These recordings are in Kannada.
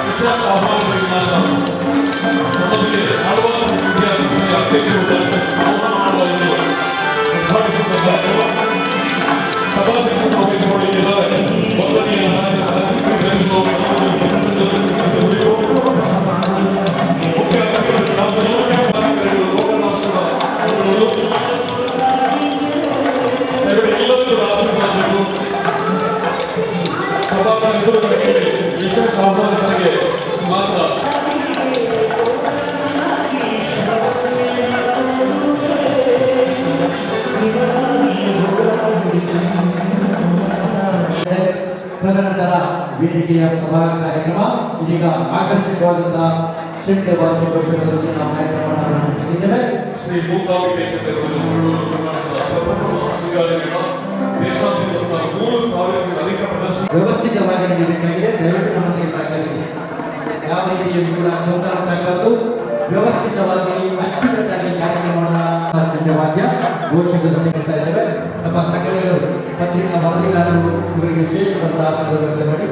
ವಿಶೇಷ ಆಹ್ವಾನಗಳಿಗೆ ನಮಗೆ ಹಲವಾರು ಸಂಸ್ಥೆಯ ಅಧ್ಯಕ್ಷರು ಆಹ್ವಾನ ಮಾಡುವ ಎಂದು ಉದ್ಘಾಟಿಸಿದ್ದಾರೆ. ಸಭಾಧ್ಯಕ್ಷರು ವಹಿಸಿಕೊಂಡಿದ್ದಾರೆ. ಒಂದನೆಯ ಮುಖ್ಯ ಎಲ್ಲರಿಗೂ ಆಶೀರ್ವಾದಗಳು. ಸಭಾದ ಎದುರುಗಳಿಗೆ ವಿಶೇಷ ಆಹ್ವಾನಗಳಿಗೆ ಮಾತ್ರ ತದನಂತರ ವೇದಿಕೆಯ ಸಭಾ ಕಾರ್ಯಕ್ರಮ ಇದೀಗ ಆಕರ್ಷಕವಾದಂತಹ ಶೆಟ್ಟಿ ವಾರ್ಷಿಕೋತ್ಸವದಲ್ಲಿ ನಾವು ಕಾರ್ಯಕ್ರಮವನ್ನು ನಡೆಸುತ್ತಿದ್ದೇವೆ. ಶ್ರೀ ಮೂಕಾಂಬಿಕೆ ಕ್ಷೇತ್ರದಲ್ಲಿ ಮಂಗಳೂರು ಕರ್ನಾಟಕದ ಪ್ರಪ್ರಥಮ ಶೃಂಗಾರಗಳ ದೇಶಾದ್ಯಂತ 3,000ಕ್ಕೂ ಅಧಿಕ ಪ್ರದರ್ಶನ ವ್ಯವಸ್ಥಿತವಾಗಿ ನಡೆಯಬೇಕಾಗಿದೆ. ದಯವಿಟ್ಟು ನಮಗೆ ಸಹಕರಿಸಿ. ಯಾವ ರೀತಿಯೂ ಕೂಡ ತೊಂದರೆಯಾಗಬಾರದು. ವ್ಯವಸ್ಥಿತವಾಗಿ ಅಚ್ಚುಕಟ್ಟಾಗಿ ಕಾರ್ಯಕ್ರಮವನ್ನು ಸಿದ್ಧವಾದ್ಯ ಘೋಷಿಸುವುದನ್ನು ನಡೆಸ್ತಾ ಇದ್ದೇವೆ. ನಮ್ಮ ಸಕಲರು ಪತ್ರಿಕಾ ವರದಿಗಾರರು ಇವರಿಗೆ ವಿಶೇಷವಾದ ಆಶೀರ್ವಾದ ಮಾಡಿ.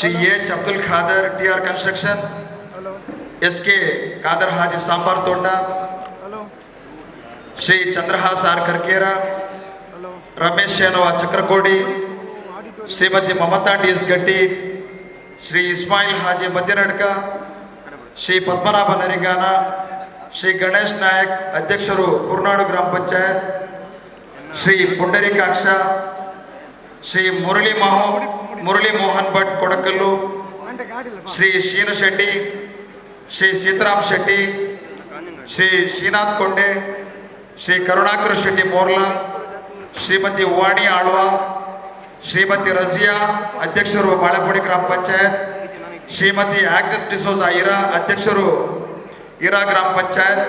Shri H Abdul Khader TR construction, SK Khader Haji Sambar ತೋಟ, ಶ್ರೀ ಚಂದ್ರಹಾಸ್ ಆರ್ ಕರ್ಕೇರ, ರಮೇಶ್ ಶೇನವ ಚಕ್ರಕೋಡಿ, ಶ್ರೀಮತಿ ಮಮತಾ DS ಗಟ್ಟಿ, ಶ್ರೀ ಇಸ್ಮಾಯಿಲ್ ಹಾಜಿ ಮಧ್ಯನಡ್ಕ, ಶ್ರೀ ಪದ್ಮನಾಭ ನರಿಂಗಾನ, ಶ್ರೀ ಗಣೇಶ್ ನಾಯಕ್ ಅಧ್ಯಕ್ಷರು ಕುರ್ನಾಡು ಗ್ರಾಮ ಪಂಚಾಯತ್, ಶ್ರೀ ಪುಂಡರೀಕಾಕ್ಷ, ಶ್ರೀ ಮುರಳಿ ಮೋಹನ್ ಭಟ್ ಕೊಡಕಲ್ಲು, ಶ್ರೀ ಶೀನ ಶೆಟ್ಟಿ, ಶ್ರೀ ಸೀತಾರಾಮ್ ಶೆಟ್ಟಿ, ಶ್ರೀ ಶ್ರೀನಾಥ್ ಕೊಂಡೆ, ಶ್ರೀ ಕರುಣಾಕರ ಶೆಟ್ಟಿ ಮೋರ್ಲಾ, ಶ್ರೀಮತಿ ವಾಣಿ ಆಳ್ವ, ಶ್ರೀಮತಿ ರಜಿಯಾ ಅಧ್ಯಕ್ಷರು ಬಾಳೆಪುಡಿ ಗ್ರಾಮ ಪಂಚಾಯತ್, ಶ್ರೀಮತಿ ಆಗ್ನೆಸ್ ಡಿಸೋಜಾ ಇರಾ ಅಧ್ಯಕ್ಷರು ಇರಾ ಗ್ರಾಮ ಪಂಚಾಯತ್,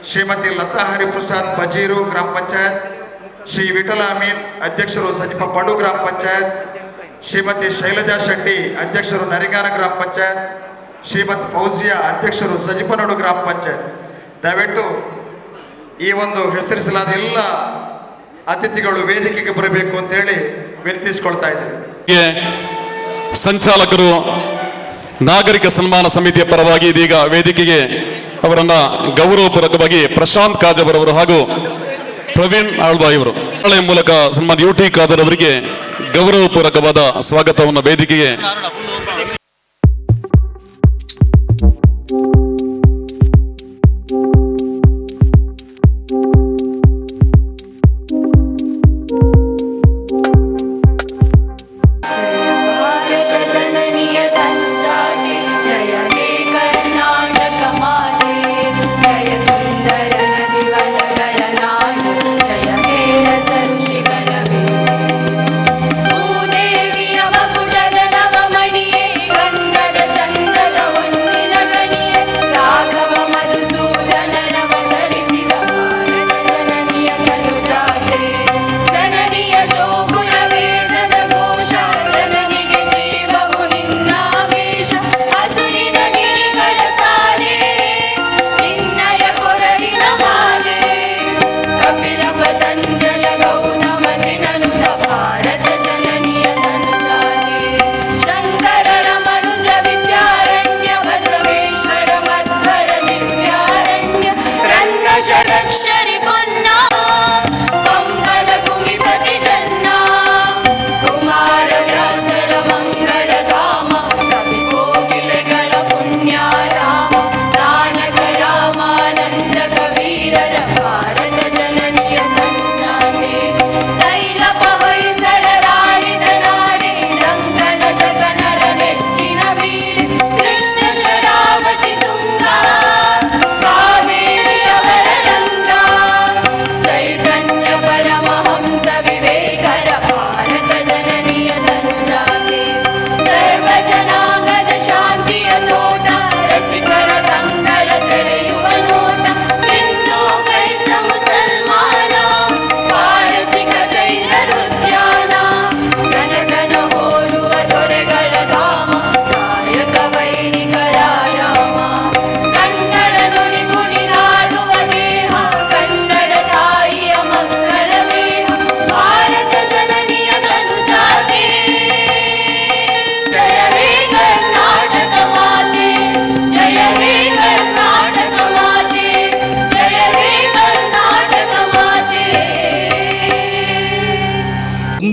ಶ್ರೀಮತಿ ಲತಾ ಹರಿಪ್ರಸಾದ್ ಬಜೀರು ಗ್ರಾಮ ಪಂಚಾಯತ್, ಶ್ರೀ ವಿಠಲ ಅಮೀನ್ ಅಧ್ಯಕ್ಷರು ಸಜಿಪ ಪಡು ಗ್ರಾಮ ಪಂಚಾಯತ್, ಶ್ರೀಮತಿ ಶೈಲಜಾ ಶೆಟ್ಟಿ ಅಧ್ಯಕ್ಷರು ನರಿಗಾನ ಗ್ರಾಮ ಪಂಚಾಯತ್, ಶ್ರೀಮತಿ ಫೌಜಿಯಾ ಅಧ್ಯಕ್ಷರು ಸಜಿಪನಡು ಗ್ರಾಮ ಪಂಚಾಯತ್. ದಯವಿಟ್ಟು ಈ ಒಂದು ಹೆಸರಿಸಲಾದ ಎಲ್ಲ ಅತಿಥಿಗಳು ವೇದಿಕೆಗೆ ಬರಬೇಕು ಅಂತೇಳಿ ವಿನಂತಿಸಿಕೊಳ್ತಾ ಇದ್ದೇವೆ. ಸಂಚಾಲಕರು ನಾಗರಿಕ ಸನ್ಮಾನ ಸಮಿತಿಯ ಪರವಾಗಿ ಇದೀಗ ವೇದಿಕೆಗೆ ಅವರನ್ನ ಗೌರವಪೂರ್ವಕವಾಗಿ ಪ್ರಶಾಂತ್ ಕಾಜಬರ್ ಅವರು ಹಾಗೂ ಪ್ರವೀಣ್ ಆಳ್ವಾ ಇವರು ಮೂಲಕ ಸನ್ಮಾನ UT ಖಾದರ್ ಅವರಿಗೆ ಗೌರವಪೂರ್ವಕವಾದ ಸ್ವಾಗತವನ್ನು ವೇದಿಕೆಗೆ.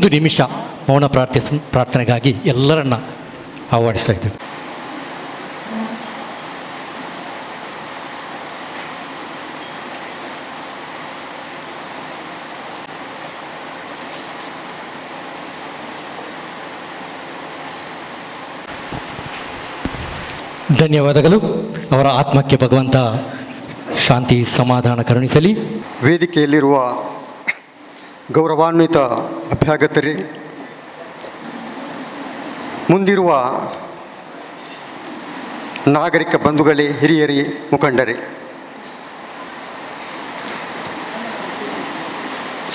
ಒಂದು ನಿಮಿಷ ಮೌನ ಪ್ರಾರ್ಥನೆಗಾಗಿ ಎಲ್ಲರನ್ನ ಆಹ್ವಾನಿಸ್ತಾ ಇದ್ದೇವೆ. ಧನ್ಯವಾದಗಳು. ಅವರ ಆತ್ಮಕ್ಕೆ ಭಗವಂತ ಶಾಂತಿ ಸಮಾಧಾನ ಕರುಣಿಸಲಿ. ವೇದಿಕೆಯಲ್ಲಿರುವ ಗೌರವಾನ್ವಿತ ಅಭ್ಯಾಗತರೇ, ಮುಂದಿರುವ ನಾಗರಿಕ ಬಂಧುಗಳೇ, ಹಿರಿಯರೇ, ಮುಖಂಡರೇ,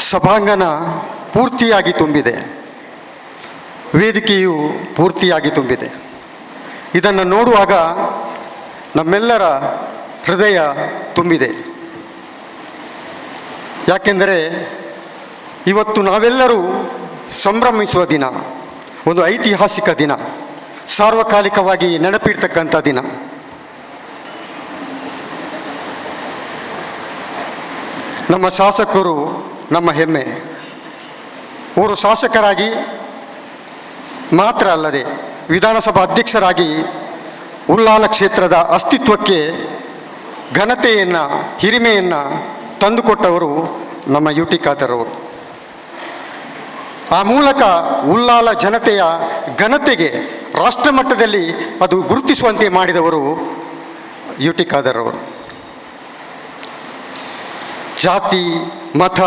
ಸಭಾಂಗಣ ಪೂರ್ತಿಯಾಗಿ ತುಂಬಿದೆ, ವೇದಿಕೆಯು ಪೂರ್ತಿಯಾಗಿ ತುಂಬಿದೆ. ಇದನ್ನು ನೋಡುವಾಗ ನಮ್ಮೆಲ್ಲರ ಹೃದಯ ತುಂಬಿದೆ. ಯಾಕೆಂದರೆ ಇವತ್ತು ನಾವೆಲ್ಲರೂ ಸಂಭ್ರಮಿಸುವ ದಿನ, ಒಂದು ಐತಿಹಾಸಿಕ ದಿನ. ಸಾರ್ವಕಾಲಿಕವಾಗಿ ನೆನಪಿರ್ತಕ್ಕಂಥ ದಿನ. ನಮ್ಮ ಶಾಸಕರು ನಮ್ಮ ಹೆಮ್ಮೆ. ಅವರು ಶಾಸಕರಾಗಿ ಮಾತ್ರ ಅಲ್ಲದೆ ವಿಧಾನಸಭಾ ಅಧ್ಯಕ್ಷರಾಗಿ ಉಳ್ಳಾಲ ಕ್ಷೇತ್ರದ ಅಸ್ತಿತ್ವಕ್ಕೆ ಘನತೆಯನ್ನು, ಹಿರಿಮೆಯನ್ನು ತಂದುಕೊಟ್ಟವರು ನಮ್ಮ ಯು ಟಿ ಖಾದರ್ ಅವರು. ಆ ಮೂಲಕ ಉಳ್ಳಾಲ ಜನತೆಯ ಘನತೆಗೆ ರಾಷ್ಟ್ರ ಮಟ್ಟದಲ್ಲಿ ಅದು ಗುರುತಿಸುವಂತೆ ಮಾಡಿದವರು ಯು ಟಿ ಖಾದರ್ ಅವರು. ಜಾತಿ, ಮತ,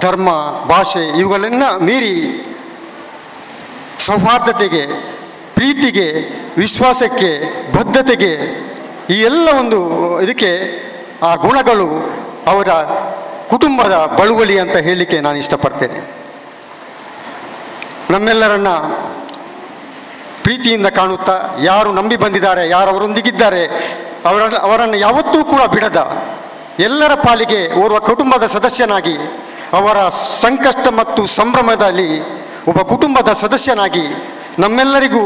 ಧರ್ಮ, ಭಾಷೆ ಇವುಗಳನ್ನ ಮೀರಿ ಸೌಹಾರ್ದತೆಗೆ, ಪ್ರೀತಿಗೆ, ವಿಶ್ವಾಸಕ್ಕೆ, ಬದ್ಧತೆಗೆ, ಈ ಎಲ್ಲ ಒಂದು ಇದಕ್ಕೆ ಆ ಗುಣಗಳು ಅವರ ಕುಟುಂಬದ ಬಳುವಳಿ ಅಂತ ಹೇಳಲಿಕ್ಕೆ ನಾನು ಇಷ್ಟಪಡ್ತೇನೆ. ನಮ್ಮೆಲ್ಲರನ್ನ ಪ್ರೀತಿಯಿಂದ ಕಾಣುತ್ತಾ, ಯಾರು ನಂಬಿ ಬಂದಿದ್ದಾರೆ, ಯಾರು ಅವರೊಂದಿಗಿದ್ದಾರೆ, ಅವರನ್ನು ಯಾವತ್ತೂ ಕೂಡ ಬಿಡದ, ಎಲ್ಲರ ಪಾಲಿಗೆ ಓರ್ವ ಕುಟುಂಬದ ಸದಸ್ಯನಾಗಿ, ಅವರ ಸಂಕಷ್ಟ ಮತ್ತು ಸಂಭ್ರಮದಲ್ಲಿ ಒಬ್ಬ ಕುಟುಂಬದ ಸದಸ್ಯನಾಗಿ, ನಮ್ಮೆಲ್ಲರಿಗೂ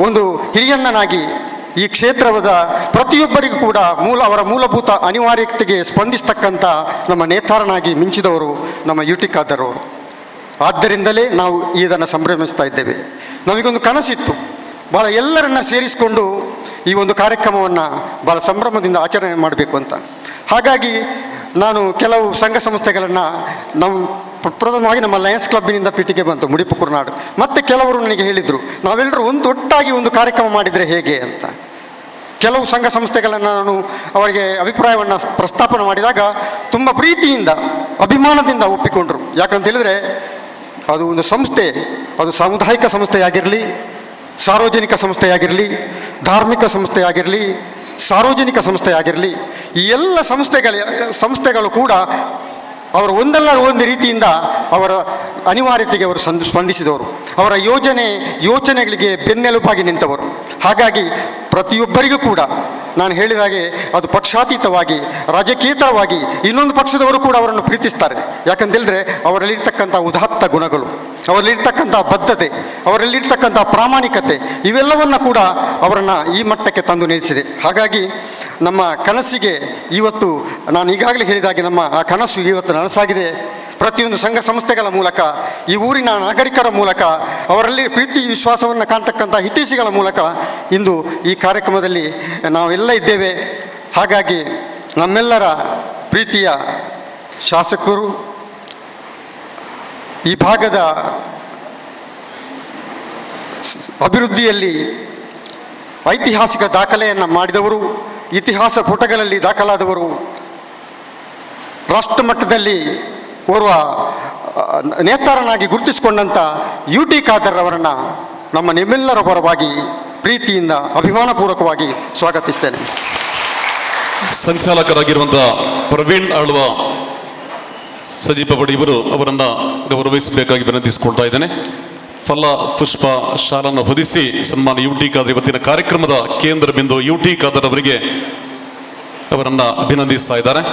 ಒಂದು ಹಿರಿಯಣ್ಣನಾಗಿ, ಈ ಕ್ಷೇತ್ರದ ಪ್ರತಿಯೊಬ್ಬರಿಗೂ ಕೂಡ ಅವರ ಮೂಲಭೂತ ಅನಿವಾರ್ಯತೆಗೆ ಸ್ಪಂದಿಸ್ತಕ್ಕಂಥ ನಮ್ಮ ನೇತಾರನಾಗಿ ಮಿಂಚಿದವರು ನಮ್ಮ ಯು ಟಿ ಖಾದರ್ ಅವರು. ಆದ್ದರಿಂದಲೇ ನಾವು ಇದನ್ನು ಸಂಭ್ರಮಿಸ್ತಾ ಇದ್ದೇವೆ. ನಮಗೊಂದು ಕನಸಿತ್ತು, ಭಾಳ ಎಲ್ಲರನ್ನ ಸೇರಿಸಿಕೊಂಡು ಈ ಒಂದು ಕಾರ್ಯಕ್ರಮವನ್ನು ಭಾಳ ಸಂಭ್ರಮದಿಂದ ಆಚರಣೆ ಮಾಡಬೇಕು ಅಂತ. ಹಾಗಾಗಿ ನಾನು ಕೆಲವು ಸಂಘ ಸಂಸ್ಥೆಗಳನ್ನು ನಾವು ಪ್ರಥಮವಾಗಿ ನಮ್ಮ ಲಯನ್ಸ್ ಕ್ಲಬ್ಬಿನಿಂದ ಪೀಠಿಗೆ ಬಂತು ಮುಡಿಪು ಕುರ್ನಾಡು. ಮತ್ತು ಕೆಲವರು ನನಗೆ ಹೇಳಿದರು, ನಾವೆಲ್ಲರೂ ಒಟ್ಟಾಗಿ ಒಂದು ಕಾರ್ಯಕ್ರಮ ಮಾಡಿದರೆ ಹೇಗೆ ಅಂತ. ಕೆಲವು ಸಂಘ ಸಂಸ್ಥೆಗಳನ್ನು ನಾನು ಅವರಿಗೆ ಅಭಿಪ್ರಾಯವನ್ನು ಪ್ರಸ್ತಾಪನೆ ಮಾಡಿದಾಗ ತುಂಬ ಪ್ರೀತಿಯಿಂದ, ಅಭಿಮಾನದಿಂದ ಒಪ್ಪಿಕೊಂಡರು. ಯಾಕಂತ ಹೇಳಿದರೆ ಅದು ಒಂದು ಸಂಸ್ಥೆ, ಅದು ಸಾಮುದಾಯಿಕ ಸಂಸ್ಥೆಯಾಗಿರಲಿ, ಸಾರ್ವಜನಿಕ ಸಂಸ್ಥೆಯಾಗಿರಲಿ, ಧಾರ್ಮಿಕ ಸಂಸ್ಥೆಯಾಗಿರಲಿ, ಸಾರ್ವಜನಿಕ ಸಂಸ್ಥೆಯಾಗಿರಲಿ, ಈ ಎಲ್ಲ ಸಂಸ್ಥೆಗಳು ಕೂಡ ಅವರು ಒಂದಲ್ಲ ಒಂದು ರೀತಿಯಿಂದ ಅವರ ಅನಿವಾರ್ಯತೆಗೆ ಅವರು ಸ್ಪಂದಿಸಿದವರು, ಅವರ ಯೋಚನೆಗಳಿಗೆ ಬೆನ್ನೆಲುಬಾಗಿ ನಿಂತವರು. ಹಾಗಾಗಿ ಪ್ರತಿಯೊಬ್ಬರಿಗೂ ಕೂಡ ನಾನು ಹೇಳಿದ ಹಾಗೆ ಅದು ಪಕ್ಷಾತೀತವಾಗಿ, ರಾಜಕೀಯತರವಾಗಿ ಇನ್ನೊಂದು ಪಕ್ಷದವರು ಕೂಡ ಅವರನ್ನು ಪ್ರೀತಿಸ್ತಾರೆ. ಯಾಕಂತೇಳಿದ್ರೆ ಅವರಲ್ಲಿರ್ತಕ್ಕಂಥ ಉದಾತ್ತ ಗುಣಗಳು, ಅವರಲ್ಲಿರ್ತಕ್ಕಂಥ ಬದ್ಧತೆ, ಅವರಲ್ಲಿರ್ತಕ್ಕಂಥ ಪ್ರಾಮಾಣಿಕತೆ ಇವೆಲ್ಲವನ್ನು ಕೂಡ ಅವರನ್ನು ಈ ಮಟ್ಟಕ್ಕೆ ತಂದು ನಿಲ್ಲಿಸಿದೆ. ಹಾಗಾಗಿ ನಮ್ಮ ಕನಸಿಗೆ ಇವತ್ತು ನಾನು ಈಗಾಗಲೇ ಹೇಳಿದಾಗೆ ನಮ್ಮ ಆ ಕನಸು ಇವತ್ತು ನನಸಾಗಿದೆ. ಪ್ರತಿಯೊಂದು ಸಂಘ ಸಂಸ್ಥೆಗಳ ಮೂಲಕ, ಈ ಊರಿನ ನಾಗರಿಕರ ಮೂಲಕ, ಅವರಲ್ಲಿ ಪ್ರೀತಿ ವಿಶ್ವಾಸವನ್ನು ಕಾಣ್ತಕ್ಕಂಥ ಹಿತೈಷಿಗಳ ಮೂಲಕ ಇಂದು ಈ ಕಾರ್ಯಕ್ರಮದಲ್ಲಿ ನಾವೆಲ್ಲ ಇದ್ದೇವೆ. ಹಾಗಾಗಿ ನಮ್ಮೆಲ್ಲರ ಪ್ರೀತಿಯ ಶಾಸಕರು, ಈ ಭಾಗದ ಅಭಿವೃದ್ಧಿಯಲ್ಲಿ ಐತಿಹಾಸಿಕ ದಾಖಲೆಯನ್ನು ಮಾಡಿದವರು, ಇತಿಹಾಸ ಪುಟಗಳಲ್ಲಿ ದಾಖಲಾದವರು, ರಾಷ್ಟ್ರ ಮಟ್ಟದಲ್ಲಿ ಓರ್ವ ನೇತಾರನಾಗಿ ಗುರುತಿಸಿಕೊಂಡಂಥ ಯು ಟಿ ಖಾದರ್ ಅವರನ್ನು ನಿಮ್ಮೆಲ್ಲರ ಪರವಾಗಿ ಪ್ರೀತಿಯಿಂದ, ಅಭಿಮಾನಪೂರ್ವಕವಾಗಿ ಸ್ವಾಗತಿಸ್ತೇನೆ. ಸಂಚಾಲಕರಾಗಿರುವಂತಹ ಪ್ರವೀಣ್ ಆಳ್ವ ಸಜೀಪ ಬಡಿ ಇವರು ಅವರನ್ನು ಗೌರವಿಸಬೇಕಾಗಿ ವಿನಂತಿಸಿಕೊಳ್ತಾ ಇದ್ದೇನೆ. ಫಲ ಪುಷ್ಪ ಶಾಲನ್ನು ಹೊದಿಸಿ ಸನ್ಮಾನ ಯು ಟಿ ಖಾದರ್ ಇವತ್ತಿನ ಕಾರ್ಯಕ್ರಮದ ಕೇಂದ್ರ ಬಿಂದು ಯು ಟಿ ಖಾದರ್ ಅವರಿಗೆ ಅವರನ್ನು ಅಭಿನಂದಿಸ್ತಾ ಇದ್ದಾರೆ.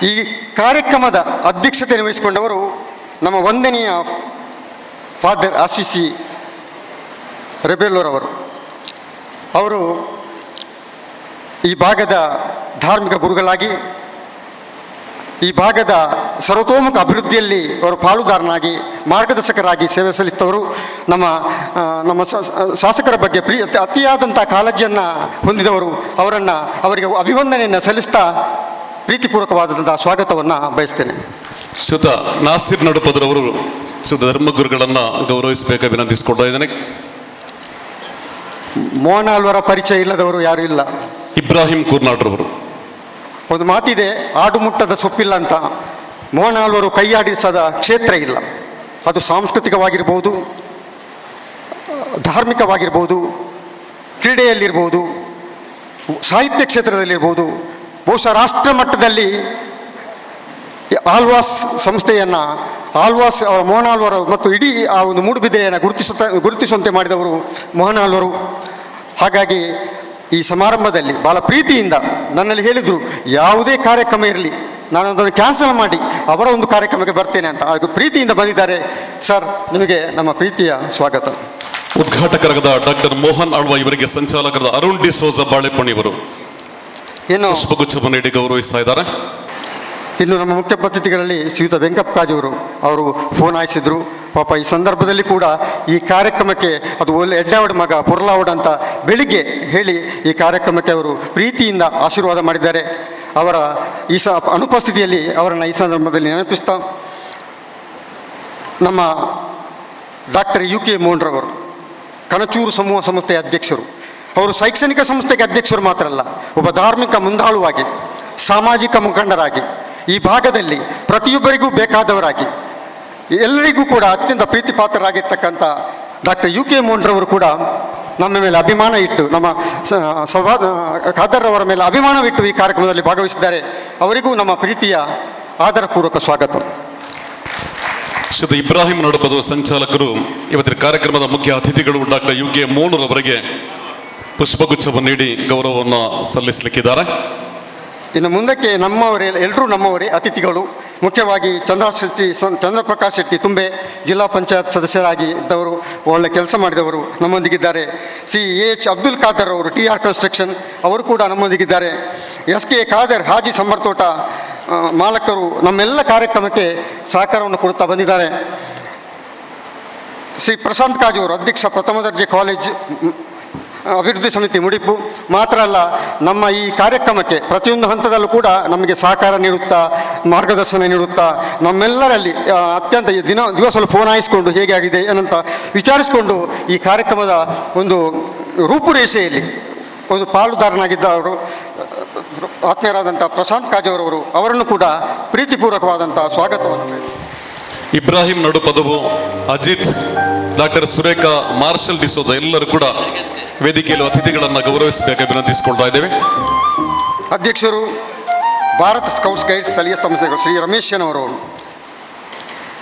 ಈ ಕಾರ್ಯಕ್ರಮದ ಅಧ್ಯಕ್ಷತೆ ವಹಿಸಿಕೊಂಡವರು ನಮ್ಮ ವಂದನೀಯ ಫಾದರ್ ಆಸಿಸಿ ರೆಬೆಲ್ಲೋರವರು. ಅವರು ಈ ಭಾಗದ ಧಾರ್ಮಿಕ ಗುರುಗಳಾಗಿ, ಈ ಭಾಗದ ಸರ್ವತೋಮುಖ ಅಭಿವೃದ್ಧಿಯಲ್ಲಿ ಅವರು ಪಾಲುದಾರನಾಗಿ, ಮಾರ್ಗದರ್ಶಕರಾಗಿ ಸೇವೆ ಸಲ್ಲಿಸಿದವರು. ನಮ್ಮ ಶಾಸಕರ ಬಗ್ಗೆ ಅತಿಯಾದಂಥ ಕಾಳಜಿಯನ್ನು ಹೊಂದಿದವರು. ಅವರಿಗೆ ಅಭಿವಂದನೆಯನ್ನು ಸಲ್ಲಿಸ್ತಾ ಪ್ರೀತಿಪೂರ್ವಕವಾದಂತಹ ಸ್ವಾಗತವನ್ನು ಬಯಸ್ತೇನೆ. ಶ್ರೀಯುತ ನಾಸಿರ್ ನಡುಪದರವರು ಶ್ರೀಯುತ ಧರ್ಮಗುರುಗಳನ್ನು ಗೌರವಿಸಬೇಕಾಗಿ ವಿನಂತಿಸಿಕೊಳ್ತಾ ಇದ್ದೇನೆ. ಮೋಹನಾಳ್ವರ ಪರಿಚಯ ಇಲ್ಲದವರು ಯಾರೂ ಇಲ್ಲ. ಇಬ್ರಾಹಿಂ ಕುರ್ನಾಡ್ರವರು. ಒಂದು ಮಾತಿದೆ, ಆಡು ಮುಟ್ಟದ ಸೊಪ್ಪಿಲ್ಲ ಅಂತ. ಮೋಹನಾಳ್ವರು ಕೈಯಾಡಿಸದ ಕ್ಷೇತ್ರ ಇಲ್ಲ. ಅದು ಸಾಂಸ್ಕೃತಿಕವಾಗಿರ್ಬೋದು, ಧಾರ್ಮಿಕವಾಗಿರ್ಬೋದು, ಕ್ರೀಡೆಯಲ್ಲಿರ್ಬೋದು, ಸಾಹಿತ್ಯ ಕ್ಷೇತ್ರದಲ್ಲಿರ್ಬೋದು, ಬಹುಶಃ ರಾಷ್ಟ್ರ ಮಟ್ಟದಲ್ಲಿ ಆಳ್ವಾಸ್ ಸಂಸ್ಥೆಯನ್ನು, ಆಳ್ವಾಸ್ ಅವರ ಮೋಹನಾಳ್ವರು ಮತ್ತು ಇಡೀ ಆ ಒಂದು ಮೂಡುಬಿದಿರೆಯನ್ನು ಗುರುತಿಸುವಂತೆ ಮಾಡಿದವರು ಮೋಹನಾಳ್ವರು. ಹಾಗಾಗಿ ಈ ಸಮಾರಂಭದಲ್ಲಿ ಭಾಳ ಪ್ರೀತಿಯಿಂದ ನನ್ನಲ್ಲಿ ಹೇಳಿದರು, ಯಾವುದೇ ಕಾರ್ಯಕ್ರಮ ಇರಲಿ ನಾನು ಅದನ್ನು ಕ್ಯಾನ್ಸಲ್ ಮಾಡಿ ಅವರ ಒಂದು ಕಾರ್ಯಕ್ರಮಕ್ಕೆ ಬರ್ತೇನೆ ಅಂತ. ಅದು ಪ್ರೀತಿಯಿಂದ ಬಂದಿದ್ದಾರೆ. ಸರ್, ನಿಮಗೆ ನಮ್ಮ ಪ್ರೀತಿಯ ಸ್ವಾಗತ. ಉದ್ಘಾಟಕರಾದ ಡಾಕ್ಟರ್ ಮೋಹನ್ ಆಳ್ವ ಇವರಿಗೆ ಸಂಚಾಲಕರಾದ ಅರುಣ್ ಡಿ ಸೋಜ ಬಾಳೆಪಣಿ ಇವರು ಇನ್ನು ಪುಷ್ಪಗುಚ್ಛವನ್ನು ನೀಡಿ ಗೌರವಿಸ್ತಾ ಇದ್ದಾರೆ. ಇನ್ನು ನಮ್ಮ ಮುಖ್ಯ ಅತಿಥಿಗಳಲ್ಲಿ ಶ್ರೀಯುತ ವೆಂಕಪ್ಪ ಕಾಜಿಯವರು ಅವರು ಫೋನ್ ಹಾಯಿಸಿದ್ರು. ಪಾಪ ಈ ಸಂದರ್ಭದಲ್ಲಿ ಕೂಡ ಈ ಕಾರ್ಯಕ್ರಮಕ್ಕೆ ಅದು ಒಳ್ಳೆ ಎಡ್ಡಾವಡ್ ಮಗ ಪುರ್ಲಾವಡ್ ಅಂತ ಬೆಳಿಗ್ಗೆ ಹೇಳಿ ಈ ಕಾರ್ಯಕ್ರಮಕ್ಕೆ ಅವರು ಪ್ರೀತಿಯಿಂದ ಆಶೀರ್ವಾದ ಮಾಡಿದ್ದಾರೆ. ಅವರ ಈ ಅನುಪಸ್ಥಿತಿಯಲ್ಲಿ ಅವರನ್ನು ಈ ಸಂದರ್ಭದಲ್ಲಿ ನೆನಪಿಸ್ತಾ ನಮ್ಮ ಡಾಕ್ಟರ್ ಯು ಕೆ ಮೋಹನ್ರವರು ಕನಚೂರು ಸಮೂಹ ಸಂಸ್ಥೆಯ ಅಧ್ಯಕ್ಷರು. ಅವರು ಶೈಕ್ಷಣಿಕ ಸಂಸ್ಥೆಗೆ ಅಧ್ಯಕ್ಷರು ಮಾತ್ರ ಅಲ್ಲ, ಒಬ್ಬ ಧಾರ್ಮಿಕ ಮುಂದಾಳುವಾಗಿ, ಸಾಮಾಜಿಕ ಮುಖಂಡರಾಗಿ, ಈ ಭಾಗದಲ್ಲಿ ಪ್ರತಿಯೊಬ್ಬರಿಗೂ ಬೇಕಾದವರಾಗಿ, ಎಲ್ಲರಿಗೂ ಕೂಡ ಅತ್ಯಂತ ಪ್ರೀತಿ ಪಾತ್ರರಾಗಿರ್ತಕ್ಕಂಥ ಡಾಕ್ಟರ್ ಯು ಕೆ ಮೋಹನ್ರವರು ಕೂಡ ನಮ್ಮ ಮೇಲೆ ಅಭಿಮಾನ ಇಟ್ಟು, ನಮ್ಮ ಖಾದರ್ ಅವರ ಮೇಲೆ ಅಭಿಮಾನವಿಟ್ಟು ಈ ಕಾರ್ಯಕ್ರಮದಲ್ಲಿ ಭಾಗವಹಿಸಿದ್ದಾರೆ. ಅವರಿಗೂ ನಮ್ಮ ಪ್ರೀತಿಯ ಆದರಪೂರ್ವಕ ಸ್ವಾಗತ. ಶ್ರೀ ಇಬ್ರಾಹಿಂ ನಡುಪದು ಸಂಚಾಲಕರು ಇವತ್ತಿನ ಕಾರ್ಯಕ್ರಮದ ಮುಖ್ಯ ಅತಿಥಿಗಳು ಡಾಕ್ಟರ್ ಯು ಕೆ ಮೋಹನ್ರವರಿಗೆ ಪುಷ್ಪಗುಚ್ಛವನ್ನು ನೀಡಿ ಗೌರವವನ್ನು ಸಲ್ಲಿಸಲಿಕ್ಕಿದ್ದಾರೆ. ಇನ್ನು ಮುಂದಕ್ಕೆ ನಮ್ಮವರೇ, ಎಲ್ಲರೂ ನಮ್ಮವರೇ ಅತಿಥಿಗಳು. ಮುಖ್ಯವಾಗಿ ಚಂದ್ರಪ್ರಕಾಶ್ ಶೆಟ್ಟಿ ತುಂಬೆ ಜಿಲ್ಲಾ ಪಂಚಾಯತ್ ಸದಸ್ಯರಾಗಿ ಇದ್ದವರು, ಒಳ್ಳೆ ಕೆಲಸ ಮಾಡಿದವರು ನಮ್ಮೊಂದಿಗಿದ್ದಾರೆ. ಶ್ರೀ ಎಚ್ ಅಬ್ದುಲ್ ಖಾದರ್ ಅವರು TR ಕನ್ಸ್ಟ್ರಕ್ಷನ್ ಅವರು ಕೂಡ ನಮ್ಮೊಂದಿಗಿದ್ದಾರೆ. SK ಖಾದರ್ ಹಾಜಿ ಸಮರ್ತೋಟ ಮಾಲಕರು ನಮ್ಮೆಲ್ಲ ಕಾರ್ಯಕ್ರಮಕ್ಕೆ ಸಹಕಾರವನ್ನು ಕೊಡುತ್ತಾ ಬಂದಿದ್ದಾರೆ. ಶ್ರೀ ಪ್ರಶಾಂತ್ ಕಾಜಿಯವರು ಅಧ್ಯಕ್ಷ ಪ್ರಥಮ ದರ್ಜೆ ಕಾಲೇಜ್ ಅಭಿವೃದ್ಧಿ ಸಮಿತಿ ಮುಡಿಪು ಮಾತ್ರ ಅಲ್ಲ, ನಮ್ಮ ಈ ಕಾರ್ಯಕ್ರಮಕ್ಕೆ ಪ್ರತಿಯೊಂದು ಹಂತದಲ್ಲೂ ಕೂಡ ನಮಗೆ ಸಹಕಾರ ನೀಡುತ್ತಾ, ಮಾರ್ಗದರ್ಶನ ನೀಡುತ್ತಾ, ನಮ್ಮೆಲ್ಲರಲ್ಲಿ ಅತ್ಯಂತ ದಿವಸಲು ಫೋನ್ ಹಾಯಿಸಿಕೊಂಡು ಹೇಗೆ ಆಗಿದೆ ಏನಂತ ವಿಚಾರಿಸಿಕೊಂಡು ಈ ಕಾರ್ಯಕ್ರಮದ ಒಂದು ರೂಪುರೇಷೆಯಲ್ಲಿ ಒಂದು ಪಾಲುದಾರನಾಗಿದ್ದ ಅವರು ಆತ್ಮೀಯರಾದಂಥ ಪ್ರಶಾಂತ್ ಕಾಜಿಯವರವರು, ಅವರನ್ನು ಕೂಡ ಪ್ರೀತಿಪೂರ್ವಕವಾದಂಥ ಸ್ವಾಗತವನ್ನು. ಇಬ್ರಾಹಿಂ ನಡುಪದವು, ಅಜಿತ್, ಡಾಕ್ಟರ್ ಸುರೇಖಾ, ಮಾರ್ಷಲ್ ಡಿಸೋಜ ಎಲ್ಲರೂ ಕೂಡ ವೇದಿಕೆಯಲ್ಲಿ ಅತಿಥಿಗಳನ್ನು ಗೌರವಿಸಬೇಕಾಗಿ ವಿನಂತಿಸಿಕೊಳ್ತಾ ಇದ್ದೇವೆ. ಅಧ್ಯಕ್ಷರು ಭಾರತ್ ಸ್ಕೌಟ್ಸ್ ಗೈಡ್ಸ್ ಸ್ಥಳೀಯ ಸಂಸ್ಥೆಗಳು ಶ್ರೀ ರಮೇಶನವರು,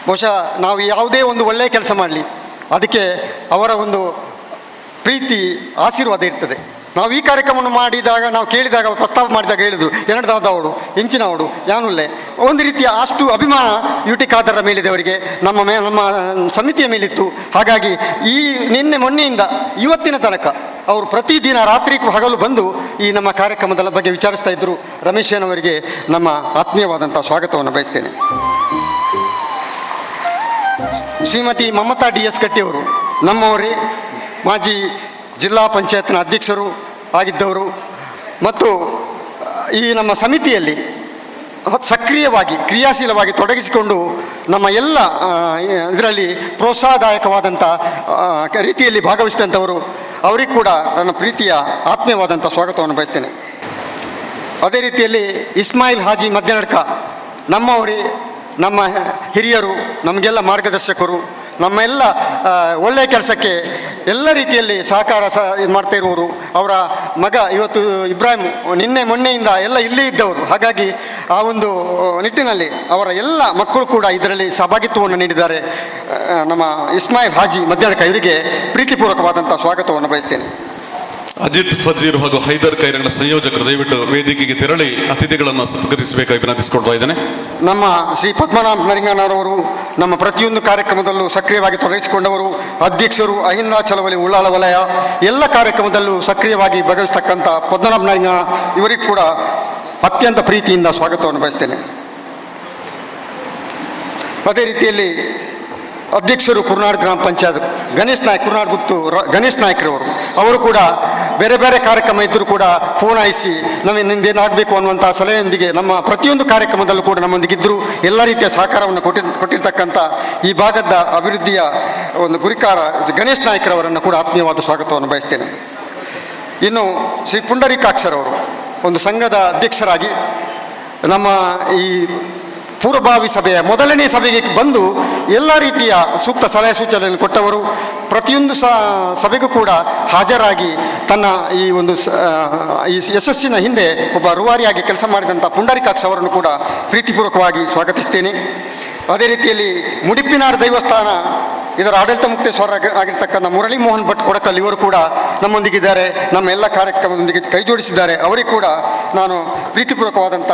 ಬಹುಶಃ ನಾವು ಯಾವುದೇ ಒಂದು ಒಳ್ಳೆಯ ಕೆಲಸ ಮಾಡಲಿ ಅದಕ್ಕೆ ಅವರ ಒಂದು ಪ್ರೀತಿ ಆಶೀರ್ವಾದ ಇರ್ತದೆ. ನಾವು ಈ ಕಾರ್ಯಕ್ರಮವನ್ನು ಮಾಡಿದಾಗ, ನಾವು ಕೇಳಿದಾಗ, ಪ್ರಸ್ತಾಪ ಮಾಡಿದಾಗ ಹೇಳಿದರು ಎರಡದವಡು ಎಂಚಿನವಡು ಯಾನುಲ್ಲೆ, ಒಂದು ರೀತಿಯ ಅಷ್ಟು ಅಭಿಮಾನ UT ಖಾದರ್ರ ಮೇಲಿದೆ ಅವರಿಗೆ, ನಮ್ಮ ಸಮಿತಿಯ ಮೇಲಿತ್ತು. ಹಾಗಾಗಿ ಈ ಮೊನ್ನೆಯಿಂದ ಇವತ್ತಿನ ತನಕ ಅವರು ಪ್ರತಿದಿನ ರಾತ್ರಿ ಹಗಲು ಬಂದು ಈ ನಮ್ಮ ಕಾರ್ಯಕ್ರಮದ ಬಗ್ಗೆ ವಿಚಾರಿಸ್ತಾ ಇದ್ದರು. ರಮೇಶನವರಿಗೆ ನಮ್ಮ ಆತ್ಮೀಯವಾದಂಥ ಸ್ವಾಗತವನ್ನು ಬಯಸ್ತೇನೆ. ಶ್ರೀಮತಿ ಮಮತಾ DS ಗಟ್ಟಿಯವರು ನಮ್ಮವರೇ, ಮಾಜಿ ಜಿಲ್ಲಾ ಪಂಚಾಯತ್ನ ಅಧ್ಯಕ್ಷರು ಆಗಿದ್ದವರು ಮತ್ತು ಈ ನಮ್ಮ ಸಮಿತಿಯಲ್ಲಿ ಸಕ್ರಿಯವಾಗಿ ಕ್ರಿಯಾಶೀಲವಾಗಿ ತೊಡಗಿಸಿಕೊಂಡು ನಮ್ಮ ಎಲ್ಲ ಇದರಲ್ಲಿ ಪ್ರೋತ್ಸಾಹದಾಯಕವಾದಂಥ ರೀತಿಯಲ್ಲಿ ಭಾಗವಹಿಸಿದಂಥವರು. ಅವರಿಗೆ ಕೂಡ ನನ್ನ ಪ್ರೀತಿಯ ಆತ್ಮೀಯವಾದಂಥ ಸ್ವಾಗತವನ್ನು ಬಯಸ್ತೇನೆ. ಅದೇ ರೀತಿಯಲ್ಲಿ ಇಸ್ಮಾಯಿಲ್ ಹಾಜಿ ಮಧ್ಯನಡ್ಕ ನಮ್ಮವರೇ, ನಮ್ಮ ಹಿರಿಯರು, ನಮಗೆಲ್ಲ ಮಾರ್ಗದರ್ಶಕರು, ನಮ್ಮೆಲ್ಲ ಒಳ್ಳೆಯ ಕೆಲಸಕ್ಕೆ ಎಲ್ಲ ರೀತಿಯಲ್ಲಿ ಸಹಕಾರ ಇದು ಮಾಡ್ತಾ ಇರುವವರು. ಅವರ ಮಗ ಇವತ್ತು ಇಬ್ರಾಹಿಂ ಮೊನ್ನೆಯಿಂದ ಎಲ್ಲ ಇಲ್ಲೇ ಇದ್ದವರು. ಹಾಗಾಗಿ ಆ ಒಂದು ನಿಟ್ಟಿನಲ್ಲಿ ಅವರ ಎಲ್ಲ ಮಕ್ಕಳು ಕೂಡ ಇದರಲ್ಲಿ ಸಹಭಾಗಿತ್ವವನ್ನು ನೀಡಿದ್ದಾರೆ. ನಮ್ಮ ಇಸ್ಮಾಯಿಲ್ ಹಾಜಿ ಮಧ್ಯಾಹ್ನಕ ಇವರಿಗೆ ಪ್ರೀತಿಪೂರ್ವಕವಾದಂಥ ಸ್ವಾಗತವನ್ನು ಬಯಸ್ತೇನೆ. ಅಜಿತ್ ಫಜೀರ್ ಹಾಗೂ ಹೈದರ್ ಕೈರಂಗನ ಸಂಯೋಜಕರು ದಯವಿಟ್ಟು ವೇದಿಕೆಗೆ ತೆರಳಿ ಅತಿಥಿಗಳನ್ನು ಸತ್ಕರಿಸಬೇಕಾಗಿ ವಿನಂತಿಸಿಕೊಳ್ತಾ ಇದ್ದೇನೆ. ನಮ್ಮ ಶ್ರೀ ಪದ್ಮನಾಭ ನರಿಂಗನವರು ನಮ್ಮ ಪ್ರತಿಯೊಂದು ಕಾರ್ಯಕ್ರಮದಲ್ಲೂ ಸಕ್ರಿಯವಾಗಿ ತೊಡಗಿಸಿಕೊಂಡವರು, ಅಧ್ಯಕ್ಷರು, ಅಹಿಂದ ಚಳವಳಿ ಉಳ್ಳಾಲ ವಲಯ ಎಲ್ಲ ಕಾರ್ಯಕ್ರಮದಲ್ಲೂ ಸಕ್ರಿಯವಾಗಿ ಭಾಗವಹಿಸ್ತಕ್ಕಂಥ ಪದ್ಮನಾಭ ನರಿಂಗ ಇವರಿಗೂ ಕೂಡ ಅತ್ಯಂತ ಪ್ರೀತಿಯಿಂದ ಸ್ವಾಗತವನ್ನು ಬಯಸ್ತೇನೆ. ಅದೇ ರೀತಿಯಲ್ಲಿ ಅಧ್ಯಕ್ಷರು ಕುರ್ನಾಡ್ ಗ್ರಾಮ ಪಂಚಾಯತ್ ಗಣೇಶ್ ನಾಯ್ಕ, ಕುರ್ನಾಡ್ ಗುತ್ತು ಗಣೇಶ್ ನಾಯ್ಕರವರು, ಅವರು ಕೂಡ ಬೇರೆ ಬೇರೆ ಕಾರ್ಯಕ್ರಮ ಇದ್ದರೂ ಕೂಡ ಫೋನ್ ಹಾಯಿಸಿ ನಮಗೆ ನಿಂದೇನಾಗಬೇಕು ಅನ್ನುವಂಥ ಸಲಹೆಯೊಂದಿಗೆ ನಮ್ಮ ಪ್ರತಿಯೊಂದು ಕಾರ್ಯಕ್ರಮದಲ್ಲೂ ಕೂಡ ನಮ್ಮೊಂದಿಗಿದ್ದರು. ಎಲ್ಲ ರೀತಿಯ ಸಹಕಾರವನ್ನು ಕೊಟ್ಟಿರ್ತಕ್ಕಂಥ ಈ ಭಾಗದ ಅಭಿವೃದ್ಧಿಯ ಒಂದು ಗುರಿಕಾರ ಗಣೇಶ್ ನಾಯ್ಕರವರನ್ನು ಕೂಡ ಆತ್ಮೀಯವಾದ ಸ್ವಾಗತವನ್ನು ಬಯಸ್ತೇನೆ. ಇನ್ನು ಶ್ರೀ ಪುಂಡರೀಕಾಕ್ಷರವರು ಒಂದು ಸಂಘದ ಅಧ್ಯಕ್ಷರಾಗಿ ನಮ್ಮ ಈ ಪೂರ್ವಭಾವಿ ಸಭೆಯ ಮೊದಲನೇ ಸಭೆಗೆ ಬಂದು ಎಲ್ಲ ರೀತಿಯ ಸೂಕ್ತ ಸಲಹೆ ಸೂಚನೆಯನ್ನು ಕೊಟ್ಟವರು. ಪ್ರತಿಯೊಂದು ಸಭೆಗೂ ಕೂಡ ಹಾಜರಾಗಿ ತನ್ನ ಈ ಒಂದು ಈ ಯಶಸ್ಸಿನ ಹಿಂದೆ ಒಬ್ಬ ರೂವಾರಿಯಾಗಿ ಕೆಲಸ ಮಾಡಿದಂಥ ಪುಂಡರೀಕಾಕ್ಷ ಅವರನ್ನು ಕೂಡ ಪ್ರೀತಿಪೂರ್ವಕವಾಗಿ ಸ್ವಾಗತಿಸ್ತೇನೆ. ಅದೇ ರೀತಿಯಲ್ಲಿ ಮುಡಿಪಿನಾರ್ ದೈವಸ್ಥಾನ ಇದರ ಆಡಳಿತ ಮುಕ್ತೇಶ್ವರ ಆಗಿರ್ತಕ್ಕಂಥ ಮುರಳಿ ಮೋಹನ್ ಭಟ್ ಕೊಡಕಲ್ ಇವರು ಕೂಡ ನಮ್ಮೊಂದಿಗಿದ್ದಾರೆ, ನಮ್ಮ ಎಲ್ಲ ಕಾರ್ಯಕ್ರಮದೊಂದಿಗೆ ಕೈ ಜೋಡಿಸಿದ್ದಾರೆ. ಅವರಿಗೆ ಕೂಡ ನಾನು ಪ್ರೀತಿಪೂರ್ವಕವಾದಂಥ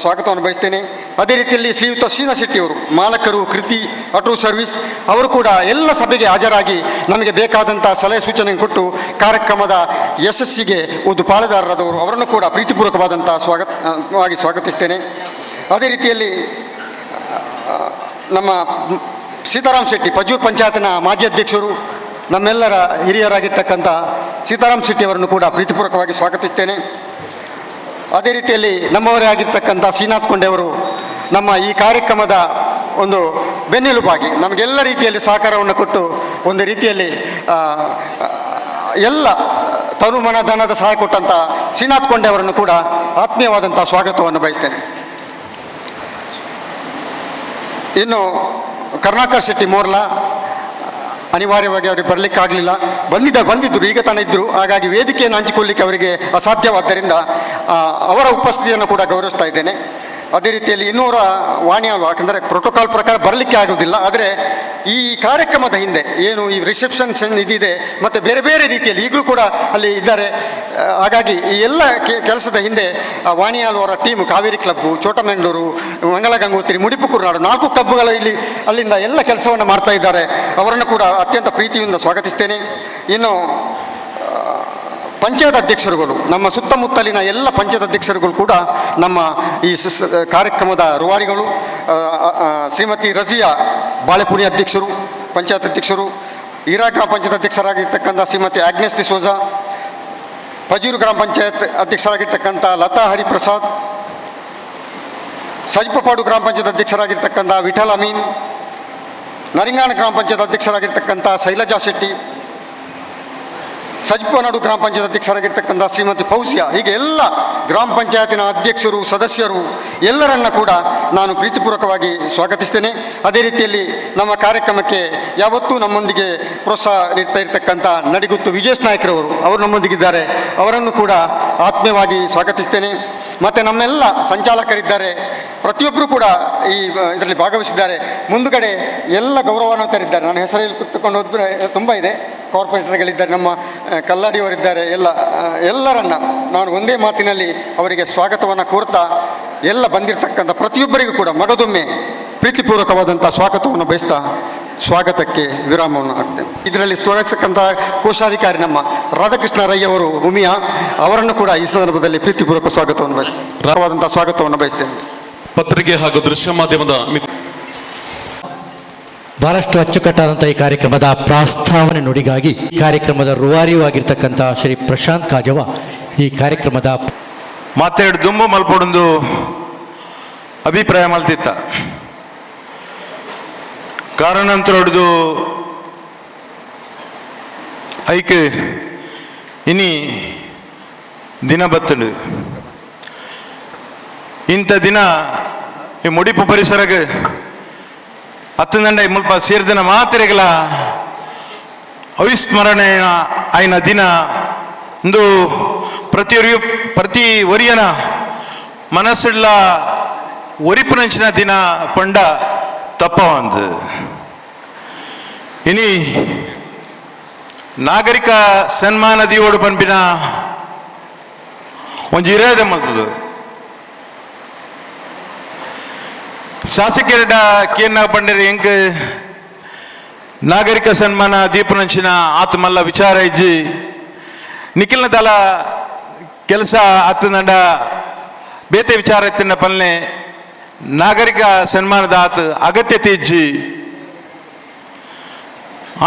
ಸ್ವಾಗತವನ್ನು ಬಯಸ್ತೇನೆ. ಅದೇ ರೀತಿಯಲ್ಲಿ ಶ್ರೀಯುತ ಶ್ರೀನಾ ಶೆಟ್ಟಿಯವರು, ಮಾಲಕರು ಕೃತಿ ಆಟೋ ಸರ್ವಿಸ್, ಅವರು ಕೂಡ ಎಲ್ಲ ಸಭೆಗೆ ಹಾಜರಾಗಿ ನಮಗೆ ಬೇಕಾದಂಥ ಸಲಹೆ ಸೂಚನೆ ಕೊಟ್ಟು ಕಾರ್ಯಕ್ರಮದ ಯಶಸ್ಸಿಗೆ ಒಂದು ಪಾಲುದಾರರಾದವರು, ಅವರನ್ನು ಕೂಡ ಪ್ರೀತಿಪೂರ್ವಕವಾದಂಥ ಸ್ವಾಗತಿಸ್ತೇನೆ. ಅದೇ ರೀತಿಯಲ್ಲಿ ನಮ್ಮ ಸೀತಾರಾಮ್ ಶೆಟ್ಟಿ, ಪಜೂರು ಪಂಚಾಯತ್ನ ಮಾಜಿ ಅಧ್ಯಕ್ಷರು, ನಮ್ಮೆಲ್ಲರ ಹಿರಿಯರಾಗಿರ್ತಕ್ಕಂಥ ಸೀತಾರಾಮ್ ಶೆಟ್ಟಿ ಅವರನ್ನು ಕೂಡ ಪ್ರೀತಿಪೂರ್ವಕವಾಗಿ ಸ್ವಾಗತಿಸ್ತೇನೆ. ಅದೇ ರೀತಿಯಲ್ಲಿ ನಮ್ಮವರೇ ಆಗಿರ್ತಕ್ಕಂಥ ಶ್ರೀನಾಥ್ ಕೊಂಡೆಯವರು ನಮ್ಮ ಈ ಕಾರ್ಯಕ್ರಮದ ಒಂದು ಬೆನ್ನೆಲುಬಾಗಿ ನಮಗೆಲ್ಲ ರೀತಿಯಲ್ಲಿ ಸಹಕಾರವನ್ನು ಕೊಟ್ಟು ಒಂದು ರೀತಿಯಲ್ಲಿ ಎಲ್ಲ ತನುಮನ ಧನದ ಸಹಾಯ ಕೊಟ್ಟಂಥ ಶ್ರೀನಾಥ್ ಕೊಂಡೆಯವರನ್ನು ಕೂಡ ಆತ್ಮೀಯವಾದಂಥ ಸ್ವಾಗತವನ್ನು ಬಯಸ್ತೇನೆ. ಇನ್ನು ಕರುಣಾಕರ್ ಶೆಟ್ಟಿ ಮೋರ್ಲಾ, ಅನಿವಾರ್ಯವಾಗಿ ಅವರಿಗೆ ಬರಲಿಕ್ಕಾಗಲಿಲ್ಲ, ಬಂದಿದ್ದರು, ಈಗ ತಾನೇ ಇದ್ದರು. ಹಾಗಾಗಿ ವೇದಿಕೆಯನ್ನು ಹಂಚಿಕೊಳ್ಳಿಕ್ಕೆ ಅವರಿಗೆ ಅಸಾಧ್ಯವಾದ್ದರಿಂದ ಅವರ ಉಪಸ್ಥಿತಿಯನ್ನು ಕೂಡ ಗೌರವಿಸ್ತಾ ಇದ್ದೇನೆ. ಅದೇ ರೀತಿಯಲ್ಲಿ ಇನ್ನೂರ ವಾಣಿಯಾಲು, ಯಾಕಂದರೆ ಪ್ರೋಟೋಕಾಲ್ ಪ್ರಕಾರ ಬರಲಿಕ್ಕೆ ಆಗೋದಿಲ್ಲ, ಆದರೆ ಈ ಕಾರ್ಯಕ್ರಮದ ಹಿಂದೆ ಏನು ಈ ರಿಸೆಪ್ಷನ್ಸ್ ಇದಿದೆ ಮತ್ತು ಬೇರೆ ಬೇರೆ ರೀತಿಯಲ್ಲಿ ಈಗಲೂ ಕೂಡ ಅಲ್ಲಿ ಇದ್ದಾರೆ. ಹಾಗಾಗಿ ಈ ಎಲ್ಲ ಕೆಲಸದ ಹಿಂದೆ ವಾಣಿಯಾಲು ಅವರ ಟೀಮು, ಕಾವೇರಿ ಕ್ಲಬ್ಬು, ಚೋಟಮಂಗಳೂರು, ಮಂಗಳ ಗಂಗೋತ್ರಿ, ಮುಡಿಪುಕೂರು ನಾಡು, 4 ಕ್ಲಬ್ಗಳು ಇಲ್ಲಿ ಅಲ್ಲಿಂದ ಎಲ್ಲ ಕೆಲಸವನ್ನು ಮಾಡ್ತಾ ಇದ್ದಾರೆ. ಅವರನ್ನು ಕೂಡ ಅತ್ಯಂತ ಪ್ರೀತಿಯಿಂದ ಸ್ವಾಗತಿಸ್ತೇನೆ. ಇನ್ನು ಪಂಚಾಯತ್ ಅಧ್ಯಕ್ಷರುಗಳು, ನಮ್ಮ ಸುತ್ತಮುತ್ತಲಿನ ಎಲ್ಲ ಪಂಚಾಯತ್ ಅಧ್ಯಕ್ಷರುಗಳು ಕೂಡ ನಮ್ಮ ಈ ಕಾರ್ಯಕ್ರಮದ ರೂವಾರಿಗಳು. ಶ್ರೀಮತಿ ರಜಿಯಾ ಬಾಳೆಪುಣಿ ಅಧ್ಯಕ್ಷರು, ಪಂಚಾಯತ್ ಅಧ್ಯಕ್ಷರು, ಹಿರಾ ಗ್ರಾಮ ಪಂಚಾಯತ್ ಅಧ್ಯಕ್ಷರಾಗಿರ್ತಕ್ಕಂಥ ಶ್ರೀಮತಿ ಆಗ್ನೇಸ್ ಡಿಸೋಜಾ, ಪಜೂರು ಗ್ರಾಮ ಪಂಚಾಯತ್ ಅಧ್ಯಕ್ಷರಾಗಿರ್ತಕ್ಕಂಥ ಲತಾ ಹರಿಪ್ರಸಾದ್, ಸಜ್ಪಪಾಡು ಗ್ರಾಮ ಪಂಚಾಯತ್ ಅಧ್ಯಕ್ಷರಾಗಿರ್ತಕ್ಕಂಥ ವಿಠಲ್ ಅಮೀನ್, ನರಿಂಗಾಣ ಗ್ರಾಮ ಪಂಚಾಯತ್ ಅಧ್ಯಕ್ಷರಾಗಿರ್ತಕ್ಕಂಥ ಶೈಲಜಾ ಶೆಟ್ಟಿ, ಸಜ್ಪನಾಡು ಗ್ರಾಮ ಪಂಚಾಯತ್ ಅಧ್ಯಕ್ಷರಾಗಿರ್ತಕ್ಕಂಥ ಶ್ರೀಮತಿ ಫೌಸಿಯಾ, ಹೀಗೆ ಎಲ್ಲ ಗ್ರಾಮ ಪಂಚಾಯತಿನ ಅಧ್ಯಕ್ಷರು, ಸದಸ್ಯರು ಎಲ್ಲರನ್ನ ಕೂಡ ನಾನು ಪ್ರೀತಿಪೂರ್ವಕವಾಗಿ ಸ್ವಾಗತಿಸ್ತೇನೆ. ಅದೇ ರೀತಿಯಲ್ಲಿ ನಮ್ಮ ಕಾರ್ಯಕ್ರಮಕ್ಕೆ ಯಾವತ್ತೂ ನಮ್ಮೊಂದಿಗೆ ಪ್ರೋತ್ಸಾಹ ನೀಡ್ತಾ ಇರ್ತಕ್ಕಂಥ ನಡಿಗುತ್ತು ವಿಜೇಶ್ ನಾಯ್ಕರವರು, ಅವರು ನಮ್ಮೊಂದಿಗಿದ್ದಾರೆ, ಅವರನ್ನು ಕೂಡ ಆತ್ಮೀಯವಾಗಿ ಸ್ವಾಗತಿಸ್ತೇನೆ. ಮತ್ತು ನಮ್ಮೆಲ್ಲ ಸಂಚಾಲಕರಿದ್ದಾರೆ, ಪ್ರತಿಯೊಬ್ಬರು ಕೂಡ ಈ ಇದರಲ್ಲಿ ಭಾಗವಹಿಸಿದ್ದಾರೆ. ಮುಂದುಗಡೆ ಎಲ್ಲ ಗೌರವಾನ್ವಿತರಿದ್ದಾರೆ, ನಾನು ಹೆಸರಲ್ಲಿ ಕುತ್ತುಕೊಂಡು ಹೋದ್ರೆ ತುಂಬ ಇದೆ. ಕಾರ್ಪೊರೇಟರ್ಗಳಿದ್ದಾರೆ, ನಮ್ಮ ಕಲ್ಲಾಡಿಯವರಿದ್ದಾರೆ, ಎಲ್ಲರನ್ನ ನಾನು ಒಂದೇ ಮಾತಿನಲ್ಲಿ ಅವರಿಗೆ ಸ್ವಾಗತವನ್ನು ಕೋರ್ತಾ ಎಲ್ಲ ಬಂದಿರತಕ್ಕಂಥ ಪ್ರತಿಯೊಬ್ಬರಿಗೂ ಕೂಡ ಮಗದೊಮ್ಮೆ ಪ್ರೀತಿಪೂರ್ವಕವಾದಂಥ ಸ್ವಾಗತವನ್ನು ಬಯಸ್ತಾ ಸ್ವಾಗತಕ್ಕೆ ವಿರಾಮವನ್ನು ಹಾಕ್ತೇನೆ. ಇದರಲ್ಲಿ ತೊಡಗಿಸತಕ್ಕಂಥ ಕೋಶಾಧಿಕಾರಿ ನಮ್ಮ ರಾಧಾಕೃಷ್ಣ ರೈ ಅವರು, ಉಮಿಯಾ, ಅವರನ್ನು ಕೂಡ ಈ ಸಂದರ್ಭದಲ್ಲಿ ಪ್ರೀತಿಪೂರ್ವಕ ಸ್ವಾಗತವನ್ನು ಬಯಸ್ತೇನೆ, ಸ್ವಾಗತವನ್ನು ಬಯಸ್ತೇನೆ. ಪತ್ರಿಕೆ ಹಾಗೂ ದೃಶ್ಯ ಮಾಧ್ಯಮದ ಬಹಳಷ್ಟು ಅಚ್ಚುಕಟ್ಟಾದಂಥ ಈ ಕಾರ್ಯಕ್ರಮದ ಪ್ರಾಸ್ತಾವನೆ ನುಡಿಗಾಗಿ ಕಾರ್ಯಕ್ರಮದ ರೂವಾರಿಯೂ ಆಗಿರ್ತಕ್ಕಂಥ ಶ್ರೀ ಪ್ರಶಾಂತ್ ಕಾಜವ ಈ ಕಾರ್ಯಕ್ರಮದ ಮಾತಾಡಿ ದುಂಬು ಮಲ್ಪೊಂದು ಅಭಿಪ್ರಾಯ ಮಲ್ತಿತ್ತ ಕಾರಣಾಂತರ ಹೊಡೆದು ಐಕ್ ಇನಿ ದಿನ ಬತ್ತಲು ಇಂಥ ದಿನ ಈ ಮುಡಿಪು ಪರಿಸರಕ್ಕೆ ಹತ್ತಂಡ ಮುಲ್ಪ ಸೇರಿದಿನ ಮಾತ್ರೆಗಳ ಅವಿಸ್ಮರಣೆ ಆಯ್ನ ದಿನ ಒಂದು ಪ್ರತಿ ಒರಿಯನ ಮನಸ್ಸುಳ್ಳ ಒರಿಪುನಂಚಿನ ದಿನ ಪಂಡ ತಪ್ಪ ಒಂದು ಇನಿ ನಾಗರಿಕ ಸನ್ಮಾನ ದಿವೋಡು ಪಂಪಿನ ಒಂದು ಇರೋದೆ ಮಲ್ತದು ಶಾಸಕರ ಕೇನ್ನ ಪಂಡರಿ ಎಂಕ್ ನಾಗರಿಕ ಸನ್ಮಾನ ದೀಪನಂಚಿನ ಆತ ಮಲ್ಲ ವಿಚಾರ ಇಜ್ಜಿ ನಿಖಿಲ್ನ ದಲ ಕೆಲಸ ಆತನಂಡ ಬೇತೆ ವಿಚಾರ ಎತ್ತಿನ ಪಲ್ಲೆ ನಾಗರಿಕ ಸನ್ಮಾನದ ಆತ ಅಗತ್ಯತೆ ಇಜ್ಜಿ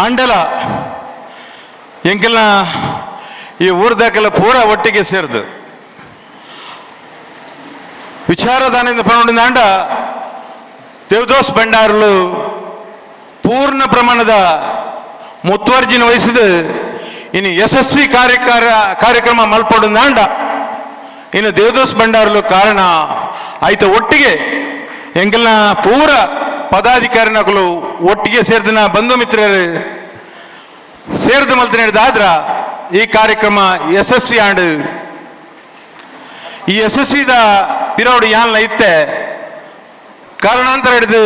ಆಂಡಲ ಎಂಕೆಲ್ಲ ಈ ಊರ್ದಾಕೆಲ್ಲ ಪೂರ ಒಟ್ಟಿಗೆ ಸೇರಿದು ವಿಚಾರದಾನಿಂದ ಪನ್ನೊಂದು ಆಂಡ ದೇವದಾಸ್ ಭಂಡಾರಲು ಪೂರ್ಣ ಪ್ರಮಾಣದ ಮುತುವರ್ಜಿನ ವಹಿಸಿದು ಇನ್ನು ಯಶಸ್ವಿ ಕಾರ್ಯಕ್ರಮ ಮಲ್ಪಡು ನಾಂಡ ಇನ್ನು ದೇವದಾಸ್ ಭಂಡಾರಲು ಕಾರಣ ಆಯ್ತು ಒಟ್ಟಿಗೆ ಎಂಗೆಲ್ಲ ಪೂರ ಪದಾಧಿಕಾರಿನಗಳು ಒಟ್ಟಿಗೆ ಸೇರಿದ ಬಂಧು ಮಿತ್ರರು ಸೇರಿದ ಮಲ್ತ ನಡೆದಾದ್ರ ಈ ಕಾರ್ಯಕ್ರಮ ಯಶಸ್ವಿ ಆಂಡು ಈ ಯಶಸ್ವಿದ ಪಿರೋಡು ಯಾನ್ಲ ಇತ್ತೆ ಕಾರಣಾಂತರ ಹಿಡಿದು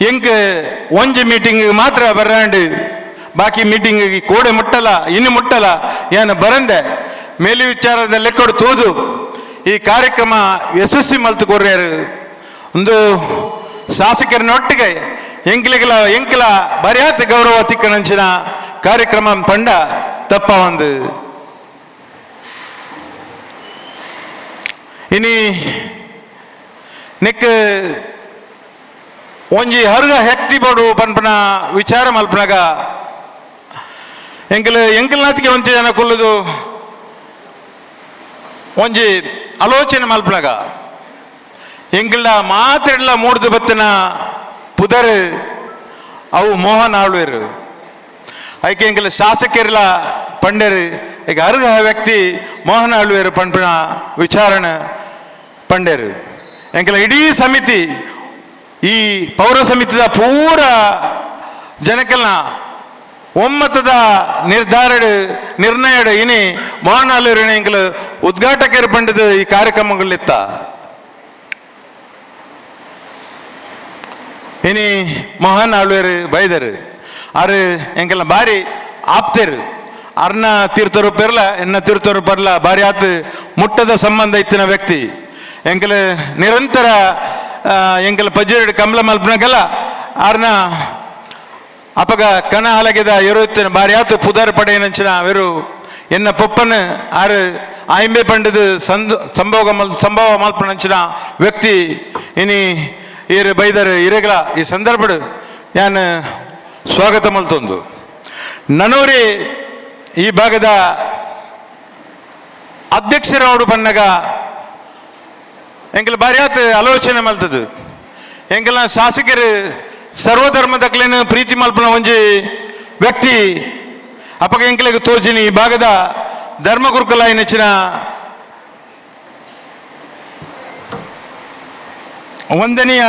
ಎಂಕ್ ಒಂಜಿ ಮೀಟಿಂಗ್ ಮಾತ್ರ ಬರಾಂಡು ಬಾಕಿ ಮೀಟಿಂಗ್ ಕೋಡೆ ಮುಟ್ಟಲ್ಲ ಇನ್ನು ಮುಟ್ಟಲ್ಲ ಏನು ಬರಂದೆ ಮೇಲು ವಿಚಾರದ ಲೆಕ್ಕಡು ತೋದು ಈ ಕಾರ್ಯಕ್ರಮ ಯಶಸ್ವಿ ಮಲ್ತು ಕೊರ್ಯಾರು ಒಂದು ಶಾಸಕರನ್ನೊಟ್ಟಿಗೆ ಎಂಕಲ ಬರ್ಯಾತ ಗೌರವ ತಿಕ್ಕನಂಚಿನ ಕಾರ್ಯಕ್ರಮ ಪಂಡ ತಪ್ಪ ಒಂದು ಇನಿ ನೆಕ್ ಒಂಜಿ ಹರ್ಗ ಹೆಕ್ತಿ ಬೋಡು ಪನ್ಪನ ವಿಚಾರ ಮಲ್ಪನಾಗ ಎಂಕಲ್ನಾತಿಗೆ ಒಂತಿ ಜನ ಕೊಲ್ಲುದು ಒಂಜಿ ಆಲೋಚನೆ ಮಲ್ಪನಾಗ ಎಂಕಲ್ಡ ಮಾತೆಡ್ಲ ಮೂಡ್ದು ಬತ್ತಿನ ಪುದರ್ ಅವು ಮೋಹನ್ ಆಳ್ವೇರು ಐಕೆ ಎಂಕಲ್ ಶಾಸಕರ್ಲ ಪಂಡರು ಈಗ ಅರ್ಹ ವ್ಯಕ್ತಿ ಮೋಹನ್ ಆಳ್ವೇರು ಪಂಪನ ವಿಚಾರಣೆ ಪಂಡರು ಎಂಕಲ ಇಡೀ ಸಮಿತಿ ಈ ಪೌರ ಸಮಿತಿದ ಪೂರ ಜನಕಲ್ನ ಒಮ್ಮತದ ನಿರ್ಣಯ ಇನಿ ಮೋಹನ್ ಆಳ್ವೇರು ಎಂಕಲ್ ಉದ್ಘಾಟಕರು ಪಂಡದ ಈ ಕಾರ್ಯಕ್ರಮಗಳಿತ್ತ ಇನಿ ಮೋಹನ್ ಆಳ್ವೇರು ಬೈದರು ಆರು ಎಂಕಲ್ನ ಬಾರಿ ಆಪ್ತರು ಅರ್ನ ತೀರ್ಥರು ಪೆರ್ಲ ಎನ್ನ ತೀರ್ಥರು ಪರ್ಲ ಬಾರಿ ಆತು ಮುಟ್ಟದ ಸಂಬಂಧ ಇತ್ತಿನ ವ್ಯಕ್ತಿ ಎಂಕಲ್ ನಿರಂತರ ಎಂಕಲ್ ಪಜ್ಜೆರಡು ಕಮಲ ಮಲ್ಪನಾಗಲ್ಲ ಆರ್ನ ಅಪಗ ಕಣ ಹಲಗಿದ ಇರುತ್ತಿನ ಬಾರಿ ಆತು ಪುದರ್ ಪಡೆಯನಂಚಿನ ವೆರು ಎನ್ನ ಪೊಪ್ಪನ ಆರು ಆಯ್ಮೆ ಪಂಡದು ಸಂಭವ ಮಲ್ಪನಂಚಿನ ವ್ಯಕ್ತಿ ಇನಿ ಇರು ಬೈದರು ಇರೆಗಲ ಈ ಸಂದರ್ಭ ಯಾನ್ ಸ್ವಾಗತ ಮಲ್ತೊಂದು ನನೂರಿ ಈ ಭಾಗದ ಅಧ್ಯಕ್ಷರವರು ಬನ್ನಗ ಎಂಕಲ್ ಬಾರಿಯಾತ್ ಆಲೋಚನೆ ಮಲ್ತದು ಎಂಕಲ್ನ ಶಾಸಕರು ಸರ್ವಧರ್ಮದಕ್ಲೇನು ಪ್ರೀತಿ ಮಲ್ಪನ ಒಂಜಿ ವ್ಯಕ್ತಿ ಅಪಗ ಎಂಕಲಿಗೆ ತೋಜಿನಿ ಈ ಭಾಗದ ಧರ್ಮಗುರುಕುಲ ನೆಚ್ಚಿನ ವಂದನೀಯ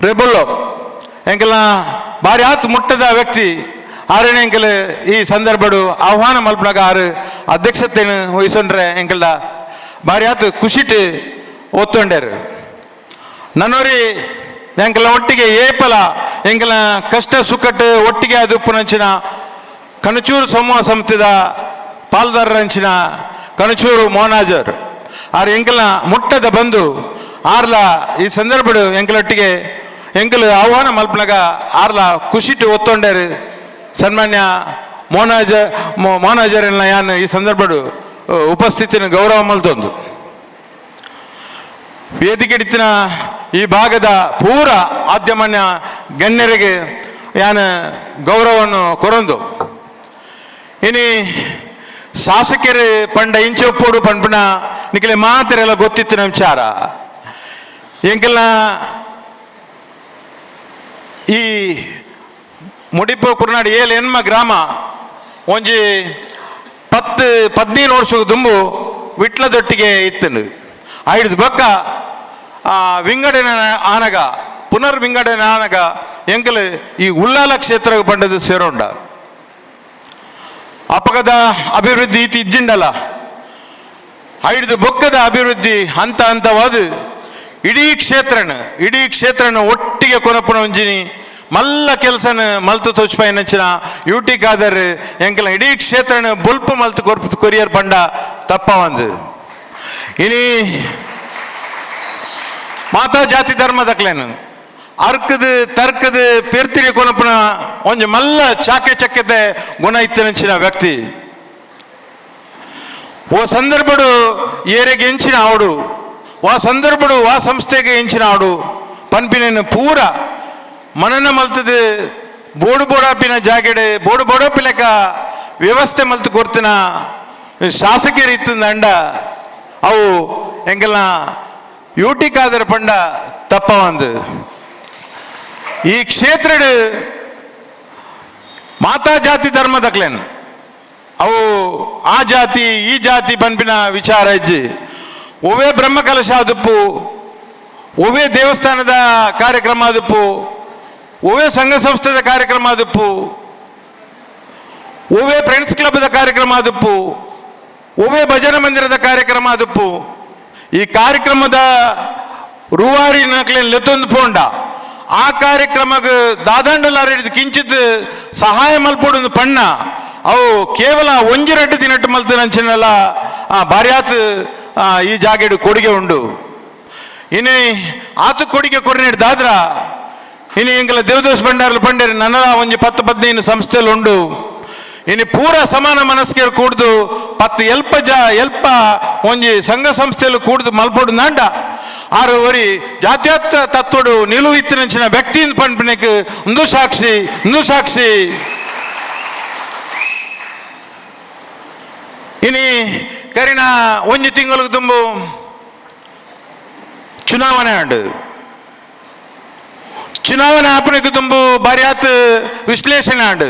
ರೆಬುಲ್ಲೋ ಎಂಕಲ್ನ ಬಾರಿ ಆತ್ ಮುಟ್ಟದ ವ್ಯಕ್ತಿ ಆರನೇ ಎಂಕಲ್ ಈ ಸಂದರ್ಭಡು ಆಹ್ವಾನ ಮಲ್ಪನಾಗ ಆರು ಅಧ್ಯಕ್ಷತೆಯನ್ನು ವಹಿಸೊಂಡ್ರೆ ಎಂಕಲ್ದ ಬಾರಿ ಆತು ಖುಷಿಟ್ ಒತ್ತೊಂಡ್ಯಾರು ನನ್ನೋರಿ ಎಂಕಲ ಒಟ್ಟಿಗೆ ಏಪಲ ಎಂಕಲ ಕಷ್ಟ ಸುಕ್ಕಟ್ಟು ಒಟ್ಟಿಗೆ ಅದು ಉಪ್ಪುನಂಚಿನ ಕಣಚೂರು ಸಮೂಹ ಸಂಸ್ಥೆದ ಪಾಲ್ದಾರರಂಚಿನ ಕಣಚೂರು ಮೋನಾಜರ್ ಆರು ಎಂಕಲ ಮುಟ್ಟದ ಬಂದು ಆರ್ಲ ಈ ಸಂದರ್ಭಡು ಎಂಕಲೊಟ್ಟಿಗೆ ಎಂಕಲ್ ಆಹ್ವಾನ ಮಲ್ಪನಾಗ ಆರ್ಲ ಖುಷಿಟ್ ಒತ್ತೊಂಡ್ಯಾರು ಸನ್ಮಾನ್ಯ ಮೋನಾಜರ್ನ ಯಾನ್ ಈ ಸಂದರ್ಭಡು ಉಪಸ್ಥಿತಿನ ಗೌರವ ಮಲ್ತೊಂದು ವೇದಿಕೆ ಇಡ್ತಿನ ಈ ಭಾಗದ ಪೂರ ಆದ್ಯಮಾನ್ಯ ಗಣ್ಯರಿಗೆ ಯಾನ್ ಗೌರವವನ್ನು ಕೊರೊಂದು ಇನಿ ಶಾಸಕರು ಪಂಡ ಇಂಚೊಪ್ಪೋಡು ಪಂಪನ ನಿಖಲೆ ಮಾತೆರೆಲ್ಲ ಗೊತ್ತಿತ್ತಿನ ವಿಚಾರ ಎಂಕಲ್ನ ಈ ಮುಡಿಪು ಕುರ್ನಾಡು ಏಳು ಎನ್ಮ ಗ್ರಾಮ ಒಂಜಿ 10-15 ವರ್ಷಕ್ಕೆ ದುಂಬು ವಿಟ್ಲದೊಟ್ಟಿಗೆ ಇತ್ತನು ಐದು ಬೊಕ್ಕ ವಿಂಗಡಣೆ ಆನಗ ಪುನರ್ ವಿಂಗಡಣೆ ಆನಗ ಎಂಕಲ್ ಈ ಉಳ್ಳಾಲ ಕ್ಷೇತ್ರ ಪಂಡದು ಸೇರೋಂಡ ಅಪಗದ ಅಭಿವೃದ್ಧಿ ಇತ್ತು ಇಜ್ಜಿಂಡಲ್ಲ ಐದು ಬೊಕ್ಕದ ಅಭಿವೃದ್ಧಿ ಹಂತವಾದ ಇಡೀ ಕ್ಷೇತ್ರನ ಒಟ್ಟಿಗೆ ಕೊನಪುನ ಒಂಜಿನಿ ಮಲ್ಲ ಕೆಲಸನ ಮಲ್ತು ತೋಚ್ಪಾಯಿ ನಚ್ಚಿನ ಯುಟಿ ಕಾದರ್ ಎಂಕಲ ಇಡೀ ಕ್ಷೇತ್ರನ ಬುಲ್ಪು ಮಲ್ತು ಕೊರಿಯರ್ ಪಂಡ ತಪ್ಪ ಒಂದು ಇನಿ ಮಾತಾ ಜಾತಿ ಧರ್ಮದಕ್ಲೇನು ಅರ್ಕದ ತರ್ಕದ ಪೇರ್ತಿರಿ ಕೊನಪುನ ಒಂಜಿ ಮಲ್ಲ ಚಾಕೆ ಚಕ್ಕೆತೆ ಗುಣ ಇತ್ತನಂಚಿನ ವ್ಯಕ್ತಿ ಓ ಸಂದರ್ಭಡು ಏರೆಗೆ ಎಂಚಿನ ಆವಡು ವಾ ಸಂದರ್ಭಡು ವಾ ಸಂಸ್ಥೆಗೆ ಎಂಚಿನ ಆವಡು ಪನ್ಪಿನ ಪೂರ ಮನನ ಮಲ್ತದ ಬೋಡು ಬೋಡಾಪಿನ ಜಾಗೆಡೆ ಬೋಡು ಬೋಡಾಪಿಲೆಕ ವ್ಯವಸ್ಥೆ ಮಲ್ತು ಕೊರ್ತಿನ ಶಾಸಕರು ಇತ್ತು ಅಂಡ ಅವು ಎಂಕಲ್ನ ಯುಟಿ ಕಾದರ ಪಂಡ ತಪ್ಪ ಒಂದು ಈ ಕ್ಷೇತ್ರ ಮಾತಾ ಜಾತಿ ಧರ್ಮದಕ್ಲೇನು ಅವು ಆ ಜಾತಿ ಈ ಜಾತಿ ಪನ್ಪಿನ ವಿಚಾರ ಇಜ್ಜಿ ಒವೇ ಬ್ರಹ್ಮ ಕಲಶ ಆದುಪ್ಪು ಒವೇ ದೇವಸ್ಥಾನದ ಕಾರ್ಯಕ್ರಮ ಆದುಪ್ಪು ಒವೇ ಸಂಘ ಸಂಸ್ಥೆದ ಕಾರ್ಯಕ್ರಮ ಆದುಪ್ಪು ಒವೇ ಫ್ರೆಂಡ್ಸ್ ಕ್ಲಬ್ದ ಕಾರ್ಯಕ್ರಮ ಆದುಪ್ಪು ಒವೇ ಭಜನ ಮಂದಿರದ ಕಾರ್ಯಕ್ರಮ ಆದುಪ್ಪು ಈ ಕಾರ್ಯಕ್ರಮದ ರೂವಾರಿ ನಕ್ಲೇನು ಲೆತ್ತೊಂದು ಪೋಂಡ ಆ ಕಾರ್ಯಕ್ರಮಕ್ಕೆ ದಾದಂಡಲಾರಿದ ಕಿಂಚಿತ್ ಸಹಾಯ ಮಲ್ಪೊಡು ಪಣ್ಣ ಅವು ಕೇವಲ ಒಂಜಿ ರಡ್ಡು ದಿನಟ್ಟು ಮಲ್ತನಂಚಿನಲ್ಲ ಬಾರ್ಯಾತ್ ಈ ಜಾಗೆಡು ಕೊಡುಗೆ ಉಂಡು. ಇನ್ನು ಆತು ಕೊಡುಗೆ ಕೊರ್ನಿಡ್ದಾದ್ರ ಇನ್ನು ಎಂಕಲ ದೇವದಾಸ್ ಭಂಡಾರ್ಲು ಪಂಡೇರು ನನ್ನ ಒಂಜಿ 10-15 ಸಂಸ್ಥೆಲು ಉಂಡು. ಇನ್ನು ಪೂರ ಸಮಾನ ಮನಸ್ಕರು ಕೂಡ್ದು 10 ಎಲ್ಪ ಒಂಜಿ ಸಂಘ ಸಂಸ್ಥೆಲು ಕೂಡ್ದು ಮಲ್ಪೊಡು ನಾಂಡ ಆರು ಒರಿ ಜಾತ್ಯಾತ ತತ್ತೋಡು ನಿಲುವಿತ್ತಿನ ವ್ಯಕ್ತಿಯಿಂದ ಪಂಪಿನಕ್ಕೆ ಒಂದು ಸಾಕ್ಷಿ ಇನಿ ಕರಿನ ಒಂಜಿ ತಿಂಗಳಿಗೆ ತುಂಬು ಚುನಾವಣೆ ಆಂಡು ಚುನಾವಣೆ ಆಪನೆಗೆ ತುಂಬು ಬಾರಿಯಾತ್ ವಿಶ್ಲೇಷಣೆ ಆಂಡು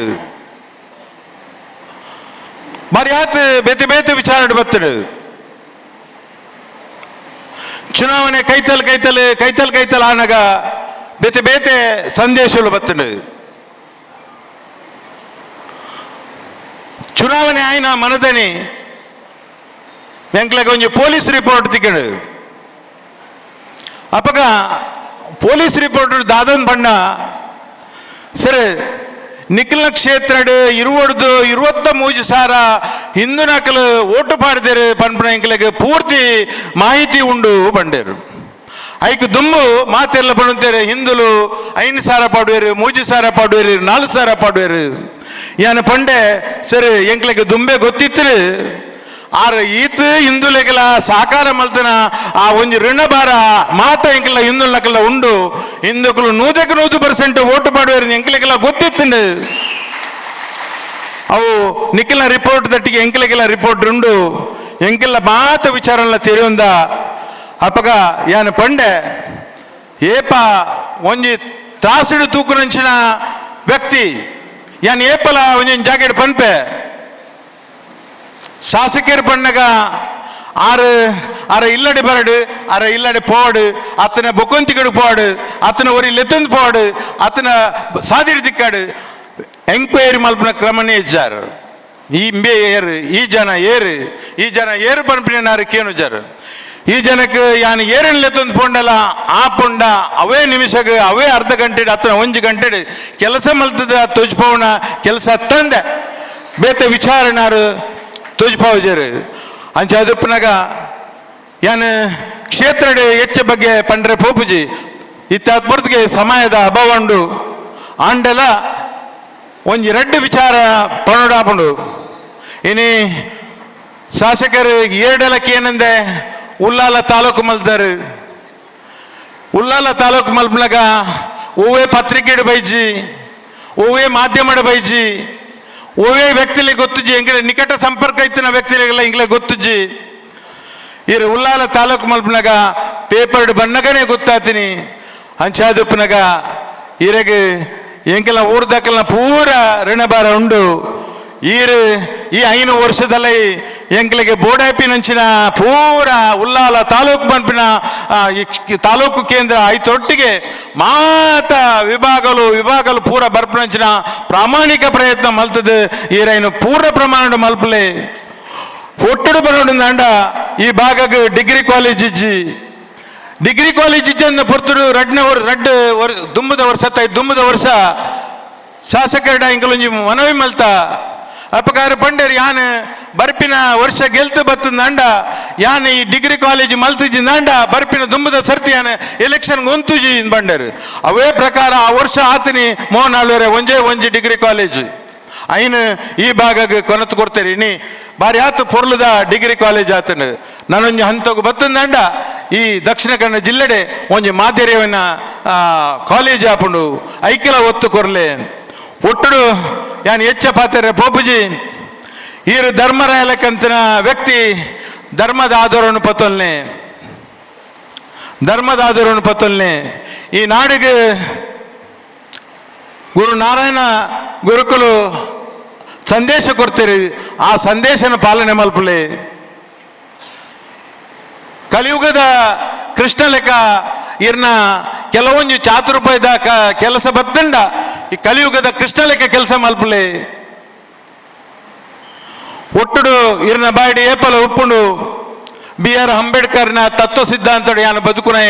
ಬಾರಿಯಾತ್ ಬೇತೆ ವಿಚಾರ ಬತ್ತಡು ಚುನಾವಣೆ ಕೈತಲ್ ಆನಾಗ ಬೇತೆ ಸಂದೇಶಗಳು ಬತ್ತಡು ಚುನಾವಣೆ ಆಯ್ನ ಮನದನಿ ಎಂಕ್ಲೆಗೆ ಒಂಜಿ ಪೊಲೀಸ್ ರಿಪೋರ್ಟ್ ತಿಕ್ಕಡು ಅಪ್ಪಗ ಪೊಲೀಸ್ ರಿಪೋರ್ಟ್ ದಾದನ್ ಬಣ್ಣ ಸರಿ ನಿಖಿಲ ಕ್ಷೇತ್ರಡು 23,000 ಹಿಂದೂ ನಕಲು ಓಟು ಪಾಡ್ದೇರು ಪನ್ಪಣ ಎಂಕ್ಲೆಗೆ ಪೂರ್ತಿ ಮಾಹಿತಿ ಉಂಡು ಬಂಡೇರು ಐಕ್ ದುಂಬು ಮಾತೆಲ್ಲ ಪಡುತ್ತೇರು ಹಿಂದುಲು 5,000 ಪಾಡುವೇರು 3,000 ಪಾಡುವೇರು 4,000 ಪಾಡುವೇರು ಯಾನ ಪಂಡೆ ಸರಿ ಎಂಕ್ಲೆಗೆ ದುಂಬೆ ಗೊತ್ತಿತ್ತು ಆರ ಈತ್ ಹಿಂದುಲೆಗೆಲ್ಲ ಸಾಕಾರ ಮಲ್ತನ ಆ ಒಂಜಿ ಋಣಭಾರ ಮಾತ ಎಂಕಲ್ಲ ಹಿಂದುಲ್ ನಕಲ್ಲ ಉಂಡು ಹಿಂದೂಕಲು 100% ಓಟು ಪಾಡುವೇರು ಎಂಕ್ಲೆಗೆಲ್ಲ ಗೊತ್ತಿತ್ತು ಅವು ನಿಖಿಲ ರಿಪೋರ್ಟ್ ದಟ್ಟಿಗೆ ಎಂಕ್ಲೆಗೆಲ್ಲ ರಿಪೋರ್ಟ್ ಉಂಡು ಎಂಕೆಲ್ಲ ಮಾತ ವಿಚಾರಲ್ಲ ತೆರೆಯೊಂದ ಅಪ್ಪಗ ಯಾನ ಪಂಡೆ ಏಪ ಒಂಜಿ ತ್ರಾಸಿಡು ತೂಕುನಂಚಿನ ವ್ಯಕ್ತಿ ಯಾನ್ ಏಪಲ ಒಂಜಿ ಜಾಕೆಟ್ ಪನ್ಪೆ ಶಾಸಕರು ಪಣ್ಣಗ ಆರ ಇಲ್ಲಡೆ ಬರಡು ಆರ ಇಲ್ಲಡೆ ಪೋಡು ಅತ್ತನ ಬೊಕ್ಕೊಂತಿಗಡು ಪೋಡು ಅತ್ತನ ಒರಿ ಲೆತ್ತಂದು ಪೋಡು ಅತ್ತನ ಸಾದಿರಿ ದಿಕ್ಕಾಡು ಎಂಕ್ವೈರಿ ಮಲ್ಪನ ಕ್ರಮನೇ ಇಜ್ಜಾರು ಈ ಜನ ಏರು ಪನ್ಪಿನಾರು ಕೇನುಜಾರು ಈ ಜನಕ್ಕೆ ಯಾನು ಏರನ್ ಲೆತ್ತೊಂದು ಪೋಂಡಲ್ಲ ಆ ಪುಂಡ ಅವೇ ನಿಮಿಷಗೆ ಅವೇ ಅರ್ಧ ಗಂಟೆ ಅತ್ತನ 1 ಗಂಟೆ ಕೆಲಸ ಮಲ್ತದ ತುಜ್ಪವನ ಕೆಲಸ ತಂದೆ ಬೇತೆ ವಿಚಾರಣಾರು ತುಜ್ಪಾವಜರು ಅಂಚೆ ಅದಪ್ಪನಾಗ ಯಾನು ಕ್ಷೇತ್ರಡೆ ಹೆಚ್ಚ ಬಗ್ಗೆ ಪಂಡ್ರೆ ಪೋಪುಜಿ ಇತ್ತ ಪೊರ್ತಿಗೆ ಸಮಯದ ಅಭಾವ ಉಂಡು ಆಂಡೆಲ್ಲ ಒಂಜಿ ರೆಡ್ಡು ವಿಚಾರ ಪಣೋಡಾಪುಂಡು ಇನಿ ಶಾಸಕರು ಏರ್ಡೆಲಕ್ಕೆ ಏನಂದೆ ಉಲ್ಲಾಲ ತಾಲೂಕು ಮಲ್ತಾರೆ ಉಲ್ಲಾಲ ತಾಲೂಕು ಮಲ್ಪನಾಗ ಓವೇ ಪತ್ರಿಕೆಡು ಬೈಜಿ ಓವೇ ಮಾಧ್ಯಮಡ ಬೈಜಿ ಓವೇ ವ್ಯಕ್ತಿಲಿ ಗೊತ್ತುಜಿ ಎಂಗ್ಲೆ ನಿಕಟ ಸಂಪರ್ಕ ಇತ್ತಿನ ವ್ಯಕ್ತಿಗಳಿಗೆಲ್ಲ ಇಂಗ್ಲೆ ಗೊತ್ತುಜಿ ಇರು ಉಲ್ಲಾಲ ತಾಲೂಕು ಮಲ್ಪನಾಗ ಪೇಪರ್ಡ್ ಬಣ್ಣಗನೇ ಗೊತ್ತಾತೀನಿ ಅಂಚಾದಪ್ಪನಾಗ ಇರೆಗೆ ಎಂಕೆಲ್ಲ ಊರ್ದಕ್ಕೆಲ್ಲ ಪೂರ ಋಣಭಾರ ಉಂಡು ಈ 5 ವರ್ಷದಲ್ಲಿ ಎಂಕ್ಲೆಗೆ ಬೋಡಾಪಿನಂಚಿನ ಪೂರ ಉಲ್ಲಾಲ ತಾಲೂಕು ಪಂಪಿನ ತಾಲೂಕು ಕೇಂದ್ರ ಐತೊಟ್ಟಿಗೆ ಮಾತ ವಿಭಾಗಲು ಪೂರ ಬರ್ಪನಂಚಿನ ಪ್ರಾಮಾಣಿಕ ಪ್ರಯತ್ನ ಮಲ್ತದೆ ಈರೈನು ಪೂರ್ಣ ಪ್ರಮಾಣದ ಮಲ್ಪಲೆ ಒಟ್ಟಡು ಬರೋಡು ನಂಡ ಈ ಭಾಗಕ್ಕೆ ಡಿಗ್ರಿ ಕಾಲೇಜ್ ಇಜ್ಜನ್ನ ಪೊರ್ತುಡು ದುಂಬುದ ವರ್ಷ ಶಾಸಕರ ಇಂಕಲೊಂಜಿ ಮನವಿ ಮಲ್ತ ಅಪಕಾರ ಪಂಡೇರು ಯಾನ್ ಬರ್ಪಿನ ವರ್ಷ ಗೆಲ್ತು ಬತ್ತಂದ ಯಾನ್ ಈ ಡಿಗ್ರಿ ಕಾಲೇಜ್ ಮಲ್ತಿಜಿಂದ ಬರ್ಪಿನ ದುಂಬದ ಸರ್ತಿ ಯಾನ್ ಎಲೆಕ್ಷನ್ ಗೊಂತುಜಿ ಬಂಡರು ಅವೇ ಪ್ರಕಾರ ಆ ವರ್ಷ ಆತನಿ ಮೋಹನ್ ಆಳ್ವರೆ ಒಂಜಿ ಡಿಗ್ರಿ ಕಾಲೇಜ್ ಐನ್ ಈ ಭಾಗಕ್ಕೆ ಕೊನತ್ತು ಕೊಡ್ತೇರಿ ನೀ ಬಾರಿ ಆತು ಪೊರ್ಲದ ಡಿಗ್ರಿ ಕಾಲೇಜ್ ಆತನು ನಾನೊಂಜಿ ಹಂತಗು ಬತ್ತಂದ ಈ ದಕ್ಷಿಣ ಕನ್ನಡ ಜಿಲ್ಲೆಡೆ ಒಂಜಿ ಮಾದರಿಯವನ ಕಾಲೇಜ್ ಆಪುಂಡು ಐಕೆಲ ಒತ್ತು ಕೊರ್ಲೆ ಒಟ್ಟುಡು ಯಾನ್ ಹೆಚ್ಚ ಪಾತ್ರೆ ಪೋಪುಜಿ ಈರು ಧರ್ಮರಾಯಲಕ್ಕಂತನ ವ್ಯಕ್ತಿ ಧರ್ಮದ ಆಧಾರವನ್ನು ಪತ್ತೊಲ್ನೆ ಈ ನಾಡಿಗೆ ಗುರು ನಾರಾಯಣ ಗುರುಕುಲು ಸಂದೇಶ ಕೊಡ್ತೀರಿ ಆ ಸಂದೇಶನ ಪಾಲನೆ ಮಲ್ಪಲೆ ಕಲಿಯುಗದ ಕೃಷ್ಣ ಲೆಕ್ಕ ಇರ್ನ ಕೆಲವೊಂದು ಚಾತುರ್ಪಾಯದ ಕೆಲಸ ಬತ್ತಂಡ ಈ ಕಲಿಯುಗದ ಕೃಷ್ಣ ಲೆಕ್ಕ ಕೆಲಸ ಮಲ್ಪಲೆ ಒಟ್ಟುಡು ಇರ್ನ ಬಾಡಿ ಏಪಲ ಉಪ್ಪುಂಡು BR ಅಂಬೇಡ್ಕರ್ನ ತತ್ವ ಸಿದ್ಧಾಂತ ಯಾನ ಬದುಕುನೆ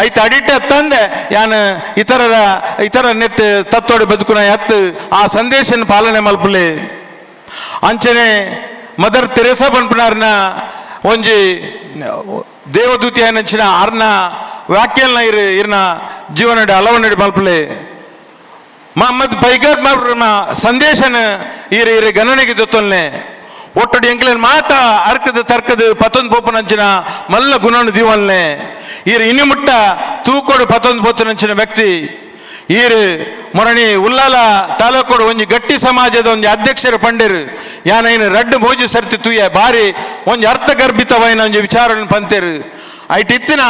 ಐತ ಅಡಿಟ್ ತಂದೆ ಯಾನ ಇತರ ನೆಟ್ ತತ್ವಡ ಬದುಕುನೆ ಹತ್ತು ಆ ಸಂದೇಶನ ಪಾಲನೆ ಮಲ್ಪಲೆ ಅಂಚನೆ ಮದರ್ ತೆರೇಸಾ ಪನ್ಪನಾರ್ನ ಒಂಜಿ ದೇವದೂತಿ ಏನಂಚಿನ ಆರ್ನ ವ್ಯಾಖ್ಯಲ್ನ ಇರ್ನ ಜೀವನದ ಹಲವನ್ನಡಿ ಮಲ್ಪಲೆ ಮಹಮ್ಮದ್ ಬೈಗರ್ ಮಾರ್ನ ಸಂದೇಶನ ಇರ ಗಣನೆಗೆ ಜೊತ್ತಲ್ನೆ ಒಟ್ಟಡಿ ಎಂಕ್ಲೇನ್ ಮಾತ ಅರ್ಕದ ತರ್ಕದ ಪತೊಂದು ಪೋಪನಂಚಿನ ಮಲ್ಲ ಗುಣನು ದೀವಲ್ನೆ ಇನಿ ಮುಟ್ಟ ತೂಕೋಡು ಪತೊಂದು ಪೋತನಂಚಿನ ವ್ಯಕ್ತಿ ಈರು ಮೊರಣಿ ಉಲ್ಲಾಲ ತಾಲೂಕೋಡು ಒಂಜಿ ಗಟ್ಟಿ ಸಮಾಜದ ಒಂಜಿ ಅಧ್ಯಕ್ಷರು ಪಂಡೇರು ಯಾನೈನು ರಡ್ಡು ಮೋಜು ಸರ್ತಿ ತೂಯ ಬಾರಿ ಒಂಜಿ ಅರ್ಥಗರ್ಭಿತವೈನ ಒಂಜಿ ವಿಚಾರವನ್ನು ಪಂತೇರು ಐಟಿತ್ತಿನ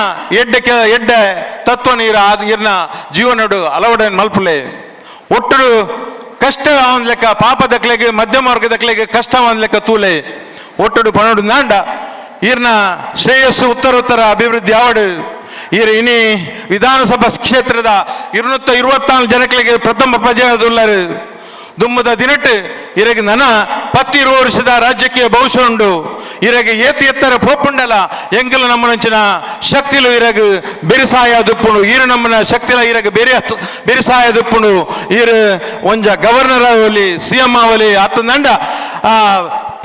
ಎಡ್ಡ ತತ್ವ ನೀರ ಇರ್ನ ಜೀವನಡು ಅಲವಡನ್ ಮಲ್ಪಲೆ ಒಟ್ಟು ಕಷ್ಟ ಅವನ ಲೆಕ್ಕ ಪಾಪ ದಕ್ಲೆಗೆ ಮಧ್ಯಮ ವರ್ಗ ದಕ್ಲೆಗೆ ಕಷ್ಟ ಅವನ ಲೆಕ್ಕ ತೂಲೆ ಒಟ್ಟು ಪಣಡು ನಾಂಡ ಈರ್ನ ಶ್ರೇಯಸ್ಸು ಉತ್ತರೋತ್ತರ ಅಭಿವೃದ್ಧಿ ಆವಡು ಈರು ಇನಿ ವಿಧಾನಸಭಾ ಕ್ಷೇತ್ರದ 224 ಜನಗಳಿಗೆ ಪ್ರಥಮ ಪ್ರಜೆಯಾದುಳ್ಳರು ದುಮ್ಮದ ದಿನಟ್ಟು ಇರಗೆ ನನ 10 ವರ್ಷದ ರಾಜ್ಯಕ್ಕೆ ಭವಿಷ್ಯ ಉಂಡು ಇರಗೆ ಎತ್ತರ ಪೋಪುಂಡಲ ಎಂಗಲ ನಮ್ಮನಂಚಿನ ಶಕ್ತಿಲು ಇರಗೆ ಬೆರಿಸಾಯ ದುಪ್ಪುಂಡು ಈರು ನಮ್ಮನ ಶಕ್ತಿಲ ಇರಗೆ ಬೆರಿಸಾಯ ದುಪ್ಪುಂಡು ಈರು ಒಂಜ ಗವರ್ನರ್ ಅವಲಿ CM ಅವಲಿ ಅತ್ತಂದಂಡ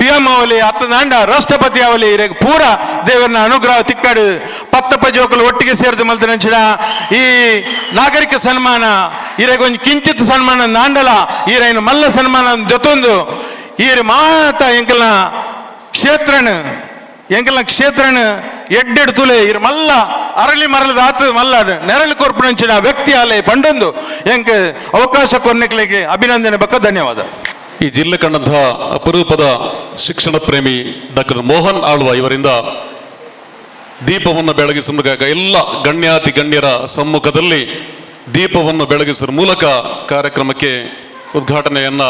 PM ಅವಲಿ ಅತ್ತಂದಂಡ ರಾಷ್ಟ್ರಪತಿ ಅವಲಿ ಇರಗೆ ಪೂರ ದೇವರನ ಅನುಗ್ರಹ ತಿಕ್ಕಾಡು ಪತ್ತಪ್ಪ ಜೋಕಲು ಒಟ್ಟಿಗೆ ಸೇರಿದು ಮಲ್ತನಂಚಿನ ಈ ನಾಗರಿಕ ಸನ್ಮಾನ ಇರಗೆ ಒಂದು ಕಿಂಚಿತ್ ಸನ್ಮಾನ ನಾಂಡಲ ಈರೇನು ಮಲ್ಲ ಸನ್ಮಾನ ಜೊತೊಂದು ಈರು ಮಾತ ಎಂಕಲ್ನ ಕ್ಷೇತ್ರನ ಎಡ್ಡೆಡು ತುಲೆ ಇರು ಮಲ್ಲ ಅರಳಿ ಮರಳದ ಆತು ಮಲ್ಲ ನೆರಳು ಕೊರ್ಪುನಂಚಿನ ವ್ಯಕ್ತಿ ಅಲೆ ಪಂಡೊಂದು ಎಂಕ್ ಅವಕಾಶ ಕೊರ್ನೆಕ್ಲಿಗೆ ಅಭಿನಂದನೆ ಬಕ್ಕ ಧನ್ಯವಾದ. ಈ ಜಿಲ್ಲೆ ಕಂಡಂತಹ ಅಪರೂಪದ ಶಿಕ್ಷಣ ಪ್ರೇಮಿ ಡಾಕ್ಟರ್ ಮೋಹನ್ ಆಳ್ವ ಇವರಿಂದ ದೀಪವನ್ನು ಬೆಳಗಿಸುವ ಎಲ್ಲ ಗಣ್ಯಾತಿ ಗಣ್ಯರ ಸಮ್ಮುಖದಲ್ಲಿ ದೀಪವನ್ನು ಬೆಳಗಿಸುವ ಮೂಲಕ ಕಾರ್ಯಕ್ರಮಕ್ಕೆ ಉದ್ಘಾಟನೆಯನ್ನ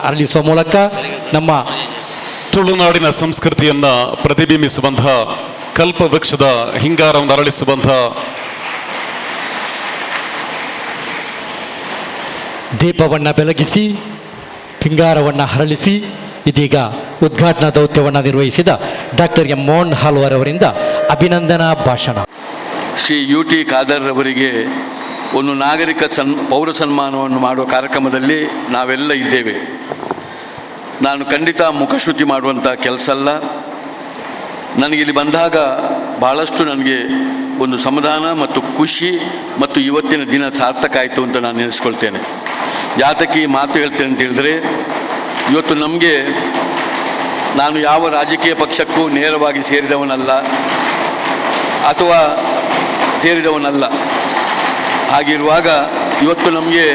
ಅರಳಿಸುವ ಮೂಲಕ ನಮ್ಮ ತುಳುನಾಡಿನ ಸಂಸ್ಕೃತಿಯನ್ನ ಪ್ರತಿಬಿಂಬಿಸುವಂತಹ ಕಲ್ಪವೃಕ್ಷದ ಹಿಂಗಾರವನ್ನು ಅರಳಿಸುವಂತಹ ದೀಪವನ್ನು ಬೆಳಗಿಸಿ ಹಿಂಗಾರವನ್ನು ಹರಳಿಸಿ ಇದೀಗ ಉದ್ಘಾಟನಾ ದೌತ್ಯವನ್ನು ನಿರ್ವಹಿಸಿದ ಡಾಕ್ಟರ್ ಎಂ ಮೋಹನ್ ಹಾಲ್ವರ್ ಅವರಿಂದ ಅಭಿನಂದನಾ ಭಾಷಣ. ಶ್ರೀ UT ಖಾದರ್ ಅವರಿಗೆ ಒಂದು ನಾಗರಿಕ ಪೌರ ಸನ್ಮಾನವನ್ನು ಮಾಡುವ ಕಾರ್ಯಕ್ರಮದಲ್ಲಿ ನಾವೆಲ್ಲ ಇದ್ದೇವೆ. ನಾನು ಖಂಡಿತ ಮುಖಶ್ರುತಿ ಮಾಡುವಂಥ ಕೆಲಸ ಅಲ್ಲ. ನನಗಿಲ್ಲಿ ಬಂದಾಗ ಭಾಳಷ್ಟು ನನಗೆ ಒಂದು ಸಮಾಧಾನ ಮತ್ತು ಖುಷಿ ಮತ್ತು ಇವತ್ತಿನ ದಿನ ಸಾರ್ಥಕ ಆಯಿತು ಅಂತ ನಾನು ನೆನೆಸ್ಕೊಳ್ತೇನೆ. ಯಾತಕ್ಕೆ ಈ ಮಾತು ಹೇಳ್ತೇನೆ ಅಂತ ಹೇಳಿದ್ರೆ, ಇವತ್ತು ನಮಗೆ ನಾನು ಯಾವ ರಾಜಕೀಯ ಪಕ್ಷಕ್ಕೂ ನೇರವಾಗಿ ಸೇರಿದವನಲ್ಲ ಅಥವಾ ಸೇರಿದವನಲ್ಲ. ಹಾಗಿರುವಾಗ ಇವತ್ತು ನಮಗೆ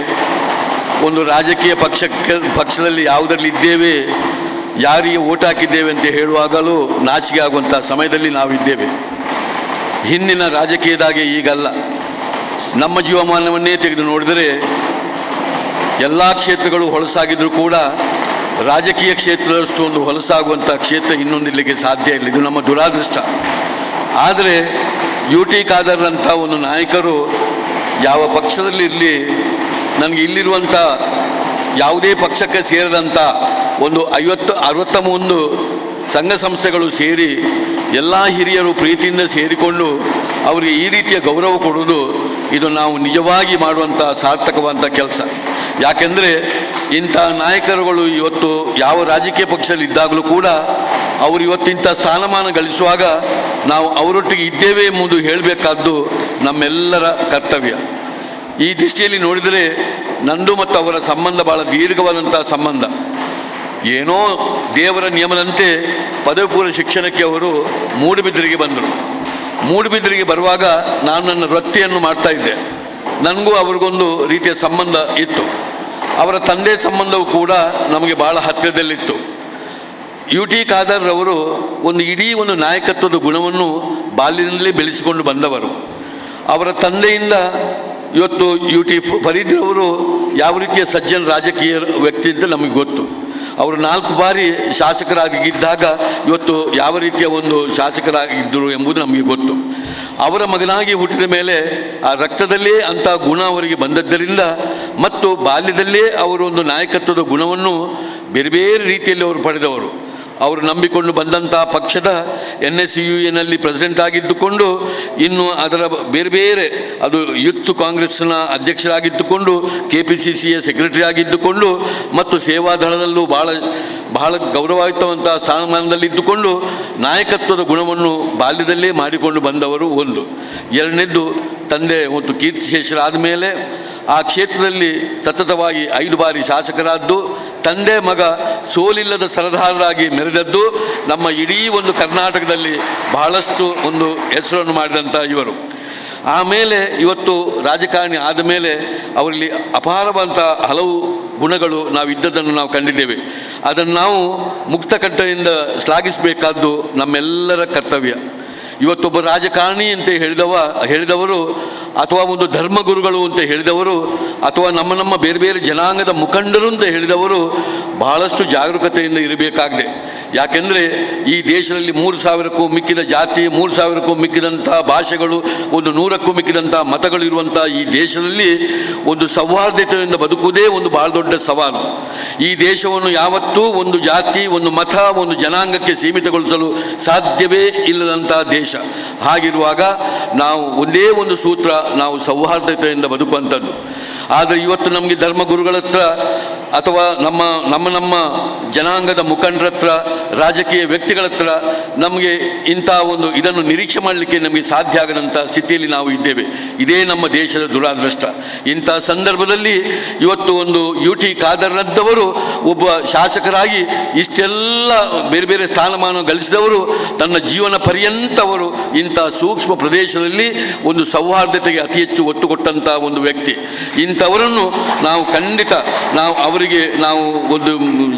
ಒಂದು ರಾಜಕೀಯ ಪಕ್ಷದಲ್ಲಿ ಯಾವುದರಲ್ಲಿ ಇದ್ದೇವೆ, ಯಾರಿಗೆ ಓಟ್ ಹಾಕಿದ್ದೇವೆ ಅಂತ ಹೇಳುವಾಗಲೂ ನಾಚಿಕೆ ಆಗುವಂಥ ಸಮಯದಲ್ಲಿ ನಾವಿದ್ದೇವೆ. ಹಿಂದಿನ ರಾಜಕೀಯದಾಗೆ ಈಗಲ್ಲ. ನಮ್ಮ ಜೀವಮಾನವನ್ನೇ ತೆಗೆದು ನೋಡಿದರೆ ಎಲ್ಲ ಕ್ಷೇತ್ರಗಳು ಹೊಲಸಾಗಿದ್ದರೂ ಕೂಡ ರಾಜಕೀಯ ಕ್ಷೇತ್ರದಷ್ಟು ಒಂದು ಹೊಲಸಾಗುವಂಥ ಕ್ಷೇತ್ರ ಇನ್ನೊಂದಿರಲಿಕ್ಕೆ ಸಾಧ್ಯ ಇಲ್ಲ. ಇದು ನಮ್ಮ ದುರಾದೃಷ್ಟ. ಆದರೆ UT ಖಾದರ್ ಅಂತ ಒಂದು ನಾಯಕರು ಯಾವ ಪಕ್ಷದಲ್ಲಿ ಇರಲಿ, ನನಗೆ ಇಲ್ಲಿರುವಂಥ ಯಾವುದೇ ಪಕ್ಷಕ್ಕೆ ಸೇರಿದಂಥ ಒಂದು 50-61 ಸಂಘ ಸಂಸ್ಥೆಗಳು ಸೇರಿ ಎಲ್ಲ ಹಿರಿಯರು ಪ್ರೀತಿಯಿಂದ ಸೇರಿಕೊಂಡು ಅವರಿಗೆ ಈ ರೀತಿಯ ಗೌರವ ಕೊಡುವುದು ಇದು ನಾವು ನಿಜವಾಗಿ ಮಾಡುವಂಥ ಸಾರ್ಥಕವಾದಂಥ ಕೆಲಸ. ಯಾಕೆಂದರೆ ಇಂಥ ನಾಯಕರುಗಳು ಇವತ್ತು ಯಾವ ರಾಜಕೀಯ ಪಕ್ಷದಲ್ಲಿ ಇದ್ದಾಗಲೂ ಕೂಡ ಅವರು ಇವತ್ತಿಂಥ ಸ್ಥಾನಮಾನ ಗಳಿಸುವಾಗ ನಾವು ಅವರೊಟ್ಟಿಗೆ ಇದ್ದೇವೆ ಎಂಬುದು ಹೇಳಬೇಕಾದ್ದು ನಮ್ಮೆಲ್ಲರ ಕರ್ತವ್ಯ. ಈ ದೃಷ್ಟಿಯಲ್ಲಿ ನೋಡಿದರೆ ನಂದು ಮತ್ತು ಅವರ ಸಂಬಂಧ ಭಾಳ ದೀರ್ಘವಾದಂಥ ಸಂಬಂಧ. ಏನೋ ದೇವರ ನಿಯಮದಂತೆ ಪದವಿ ಪೂರ್ವ ಶಿಕ್ಷಣಕ್ಕೆ ಅವರು ಮೂಡುಬಿದಿರೆಗೆ ಬಂದರು. ಮೂಡುಬಿದಿರೆಗೆ ಬರುವಾಗ ನಾನು ನನ್ನ ವೃತ್ತಿಯನ್ನು ಮಾಡ್ತಾ ಇದ್ದೆ. ನನಗೂ ಅವ್ರಿಗೊಂದು ರೀತಿಯ ಸಂಬಂಧ ಇತ್ತು. ಅವರ ತಂದೆ ಸಂಬಂಧವು ಕೂಡ ನಮಗೆ ಭಾಳ ಹತ್ತಿರದಲ್ಲಿತ್ತು. UT ಖಾದರ್ ಅವರು ಇಡೀ ಒಂದು ನಾಯಕತ್ವದ ಗುಣವನ್ನು ಬಾಲ್ಯದಿಂದಲೇ ಬೆಳೆಸಿಕೊಂಡು ಬಂದವರು. ಅವರ ತಂದೆಯಿಂದ ಇವತ್ತು UT ಫರೀದ್ರವರು ಯಾವ ರೀತಿಯ ಸಜ್ಜನ ರಾಜಕೀಯ ವ್ಯಕ್ತಿ ಅಂತ ನಮಗೆ ಗೊತ್ತು. ಅವರು 4 ಬಾರಿ ಶಾಸಕರಾಗಿದ್ದಾಗ ಇವತ್ತು ಯಾವ ರೀತಿಯ ಒಂದು ಶಾಸಕರಾಗಿದ್ದರು ಎಂಬುದು ನಮಗೆ ಗೊತ್ತು. ಅವರ ಮಗನಾಗಿ ಹುಟ್ಟಿದ ಮೇಲೆ ಆ ರಕ್ತದಲ್ಲೇ ಅಂಥ ಗುಣ ಅವರಿಗೆ ಬಂದದ್ದರಿಂದ ಮತ್ತು ಬಾಲ್ಯದಲ್ಲೇ ಅವರು ಒಂದು ನಾಯಕತ್ವದ ಗುಣವನ್ನು ಬೇರೆ ಬೇರೆ ರೀತಿಯಲ್ಲಿ ಅವರು ಪಡೆದವರು. ಅವರು ನಂಬಿಕೊಂಡು ಬಂದಂಥ ಪಕ್ಷದ NSUನಲ್ಲಿ ಪ್ರೆಸಿಡೆಂಟ್ ಆಗಿದ್ದುಕೊಂಡು ಇನ್ನು ಅದರ ಬೇರೆ ಬೇರೆ ಅದು ಯೂತ್ ಕಾಂಗ್ರೆಸ್ನ ಅಧ್ಯಕ್ಷರಾಗಿದ್ದುಕೊಂಡು KPCCಯ ಸೆಕ್ರೆಟರಿ ಆಗಿದ್ದುಕೊಂಡು ಮತ್ತು ಸೇವಾದಳದಲ್ಲೂ ಬಹಳ ಗೌರವಯುತವಂಥ ಸ್ಥಾನಮಾನದಲ್ಲಿದ್ದುಕೊಂಡು ನಾಯಕತ್ವದ ಗುಣವನ್ನು ಬಾಲ್ಯದಲ್ಲೇ ಮಾಡಿಕೊಂಡು ಬಂದವರು ಒಂದು. ಎರಡನೇದ್ದು ತಂದೆ ಮತ್ತು ಕೀರ್ತಿಶೇಷರಾದ ಮೇಲೆ ಆ ಕ್ಷೇತ್ರದಲ್ಲಿ ಸತತವಾಗಿ 5 ಬಾರಿ ಶಾಸಕರಾದ್ದು, ತಂದೆ ಮಗ ಸೋಲಿಲ್ಲದ ಸರದಾರರಾಗಿ ಮೆರೆದದ್ದು ನಮ್ಮ ಇಡೀ ಒಂದು ಕರ್ನಾಟಕದಲ್ಲಿ ಬಹಳಷ್ಟು ಒಂದು ಹೆಸರನ್ನು ಮಾಡಿದಂಥ ಇವರು. ಆಮೇಲೆ ಇವತ್ತು ರಾಜಕಾರಣಿ ಆದ ಮೇಲೆ ಅವರಲ್ಲಿ ಅಪಾರವಂಥ ಹಲವು ಗುಣಗಳು ನಾವು ಇದ್ದದ್ದನ್ನು ನಾವು ಕಂಡಿದ್ದೇವೆ. ಅದನ್ನು ನಾವು ಮುಕ್ತಕಂಠದಿಂದ ಶ್ಲಾಘಿಸಬೇಕಾದ್ದು ನಮ್ಮೆಲ್ಲರ ಕರ್ತವ್ಯ. ಇವತ್ತೊಬ್ಬ ರಾಜಕಾರಣಿ ಅಂತ ಹೇಳಿದವರು ಅಥವಾ ಒಂದು ಧರ್ಮಗುರುಗಳು ಅಂತ ಹೇಳಿದವರು ಅಥವಾ ನಮ್ಮ ಬೇರೆ ಬೇರೆ ಜನಾಂಗದ ಮುಖಂಡರು ಅಂತ ಹೇಳಿದವರು ಬಹಳಷ್ಟು ಜಾಗರೂಕತೆಯಿಂದ ಇರಬೇಕಾಗಿದೆ. ಯಾಕೆಂದರೆ ಈ ದೇಶದಲ್ಲಿ 3,000ಕ್ಕೂ ಮಿಕ್ಕಿದ ಜಾತಿ, 3,000ಕ್ಕೂ ಮಿಕ್ಕಿದಂಥ ಭಾಷೆಗಳು, 100ಕ್ಕೂ ಮಿಕ್ಕಿದಂಥ ಮತಗಳಿರುವಂಥ ಈ ದೇಶದಲ್ಲಿ ಒಂದು ಸೌಹಾರ್ದತೆಯಿಂದ ಬದುಕುವುದೇ ಒಂದು ಬಹಳ ದೊಡ್ಡ ಸವಾಲು. ಈ ದೇಶವನ್ನು ಯಾವತ್ತೂ ಒಂದು ಜಾತಿ, ಒಂದು ಮತ, ಒಂದು ಜನಾಂಗಕ್ಕೆ ಸೀಮಿತಗೊಳಿಸಲು ಸಾಧ್ಯವೇ ಇಲ್ಲದಂಥ ದೇಶ. ಹಾಗಿರುವಾಗ ನಾವು ಒಂದೇ ಒಂದು ಸೂತ್ರ, ನಾವು ಸೌಹಾರ್ದತೆಯಿಂದ ಬದುಕುವಂಥದ್ದು. ಆದರೆ ಇವತ್ತು ನಮಗೆ ಧರ್ಮಗುರುಗಳ ಹತ್ರ ಅಥವಾ ನಮ್ಮ ಜನಾಂಗದ ಮುಖಂಡರ ಹತ್ರ, ರಾಜಕೀಯ ವ್ಯಕ್ತಿಗಳ ಹತ್ರ ನಮಗೆ ಇಂಥ ಒಂದು ಇದನ್ನು ನಿರೀಕ್ಷೆ ಮಾಡಲಿಕ್ಕೆ ನಮಗೆ ಸಾಧ್ಯ ಆಗದಂಥ ಸ್ಥಿತಿಯಲ್ಲಿ ನಾವು ಇದ್ದೇವೆ. ಇದೇ ನಮ್ಮ ದೇಶದ ದುರಾದೃಷ್ಟ. ಇಂಥ ಸಂದರ್ಭದಲ್ಲಿ ಇವತ್ತು ಒಂದು UT ಖಾದರ್ನಂಥವರು ಒಬ್ಬ ಶಾಸಕರಾಗಿ ಇಷ್ಟೆಲ್ಲ ಬೇರೆ ಬೇರೆ ಸ್ಥಾನಮಾನ ಗಳಿಸಿದವರು ತನ್ನ ಜೀವನ ಪರ್ಯಂತವರು ಇಂಥ ಸೂಕ್ಷ್ಮ ಪ್ರದೇಶದಲ್ಲಿ ಒಂದು ಸೌಹಾರ್ದತೆಗೆ ಅತಿ ಹೆಚ್ಚು ಒತ್ತು ಕೊಟ್ಟಂಥ ಒಂದು ವ್ಯಕ್ತಿ. ಇಂಥವರನ್ನು ನಾವು ಖಂಡಿತ ಅವರಿಗೆ ನಾವು ಒಂದು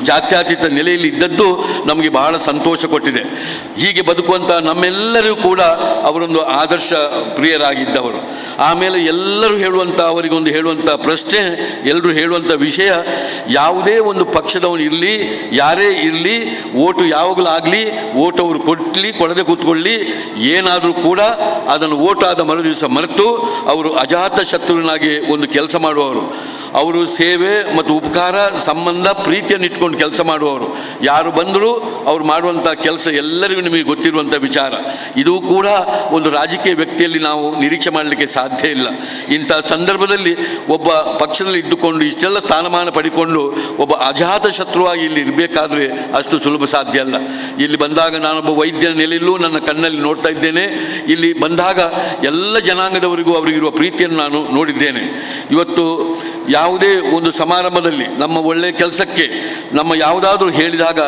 ಜಾತ್ಯತೀತ ನೆಲೆಯಲ್ಲಿ ಇದ್ದದ್ದು ನಮಗೆ ಬಹಳ ಸಂತೋಷ ಕೊಟ್ಟಿದೆ. ಹೀಗೆ ಬದುಕುವಂಥ ನಮ್ಮೆಲ್ಲರಿಗೂ ಕೂಡ ಅವರೊಂದು ಆದರ್ಶ ಪ್ರಿಯರಾಗಿದ್ದವರು. ಆಮೇಲೆ ಎಲ್ಲರೂ ಅವರಿಗೊಂದು ಹೇಳುವಂಥ ಪ್ರಶ್ನೆ, ಎಲ್ಲರೂ ಹೇಳುವಂಥ ವಿಷಯ, ಯಾವುದೇ ಒಂದು ಪಕ್ಷದವನು ಇರಲಿ, ಯಾರೇ ಇರಲಿ, ಓಟು ಯಾವಾಗಲೂ ಆಗಲಿ, ಓಟು ಅವರು ಕೊಡದೆ ಕೂತ್ಕೊಳ್ಳಿ, ಏನಾದರೂ ಕೂಡ ಅದನ್ನು ಓಟ್ ಆದ ಮರುದಿವಸ ಮರೆತು ಅವರು ಅಜಾತ ಶತ್ರುವಿನಾಗಿ ಒಂದು ಕೆಲಸ ಮಾಡುವವರು. ಅವರು ಸೇವೆ ಮತ್ತು ಉಪಕಾರ, ಸಂಬಂಧ, ಪ್ರೀತಿಯನ್ನು ಇಟ್ಕೊಂಡು ಕೆಲಸ ಮಾಡುವವರು. ಯಾರು ಬಂದರೂ ಅವ್ರು ಮಾಡುವಂಥ ಕೆಲಸ ಎಲ್ಲರಿಗೂ ನಿಮಗೆ ಗೊತ್ತಿರುವಂಥ ವಿಚಾರ. ಇದು ಕೂಡ ಒಂದು ರಾಜಕೀಯ ವ್ಯಕ್ತಿಯಲ್ಲಿ ನಾವು ನಿರೀಕ್ಷೆ ಮಾಡಲಿಕ್ಕೆ ಸಾಧ್ಯ ಇಲ್ಲ. ಇಂಥ ಸಂದರ್ಭದಲ್ಲಿ ಒಬ್ಬ ಪಕ್ಷದಲ್ಲಿ ಇದ್ದುಕೊಂಡು ಇಷ್ಟೆಲ್ಲ ಸ್ಥಾನಮಾನ ಪಡಿಕೊಂಡು ಒಬ್ಬ ಅಜಾತ ಶತ್ರುವಾಗಿ ಇಲ್ಲಿ ಇರಬೇಕಾದ್ರೆ ಅಷ್ಟು ಸುಲಭ ಸಾಧ್ಯ ಅಲ್ಲ. ಇಲ್ಲಿ ಬಂದಾಗ ನಾನೊಬ್ಬ ವೈದ್ಯನ ನೆಲೆಯಲ್ಲೂ ನನ್ನ ಕಣ್ಣಲ್ಲಿ ನೋಡ್ತಾ ಇದ್ದೇನೆ. ಇಲ್ಲಿ ಬಂದಾಗ ಎಲ್ಲ ಜನಾಂಗದವರಿಗೂ ಅವರಿಗಿರುವ ಪ್ರೀತಿಯನ್ನು ನಾನು ನೋಡಿದ್ದೇನೆ. ಇವತ್ತು ಯಾವುದೇ ಒಂದು ಸಮಾರಂಭದಲ್ಲಿ ನಮ್ಮ ಒಳ್ಳೆಯ ಕೆಲಸಕ್ಕೆ ನಮ್ಮ ಯಾವುದಾದ್ರೂ ಹೇಳಿದಾಗ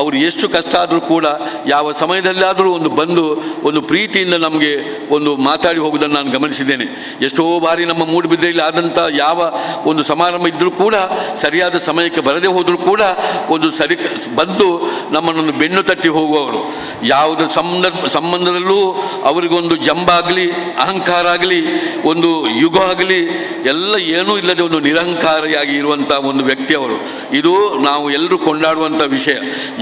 ಅವರು ಎಷ್ಟು ಕಷ್ಟ ಆದರೂ ಕೂಡ ಯಾವ ಸಮಯದಲ್ಲಾದರೂ ಒಂದು ಬಂದು ಒಂದು ಪ್ರೀತಿಯಿಂದ ನಮಗೆ ಒಂದು ಮಾತಾಡಿ ಹೋಗುವುದನ್ನು ನಾನು ಗಮನಿಸಿದ್ದೇನೆ. ಎಷ್ಟೋ ಬಾರಿ ನಮ್ಮ ಮೂಡುಬಿದಿರೆಯಲ್ಲಿ ಆದಂಥ ಯಾವ ಒಂದು ಸಮಾರಂಭ ಇದ್ದರೂ ಕೂಡ ಸರಿಯಾದ ಸಮಯಕ್ಕೆ ಬರದೇ ಹೋದರೂ ಕೂಡ ಒಂದು ಬಂದು ನಮ್ಮನ್ನು ಬೆನ್ನು ತಟ್ಟಿ ಹೋಗುವವರು. ಯಾವುದೇ ಸಂಬಂಧದಲ್ಲೂ ಅವರಿಗೊಂದು ಜಂಬಾಗಲಿ, ಅಹಂಕಾರ ಆಗಲಿ, ಒಂದು ಯುಗ ಆಗಲಿ, ಎಲ್ಲ ಏನೂ ಇಲ್ಲದೆ ಒಂದು ನಿರಂಕಾರಿಯಾಗಿ ಇರುವಂಥ ಒಂದು ವ್ಯಕ್ತಿ ಅವರು. ಇದು ನಾವು ಎಲ್ಲರೂ ಕೊಂಡಾಡುವಂಥ ವಿಷಯ.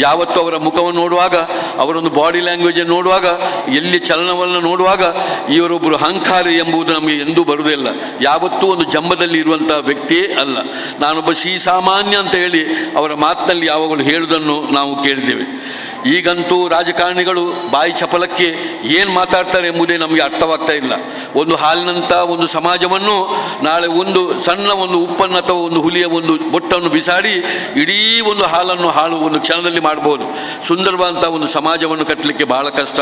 ಯಾವತ್ತು ಅವರ ಮುಖವನ್ನು ನೋಡುವಾಗ, ಅವರೊಂದು ಬಾಡಿ ಲ್ಯಾಂಗ್ವೇಜನ್ನು ನೋಡುವಾಗ, ಎಲ್ಲಿ ಚಲನವನ್ನು ನೋಡುವಾಗ ಇವರೊಬ್ಬರು ಅಹಂಕಾರಿ ಎಂಬುದು ನಮಗೆ ಎಂದೂ ಬರುವುದಿಲ್ಲ. ಯಾವತ್ತೂ ಒಂದು ಜಂಬದಲ್ಲಿ ಇರುವಂಥ ವ್ಯಕ್ತಿಯೇ ಅಲ್ಲ. ನಾನೊಬ್ಬ ಸಾಮಾನ್ಯ ಅಂತ ಹೇಳಿ ಅವರ ಮಾತಿನಲ್ಲಿ ಯಾವಾಗಲೂ ಹೇಳುವುದನ್ನು ನಾವು ಕೇಳಿದ್ದೇವೆ. ಈಗಂತೂ ರಾಜಕಾರಣಿಗಳು ಬಾಯಿ ಚಪಲಕ್ಕೆ ಏನು ಮಾತಾಡ್ತಾರೆ ಎಂಬುದೇ ನಮಗೆ ಅರ್ಥವಾಗ್ತಾ ಇಲ್ಲ. ಒಂದು ಹಾಲಿನಂಥ ಒಂದು ಸಮಾಜವನ್ನು ನಾಳೆ ಒಂದು ಸಣ್ಣ ಒಂದು ಉಪ್ಪನ್ನು ಅಥವಾ ಒಂದು ಹುಲಿಯ ಒಂದು ಬೊಟ್ಟನ್ನು ಬಿಸಾಡಿ ಇಡೀ ಒಂದು ಹಾಲು ಒಂದು ಕ್ಷಣದಲ್ಲಿ ಮಾಡ್ಬೋದು. ಸುಂದರವಾದಂಥ ಒಂದು ಸಮಾಜವನ್ನು ಕಟ್ಟಲಿಕ್ಕೆ ಬಹಳ ಕಷ್ಟ.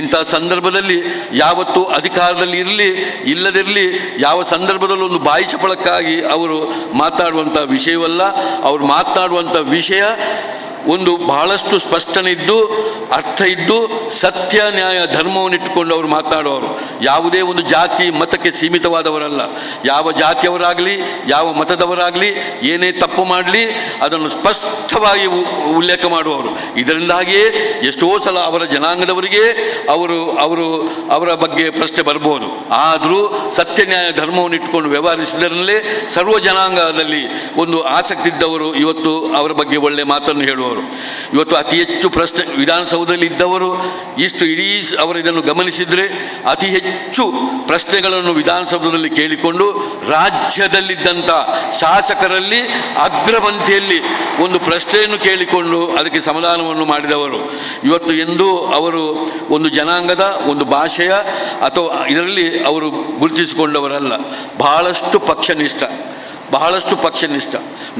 ಇಂಥ ಸಂದರ್ಭದಲ್ಲಿ ಯಾವತ್ತೂ ಅಧಿಕಾರದಲ್ಲಿ ಇರಲಿ ಇಲ್ಲದಿರಲಿ, ಯಾವ ಸಂದರ್ಭದಲ್ಲೂ ಒಂದು ಬಾಯಿ ಚಪಲಕ್ಕಾಗಿ ಅವರು ಮಾತಾಡುವಂಥ ವಿಷಯವಲ್ಲ. ಅವರು ಮಾತನಾಡುವಂಥ ವಿಷಯ ಒಂದು ಬಹಳಷ್ಟು ಸ್ಪಷ್ಟನೆ ಇದ್ದು, ಅರ್ಥ ಇದ್ದು, ಸತ್ಯ ನ್ಯಾಯ ಧರ್ಮವನ್ನು ಇಟ್ಟುಕೊಂಡು ಅವರು ಮಾತನಾಡುವವರು. ಯಾವುದೇ ಒಂದು ಜಾತಿ ಮತಕ್ಕೆ ಸೀಮಿತವಾದವರಲ್ಲ. ಯಾವ ಜಾತಿಯವರಾಗಲಿ ಯಾವ ಮತದವರಾಗಲಿ ಏನೇ ತಪ್ಪು ಮಾಡಲಿ ಅದನ್ನು ಸ್ಪಷ್ಟವಾಗಿ ಉಲ್ಲೇಖ ಮಾಡುವವರು. ಇದರಿಂದಾಗಿಯೇ ಎಷ್ಟೋ ಸಲ ಅವರ ಜನಾಂಗದವರಿಗೆ ಅವರ ಬಗ್ಗೆ ಪ್ರಶ್ನೆ ಬರ್ಬೋದು. ಆದರೂ ಸತ್ಯ ನ್ಯಾಯ ಧರ್ಮವನ್ನು ಇಟ್ಟುಕೊಂಡು ವ್ಯವಹರಿಸಿದರಲ್ಲೇ ಸರ್ವ ಜನಾಂಗದಲ್ಲಿ ಒಂದು ಆಸಕ್ತಿ ಇದ್ದವರು ಇವತ್ತು ಅವರ ಬಗ್ಗೆ ಒಳ್ಳೆಯ ಮಾತನ್ನು ಹೇಳುವವರು. ಇವತ್ತು ಅತಿ ಹೆಚ್ಚು ಪ್ರಶ್ನೆ ವಿಧಾನಸೌಧದಲ್ಲಿ ಇದ್ದವರು ಇಡೀ ಅವರು ಇದನ್ನು ಗಮನಿಸಿದರೆ ಅತಿ ಹೆಚ್ಚು ಪ್ರಶ್ನೆಗಳನ್ನು ವಿಧಾನಸೌಧದಲ್ಲಿ ಕೇಳಿಕೊಂಡು ರಾಜ್ಯದಲ್ಲಿದ್ದಂಥ ಶಾಸಕರಲ್ಲಿ ಅಗ್ರಪಂಕ್ತಿಯಲ್ಲಿ ಒಂದು ಪ್ರಶ್ನೆಯನ್ನು ಕೇಳಿಕೊಂಡು ಅದಕ್ಕೆ ಸಮಾಧಾನವನ್ನು ಮಾಡಿದವರು. ಇವತ್ತು ಎಂದೂ ಅವರು ಒಂದು ಜನಾಂಗದ ಒಂದು ಭಾಷೆಯ ಅಥವಾ ಇದರಲ್ಲಿ ಅವರು ಗುರುತಿಸಿಕೊಂಡವರಲ್ಲ. ಬಹಳಷ್ಟು ಪಕ್ಷನಿಷ್ಠ.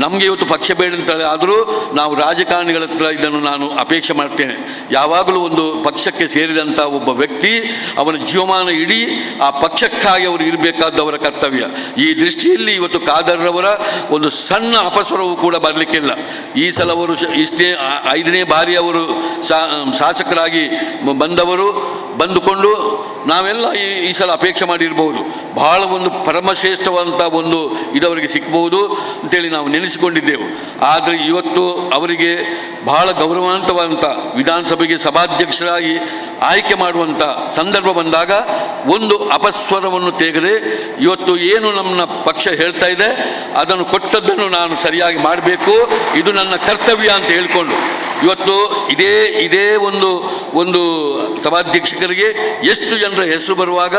ನಮಗೆ ಇವತ್ತು ಪಕ್ಷ ಬೇಡ ಅಂತೇಳಿ ಆದರೂ ನಾವು ರಾಜಕಾರಣಿಗಳ ಹತ್ರ ಇದನ್ನು ನಾನು ಅಪೇಕ್ಷೆ ಮಾಡ್ತೇನೆ. ಯಾವಾಗಲೂ ಒಂದು ಪಕ್ಷಕ್ಕೆ ಸೇರಿದಂಥ ಒಬ್ಬ ವ್ಯಕ್ತಿ ಅವನ ಜೀವಮಾನ ಇಡೀ ಆ ಪಕ್ಷಕ್ಕಾಗಿ ಅವರು ಇರಬೇಕಾದವರ ಕರ್ತವ್ಯ. ಈ ದೃಷ್ಟಿಯಲ್ಲಿ ಇವತ್ತು ಖಾದರ್ರವರ ಒಂದು ಸಣ್ಣ ಅಪಸ್ವರವೂ ಕೂಡ ಬರಲಿಕ್ಕಿಲ್ಲ. ಈ ಸಲ ಅವರು ಇಷ್ಟೇ 5ನೇ ಬಾರಿ ಅವರು ಶಾಸಕರಾಗಿ ಬಂದುಕೊಂಡು ನಾವೆಲ್ಲ ಈ ಸಲ ಅಪೇಕ್ಷೆ ಮಾಡಿರ್ಬೋದು. ಬಹಳ ಒಂದು ಪರಮಶ್ರೇಷ್ಠವಂಥ ಒಂದು ಇದವರಿಗೆ ಸಿಕ್ಬೋದು ಅಂತೇಳಿ ನಾವು ನೆನೆಸಿಕೊಂಡಿದ್ದೆವು. ಆದರೆ ಇವತ್ತು ಅವರಿಗೆ ಬಹಳ ಗೌರವಾನ್ವಿತವಾದಂಥ ವಿಧಾನಸಭೆಗೆ ಸಭಾಧ್ಯಕ್ಷರಾಗಿ ಆಯ್ಕೆ ಮಾಡುವಂಥ ಸಂದರ್ಭ ಬಂದಾಗ ಒಂದು ಅಪಸ್ವರವನ್ನು ತೆಗೆದರೆ ಇವತ್ತು ಏನು ನಮ್ಮ ಪಕ್ಷ ಹೇಳ್ತಾ ಇದೆ ಅದನ್ನು ಕೊಟ್ಟದ್ದನ್ನು ನಾನು ಸರಿಯಾಗಿ ಮಾಡಬೇಕು, ಇದು ನನ್ನ ಕರ್ತವ್ಯ ಅಂತ ಹೇಳಿಕೊಂಡು ಇವತ್ತು ಇದೇ ಒಂದು ಸಭಾಧ್ಯಕ್ಷರಿಗೆ ಎಷ್ಟು ಜನರ ಹೆಸರು ಬರುವಾಗ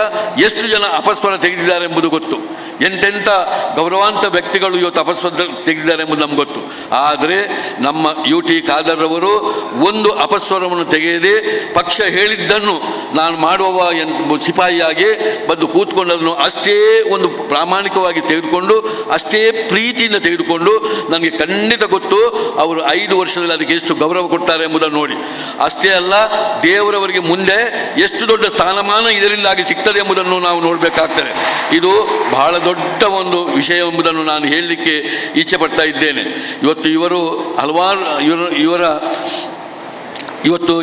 ಎಷ್ಟು ಜನ ಅಪಸ್ವರ ತೆಗೆದಿದ್ದಾರೆ ಎಂಬುದು ಗೊತ್ತು. ಎಂತೆಂಥ ಗೌರವಾನ್ವಿತ ವ್ಯಕ್ತಿಗಳು ಇವತ್ತು ಅಪಸ್ವರ ತೆಗೆದಿದ್ದಾರೆ ಎಂಬುದು ನಮ್ಗೆ ಗೊತ್ತು. ಆದರೆ ನಮ್ಮ UT ಖಾದರ್ರವರು ಒಂದು ಅಪಸ್ವರವನ್ನು ತೆಗೆಯದೆ ಪಕ್ಷ ಹೇಳಿದ್ದನ್ನು ನಾನು ಮಾಡುವ ಸಿಪಾಯಿಯಾಗಿ ಬಂದು ಕೂತ್ಕೊಂಡದನ್ನು ಅಷ್ಟೇ ಒಂದು ಪ್ರಾಮಾಣಿಕವಾಗಿ ತೆಗೆದುಕೊಂಡು ಅಷ್ಟೇ ಪ್ರೀತಿಯಿಂದ ತೆಗೆದುಕೊಂಡು ನನಗೆ ಖಂಡಿತ ಗೊತ್ತು ಅವರು 5 ವರ್ಷದಲ್ಲಿ ಅದಕ್ಕೆ ಎಷ್ಟು ಗೌರವ ಕೊಡ್ತಾರೆ ಎಂಬುದನ್ನು ನೋಡಿ. ಅಷ್ಟೇ ಅಲ್ಲ, ದೇವರವರಿಗೆ ಮುಂದೆ ಎಷ್ಟು ದೊಡ್ಡ ಸ್ಥಾನಮಾನ ಇದರಿಂದಾಗಿ ಸಿಗ್ತದೆ ಎಂಬುದನ್ನು ನಾವು ನೋಡಬೇಕಾಗ್ತದೆ. ಇದು ಬಹಳ ದೊಡ್ಡ ಒಂದು ವಿಷಯ ಎಂಬುದನ್ನು ನಾನು ಹೇಳಲಿಕ್ಕೆ ಇಚ್ಛೆ ಪಡ್ತಾ ಇದ್ದೇನೆ. ಇವತ್ತು ಇವರು ಹಲವಾರು ಇವತ್ತು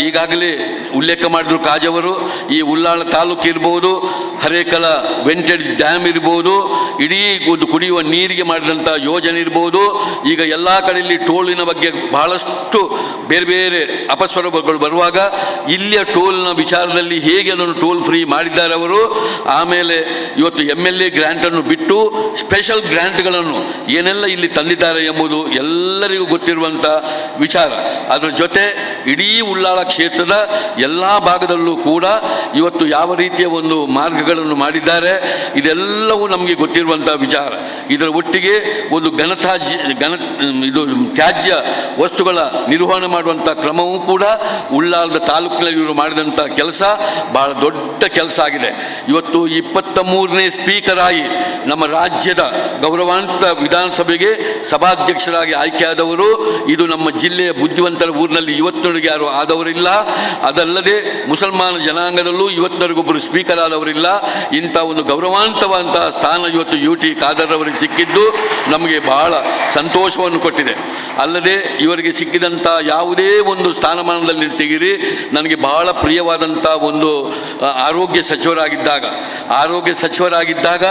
ಈಗಾಗಲೇ ಉಲ್ಲೇಖ ಮಾಡಿದ್ರು ಕಾಜವರು. ಈ ಉಳ್ಳಾಳ ತಾಲೂಕು ಇರ್ಬೋದು, ಹರೇಕಲ ವೆಂಟೆಡ್ ಡ್ಯಾಮ್ ಇರ್ಬೋದು, ಇಡೀ ಒಂದು ಕುಡಿಯುವ ನೀರಿಗೆ ಮಾಡಿದಂಥ ಯೋಜನೆ ಇರ್ಬೋದು. ಈಗ ಎಲ್ಲ ಕಡೆಯಲ್ಲಿ ಟೋಲಿನ ಬಗ್ಗೆ ಬಹಳಷ್ಟು ಬೇರೆ ಬೇರೆ ಅಪಸ್ವರಗಳು ಬರುವಾಗ ಇಲ್ಲಿಯ ಟೋಲ್ನ ವಿಚಾರದಲ್ಲಿ ಹೇಗೆ ಅದನ್ನು ಟೋಲ್ ಫ್ರೀ ಮಾಡಿದ್ದಾರೆ ಅವರು. ಆಮೇಲೆ ಇವತ್ತು MLA ಗ್ರ್ಯಾಂಟನ್ನು ಬಿಟ್ಟು ಸ್ಪೆಷಲ್ ಗ್ರ್ಯಾಂಟ್ಗಳನ್ನು ಏನೆಲ್ಲ ಇಲ್ಲಿ ತಂದಿದ್ದಾರೆ ಎಂಬುದು ಎಲ್ಲರಿಗೂ ಗೊತ್ತಿರುವಂಥ ವಿಚಾರ. ಅದರ ಜೊತೆ ಇಡೀ ಉಳ್ಳಾಳ ಕ್ಷೇತ್ರದ ಎಲ್ಲ ಭಾಗದಲ್ಲೂ ಕೂಡ ಇವತ್ತು ಯಾವ ರೀತಿಯ ಒಂದು ಮಾರ್ಗಗಳನ್ನು ಮಾಡಿದ್ದಾರೆ ಇದೆಲ್ಲವೂ ನಮಗೆ ಗೊತ್ತಿರುವಂಥ ವಿಚಾರ. ಇದರ ಒಟ್ಟಿಗೆ ಒಂದು ತ್ಯಾಜ್ಯ ವಸ್ತುಗಳ ನಿರ್ವಹಣೆ ಮಾಡುವಂಥ ಕ್ರಮವೂ ಕೂಡ ಉಳ್ಳಾಲದ ತಾಲೂಕಿನಲ್ಲಿ ಇವರು ಮಾಡಿದಂಥ ಕೆಲಸ ಬಹಳ ದೊಡ್ಡ ಕೆಲಸ ಆಗಿದೆ. ಇವತ್ತು 23ನೇ ಸ್ಪೀಕರ್ ಆಗಿ ನಮ್ಮ ರಾಜ್ಯದ ಗೌರವಾನ್ವಿತ ವಿಧಾನಸಭೆಗೆ ಸಭಾಧ್ಯಕ್ಷರಾಗಿ ಆಯ್ಕೆಯಾದವರು. ಇದು ನಮ್ಮ ಜಿಲ್ಲೆಯ ಬುದ್ಧಿವಂತರ ಊರಿನಲ್ಲಿ ಇವತ್ತಿನವರೆಗೆ ಯಾರು ಆದವರಿಲ್ಲ. ಅದಲ್ಲದೆ ಮುಸಲ್ಮಾನ ಜನಾಂಗದಲ್ಲೂ ಇವತ್ತಿನವರೆಗೊಬ್ಬರು ಸ್ಪೀಕರ್ ಆದವರಿಲ್ಲ. ಇಂಥ ಒಂದು ಗೌರವಾನ್ವಿತವಾದಂಥ ಸ್ಥಾನ ಇವತ್ತು UT ಖಾದರ್ ಅವರಿಗೆ ಸಿಕ್ಕಿದ್ದು ನಮಗೆ ಬಹಳ ಸಂತೋಷವನ್ನು ಕೊಟ್ಟಿದೆ. ಅಲ್ಲದೆ ಇವರಿಗೆ ಸಿಕ್ಕಿದಂಥ ಯಾವುದೇ ಒಂದು ಸ್ಥಾನಮಾನದಲ್ಲಿ ತೆಗಿರಿ ನನಗೆ ಬಹಳ ಪ್ರಿಯವಾದಂಥ ಒಂದು ಆರೋಗ್ಯ ಸಚಿವರಾಗಿದ್ದಾಗ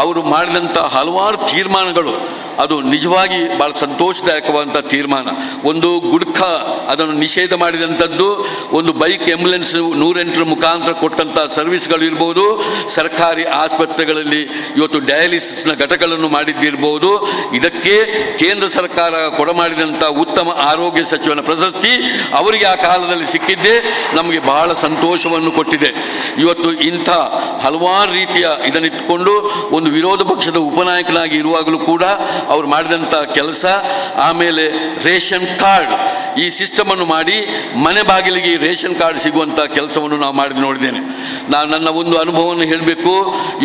ಅವರು ಮಾಡಿದಂಥ ಹಲವಾರು ತೀರ್ಮಾನಗಳು ಅದು ನಿಜವಾಗಿ ಭಾಳ ಸಂತೋಷದಾಯಕವಾದಂಥ ತೀರ್ಮಾನ. ಒಂದು ಗುಡ್ಖಾ ಅದನ್ನು ನಿಷೇಧ ಮಾಡಿದಂಥದ್ದು, ಒಂದು ಬೈಕ್ ಆಂಬ್ಯುಲೆನ್ಸ್ 108 ಮುಖಾಂತರ ಕೊಟ್ಟಂಥ ಸರ್ವಿಸ್ಗಳು ಇರ್ಬೋದು, ಸರ್ಕಾರಿ ಆಸ್ಪತ್ರೆಗಳಲ್ಲಿ ಇವತ್ತು ಡಯಾಲಿಸಿಸ್ನ ಘಟಕಗಳನ್ನು ಮಾಡಿದ್ದಿರ್ಬೋದು. ಇದಕ್ಕೆ ಕೇಂದ್ರ ಸರ್ಕಾರ ಕೊಡಮಾಡಿದಂಥ ಉತ್ತಮ ಆರೋಗ್ಯ ಸಚಿವನ ಪ್ರಶಸ್ತಿ ಅವರಿಗೆ ಆ ಕಾಲದಲ್ಲಿ ಸಿಕ್ಕಿದ್ದೇ ನಮಗೆ ಬಹಳ ಸಂತೋಷವನ್ನು ಕೊಟ್ಟಿದೆ. ಇವತ್ತು ಇಂಥ ಹಲವಾರು ರೀತಿಯ ಇದನ್ನಿಟ್ಟುಕೊಂಡು ಒಂದು ವಿರೋಧ ಪಕ್ಷದ ಉಪನಾಯಕನಾಗಿ ಇರುವಾಗಲೂ ಕೂಡ ಅವರು ಮಾಡಿದಂಥ ಕೆಲಸ. ಆಮೇಲೆ ರೇಷನ್ ಕಾರ್ಡ್ ಈ ಸಿಸ್ಟಮನ್ನು ಮಾಡಿ ಮನೆ ಬಾಗಿಲಿಗೆ ರೇಷನ್ ಕಾರ್ಡ್ ಸಿಗುವಂಥ ಕೆಲಸವನ್ನು ನಾವು ಮಾಡಿ ನೋಡಿದ್ದೇನೆ. ನಾನು ನನ್ನ ಒಂದು ಅನುಭವವನ್ನು ಹೇಳಬೇಕು.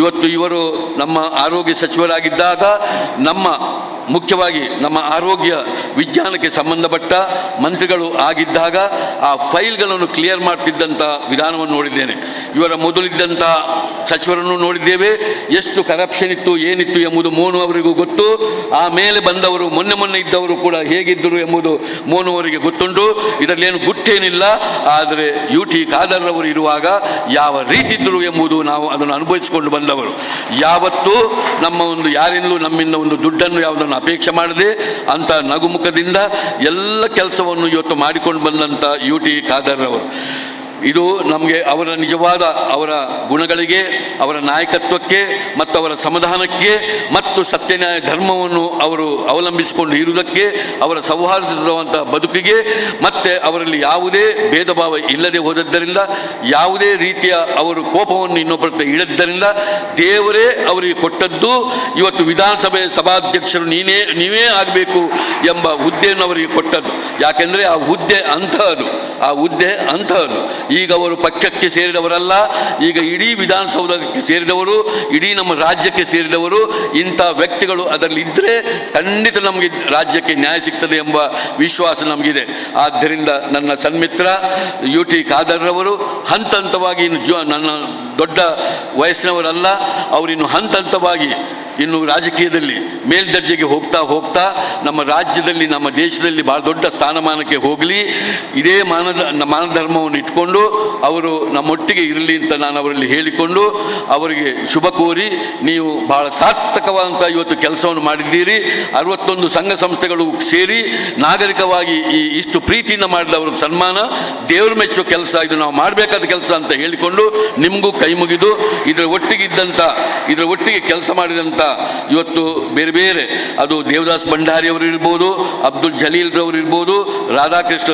ಇವತ್ತು ಇವರು ನಮ್ಮ ಆರೋಗ್ಯ ಸಚಿವರಾಗಿದ್ದಾಗ ನಮ್ಮ ಮುಖ್ಯವಾಗಿ ನಮ್ಮ ಆರೋಗ್ಯ ವಿಜ್ಞಾನಕ್ಕೆ ಸಂಬಂಧಪಟ್ಟ ಮಂತ್ರಿಗಳು ಆಗಿದ್ದಾಗ ಆ ಫೈಲ್ಗಳನ್ನು ಕ್ಲಿಯರ್ ಮಾಡ್ತಿದ್ದಂಥ ವಿಧಾನವನ್ನು ನೋಡಿದ್ದೇನೆ. ಇವರ ಮೊದಲಿದ್ದಂಥ ಸಚಿವರನ್ನು ನೋಡಿದ್ದೇವೆ. ಎಷ್ಟು ಕರಪ್ಷನ್ ಇತ್ತು, ಏನಿತ್ತು ಎಂಬುದು ಮೋನು ಅವರಿಗೂ ಗೊತ್ತು. ಆಮೇಲೆ ಬಂದವರು ಮೊನ್ನೆ ಇದ್ದವರು ಕೂಡ ಹೇಗಿದ್ದರು ಎಂಬುದು ಮೋನು ಅವರಿಗೆ ಗೊತ್ತುಂಟು. ಇದರಲ್ಲೇನು ಗುಟ್ಟೇನಿಲ್ಲ. ಆದರೆ UT ಖಾದರ್ ಅವರು ಇರುವಾಗ ಯಾವ ರೀತಿ ಇದ್ದರು ಎಂಬುದು ನಾವು ಅದನ್ನು ಅನುಭವಿಸಿಕೊಂಡು ಬಂದವರು. ಯಾವತ್ತೂ ನಮ್ಮ ಒಂದು ಯಾರಿಂದಲೂ ನಮ್ಮಿಂದ ಒಂದು ದುಡ್ಡನ್ನು ಯಾವುದನ್ನು ಅಪೇಕ್ಷೆ ಮಾಡದೆ ಅಂತ ನಗುಮುಖದಿಂದ ಎಲ್ಲ ಕೆಲಸವನ್ನು ಇವತ್ತು ಮಾಡಿಕೊಂಡು ಬಂದಂಥ UT ಖಾದರ್ ಅವರು. ಇದು ನಮಗೆ ಅವರ ನಿಜವಾದ ಅವರ ಗುಣಗಳಿಗೆ, ಅವರ ನಾಯಕತ್ವಕ್ಕೆ ಮತ್ತು ಅವರ ಸಮಾಧಾನಕ್ಕೆ ಮತ್ತು ಸತ್ಯನ್ಯಾಯ ಧರ್ಮವನ್ನು ಅವರು ಅವಲಂಬಿಸಿಕೊಂಡು ಇರುವುದಕ್ಕೆ, ಅವರ ಸೌಹಾರ್ದವಂತ ಬದುಕಿಗೆ ಮತ್ತು ಅವರಲ್ಲಿ ಯಾವುದೇ ಭೇದ ಭಾವ ಇಲ್ಲದೆ ಹೋದದ್ದರಿಂದ, ಯಾವುದೇ ರೀತಿಯ ಅವರು ಕೋಪವನ್ನು ಇನ್ನೊಬ್ಬರ ಇಡದ್ದರಿಂದ ದೇವರೇ ಅವರಿಗೆ ಕೊಟ್ಟದ್ದು ಇವತ್ತು ವಿಧಾನಸಭೆ ಸಭಾಧ್ಯಕ್ಷರು ನೀವೇ ಆಗಬೇಕು ಎಂಬ ಹುದ್ದೆಯನ್ನು ಅವರಿಗೆ ಕೊಟ್ಟದ್ದು. ಯಾಕೆಂದರೆ ಆ ಹುದ್ದೆ ಅಂತಹದು. ಈಗ ಅವರು ಪಕ್ಷಕ್ಕೆ ಸೇರಿದವರಲ್ಲ, ಈಗ ಇಡೀ ವಿಧಾನಸೌಧಕ್ಕೆ ಸೇರಿದವರು, ಇಡೀ ನಮ್ಮ ರಾಜ್ಯಕ್ಕೆ ಸೇರಿದವರು. ಇಂಥ ವ್ಯಕ್ತಿಗಳು ಅದರಲ್ಲಿ ಇದ್ದರೆ ಖಂಡಿತ ನಮಗೆ ರಾಜ್ಯಕ್ಕೆ ನ್ಯಾಯ ಸಿಗ್ತದೆ ಎಂಬ ವಿಶ್ವಾಸ ನಮಗಿದೆ. ಆದ್ದರಿಂದ ನನ್ನ ಸನ್ಮಿತ್ರ UT ಖಾದರ್ ಅವರು ಹಂತ ಹಂತವಾಗಿ ನನ್ನ ದೊಡ್ಡ ವಯಸ್ಸಿನವರಲ್ಲ, ಅವರಿನ್ನು ಹಂತ ಹಂತವಾಗಿ ಇನ್ನು ರಾಜಕೀಯದಲ್ಲಿ ಮೇಲ್ದರ್ಜೆಗೆ ಹೋಗ್ತಾ ನಮ್ಮ ರಾಜ್ಯದಲ್ಲಿ, ನಮ್ಮ ದೇಶದಲ್ಲಿ ಭಾಳ ದೊಡ್ಡ ಸ್ಥಾನಮಾನಕ್ಕೆ ಹೋಗಲಿ. ಇದೇ ಮಾನಧರ್ಮವನ್ನು ಇಟ್ಕೊಂಡು ಅವರು ನಮ್ಮೊಟ್ಟಿಗೆ ಇರಲಿ ಅಂತ ನಾನು ಅವರಲ್ಲಿ ಹೇಳಿಕೊಂಡು ಅವರಿಗೆ ಶುಭ ಕೋರಿ, ನೀವು ಭಾಳ ಸಾರ್ಥಕವಾದಂಥ ಇವತ್ತು ಕೆಲಸವನ್ನು ಮಾಡಿದ್ದೀರಿ. 61 ಸಂಘ ಸಂಸ್ಥೆಗಳು ಸೇರಿ ನಾಗರಿಕವಾಗಿ ಇಷ್ಟು ಪ್ರೀತಿಯಿಂದ ಮಾಡಿದವರು ಸನ್ಮಾನ ದೇವರು ಮೆಚ್ಚೋ ಕೆಲಸ, ಇದು ನಾವು ಮಾಡಬೇಕಾದ ಕೆಲಸ ಅಂತ ಹೇಳಿಕೊಂಡು ನಿಮಗೂ ಕೈ ಮುಗಿದು ಇದರ ಒಟ್ಟಿಗೆ ಕೆಲಸ ಮಾಡಿದಂಥ ಇವತ್ತು ಬೇರೆ ಅದು ದೇವದಾಸ್ ಭಂಡಾರಿ ಅವರು ಇರ್ಬೋದು, ಅಬ್ದುಲ್ ಜಲೀಲ್ ರವರು ಇರ್ಬೋದು, ರಾಧಾಕೃಷ್ಣ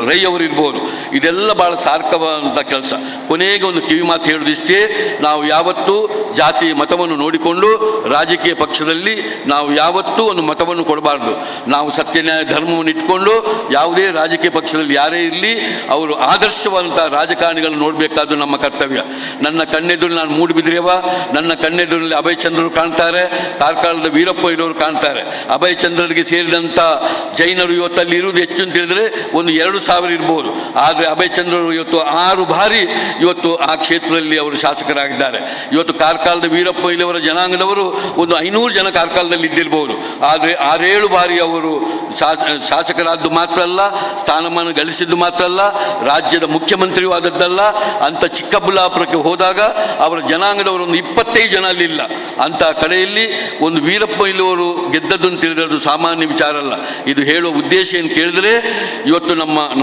ರೈ ಅವರು ಇರ್ಬೋದು. ಇದೆಲ್ಲ ಭಾಳ ಸಾರ್ಥಕವಾದಂಥ ಕೆಲಸ. ಕೊನೆಗೆ ಒಂದು ಕಿವಿ ಮಾತು ಹೇಳೋದಿಷ್ಟೇ, ನಾವು ಯಾವತ್ತೂ ಜಾತಿ ಮತವನ್ನು ನೋಡಿಕೊಂಡು ರಾಜಕೀಯ ಪಕ್ಷದಲ್ಲಿ ನಾವು ಯಾವತ್ತೂ ಒಂದು ಮತವನ್ನು ಕೊಡಬಾರ್ದು. ನಾವು ಸತ್ಯನ್ಯಾಯ ಧರ್ಮವನ್ನು ಇಟ್ಕೊಂಡು ಯಾವುದೇ ರಾಜಕೀಯ ಪಕ್ಷದಲ್ಲಿ ಯಾರೇ ಇರಲಿ ಅವರು ಆದರ್ಶವಾದಂಥ ರಾಜಕಾರಣಿಗಳನ್ನು ನೋಡಬೇಕಾದ್ದು ನಮ್ಮ ಕರ್ತವ್ಯ. ನನ್ನ ಕಣ್ಣೆದುರಲ್ಲಿ ನಾನು ಮೂಡುಬಿದಿರೆವ, ನನ್ನ ಕಣ್ಣೆದುರಲ್ಲಿ ಅಭಯ್ ಚಂದ್ರರು ಕಾಣ್ತಾರೆ, ಕಾರ್ಕಳದ ವೀರಪ್ಪ ಇರೋರು ಕಾಣ್ತಾರೆ. ಅಭಯ್ ಚಂದ್ರರಿಗೆ ಸೇರಿದಂಥ ಜೈನರು ಇವತ್ತಲ್ಲಿ ಇರುವುದು ಹೆಚ್ಚು ಅಂತ ಹೇಳಿದ್ರೆ ಒಂದು 2,000 ಇರ್ಬೋದು. ಆದರೆ ಅಭಯ್ ಚಂದ್ರರು ಇವತ್ತು 6 ಬಾರಿ ಇವತ್ತು ಆ ಕ್ಷೇತ್ರದಲ್ಲಿ ಅವರು ಶಾಸಕರಾಗಿದ್ದಾರೆ. ಇವತ್ತು ಕಾರ್ಕಳದ ವೀರಪ್ಪ ಇಲ್ಲಿಯವರ ಜನಾಂಗದವರು ಒಂದು 500 ಜನ ಕಾರ್ಕಳದಲ್ಲಿ ಇದ್ದಿರ್ಬೋದು. ಆದರೆ 6-7 ಬಾರಿ ಅವರು ಶಾಸಕರಾದ್ದು ಮಾತ್ರ ಅಲ್ಲ, ಸ್ಥಾನಮಾನ ಗಳಿಸಿದ್ದು ಮಾತ್ರ ಅಲ್ಲ, ರಾಜ್ಯದ ಮುಖ್ಯಮಂತ್ರಿಯೂ ಆದದ್ದಲ್ಲ. ಅಂತ ಚಿಕ್ಕಬಳ್ಳಾಪುರಕ್ಕೆ ಹೋದಾಗ ಅವರ ಜನಾಂಗದವರು ಒಂದು 25 ಜನ ಅಲ್ಲಿಲ್ಲ. ಅಂತ ಕಡೆಯಲ್ಲಿ ಒಂದು ವೀರಪ್ಪ ಇಲ್ಲಿಯವರು ಗೆದ್ದದ್ದು ಅಂತ ಹೇಳಿದ್ರೆ ಸಾಮಾನ್ಯ ವಿಚಾರ ಅಲ್ಲ. ಇದು ಹೇಳುವ ಉದ್ದೇಶ ಏನು ಕೇಳಿದರೆ, ಇವತ್ತು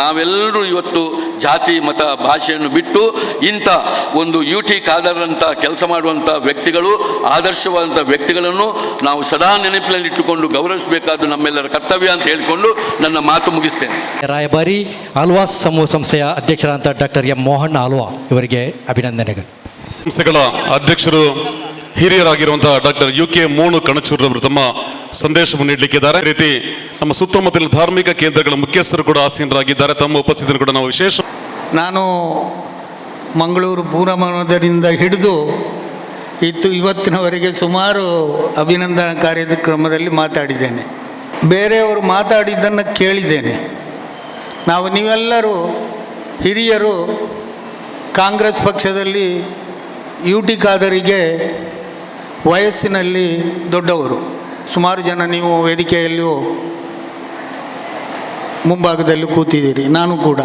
ನಾವೆಲ್ಲರೂ ಇವತ್ತು ಜಾತಿ ಮತ ಭಾಷೆಯನ್ನು ಬಿಟ್ಟು ಇಂಥ ಒಂದು UT ಖಾದರ್ ಅಂತ ಕೆಲಸ ಮಾಡುವಂಥ ವ್ಯಕ್ತಿಗಳು, ಆದರ್ಶವಾದಂಥ ವ್ಯಕ್ತಿಗಳನ್ನು ನಾವು ಸದಾ ನೆನಪಿನಲ್ಲಿಟ್ಟುಕೊಂಡು ಗೌರವಿಸಬೇಕಾದ್ದು ನಮ್ಮೆಲ್ಲರ ಕರ್ತವ್ಯ ಅಂತ ಹೇಳಿಕೊಂಡು ನನ್ನ ಮಾತು ಮುಗಿಸ್ತೇನೆ. ರಾಯಭಾರಿ ಆಲ್ವಾಸ್ ಸಮೂಹ ಸಂಸ್ಥೆಯ ಅಧ್ಯಕ್ಷರಾದಂಥ ಡಾಕ್ಟರ್ M. ಮೋಹನ್ ಆಲ್ವಾ ಇವರಿಗೆ ಅಭಿನಂದನೆಗಳು. ಸಂಸ್ಥೆಗಳ ಅಧ್ಯಕ್ಷರು ಹಿರಿಯರಾಗಿರುವಂತಹ ಡಾಕ್ಟರ್ UK ಮೋನು ಕಣಚೂರ್ರವರು ತಮ್ಮ ಸಂದೇಶವನ್ನು ನೀಡಲಿಕ್ಕಿದ್ದಾರೆ. ಅದೇ ರೀತಿ ನಮ್ಮ ಸುತ್ತಮುತ್ತಲಿನ ಧಾರ್ಮಿಕ ಕೇಂದ್ರಗಳ ಮುಖ್ಯಸ್ಥರು ಕೂಡ ಆಸೀನರಾಗಿದ್ದಾರೆ. ತಮ್ಮ ಉಪಸ್ಥಿತಿಯನ್ನು ಕೂಡ ನಾವು ವಿಶೇಷ. ನಾನು ಮಂಗಳೂರು ಪೂರ್ವಮನದಿಂದ ಹಿಡಿದು ಇವತ್ತಿನವರೆಗೆ ಸುಮಾರು ಅಭಿನಂದನಾ ಕಾರ್ಯಕ್ರಮದಲ್ಲಿ ಮಾತಾಡಿದ್ದೇನೆ. ಬೇರೆಯವರು ಮಾತಾಡಿದ್ದನ್ನು ಕೇಳಿದ್ದೇನೆ. ನೀವೆಲ್ಲರೂ ಹಿರಿಯರು ಕಾಂಗ್ರೆಸ್ ಪಕ್ಷದಲ್ಲಿ UT ಖಾದರಿಗೆ ವಯಸ್ಸಿನಲ್ಲಿ ದೊಡ್ಡವರು. ಸುಮಾರು ಜನ ನೀವು ವೇದಿಕೆಯಲ್ಲಿಯೂ ಮುಂಭಾಗದಲ್ಲಿ ಕೂತಿದ್ದೀರಿ, ನಾನು ಕೂಡ.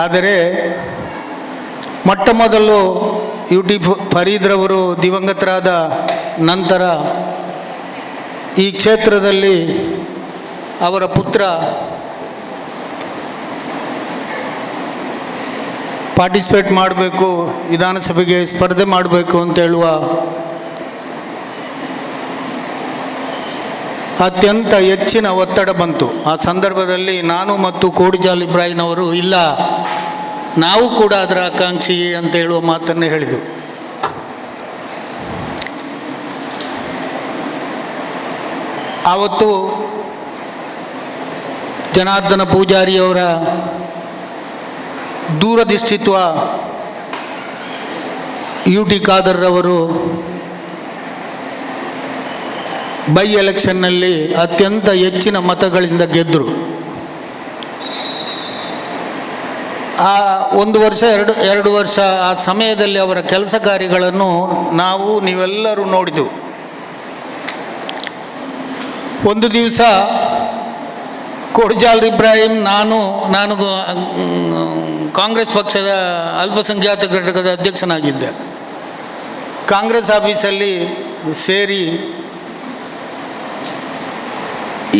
ಆದರೆ ಮೊಟ್ಟ ಮೊದಲು UT ಫರೀದ್ರವರು ದಿವಂಗತರಾದ ನಂತರ ಈ ಕ್ಷೇತ್ರದಲ್ಲಿ ಅವರ ಪುತ್ರ ಪಾರ್ಟಿಸಿಪೇಟ್ ಮಾಡಬೇಕು, ವಿಧಾನಸಭೆಗೆ ಸ್ಪರ್ಧೆ ಮಾಡಬೇಕು ಅಂತ ಹೇಳುವ ಅತ್ಯಂತ ಹೆಚ್ಚಿನ ಒತ್ತಡ ಬಂತು. ಆ ಸಂದರ್ಭದಲ್ಲಿ ನಾನು ಮತ್ತು ಕೋಡಿಜಾಲ್ ಇಬ್ರಾಹಿಂ ಅವರು ಇಲ್ಲ, ನಾವು ಕೂಡ ಅದರ ಆಕಾಂಕ್ಷಿ ಅಂತ ಹೇಳುವ ಮಾತನ್ನೇ ಹೇಳಿದರು. ಆವತ್ತು ಜನಾರ್ದನ ಪೂಜಾರಿಯವರ ದೂರದೃಷ್ಟಿತ್ವ UT ಖಾದರ್ ಅವರು ಬೈ ಎಲೆಕ್ಷನ್ನಲ್ಲಿ ಅತ್ಯಂತ ಹೆಚ್ಚಿನ ಮತಗಳಿಂದ ಗೆದ್ದರು. ಆ 1 ವರ್ಷ 2 ವರ್ಷ ಆ ಸಮಯದಲ್ಲಿ ಅವರ ಕೆಲಸ ಕಾರ್ಯಗಳನ್ನು ನೀವೆಲ್ಲರೂ ನೋಡಿದೆವು. ಒಂದು ದಿವಸ ಕೋಡಿಜಾಲ್ ಇಬ್ರಾಹಿಂ ನಾನು ಕಾಂಗ್ರೆಸ್ ಪಕ್ಷದ ಅಲ್ಪಸಂಖ್ಯಾತ ಘಟಕದ ಅಧ್ಯಕ್ಷನಾಗಿದ್ದೆ. ಕಾಂಗ್ರೆಸ್ ಆಫೀಸಲ್ಲಿ ಸೇರಿ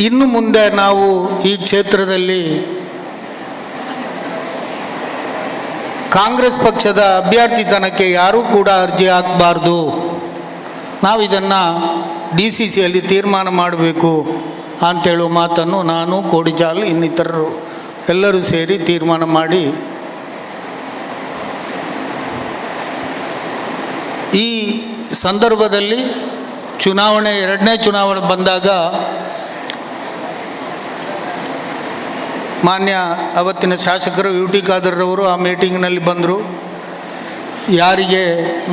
ಇನ್ನು ಮುಂದೆ ನಾವು ಈ ಕ್ಷೇತ್ರದಲ್ಲಿ ಕಾಂಗ್ರೆಸ್ ಪಕ್ಷದ ಅಭ್ಯರ್ಥಿತನಕ್ಕೆ ಯಾರೂ ಕೂಡ ಅರ್ಜಿ ಹಾಕಬಾರ್ದು, ನಾವು ಇದನ್ನು DCCಯಲ್ಲಿ ತೀರ್ಮಾನ ಮಾಡಬೇಕು ಅಂತೇಳುವ ಮಾತನ್ನು ನಾನು, ಕೋಡಿಜಾಲ್, ಇನ್ನಿತರರು ಎಲ್ಲರೂ ಸೇರಿ ತೀರ್ಮಾನ ಮಾಡಿ ಈ ಸಂದರ್ಭದಲ್ಲಿ ಚುನಾವಣೆ 2ನೇ ಚುನಾವಣೆ ಬಂದಾಗ ಮಾನ್ಯ ಅವತ್ತಿನ ಶಾಸಕರು UT ಖಾದರ್ರವರು ಆ ಮೀಟಿಂಗ್ನಲ್ಲಿ ಬಂದರು. ಯಾರಿಗೆ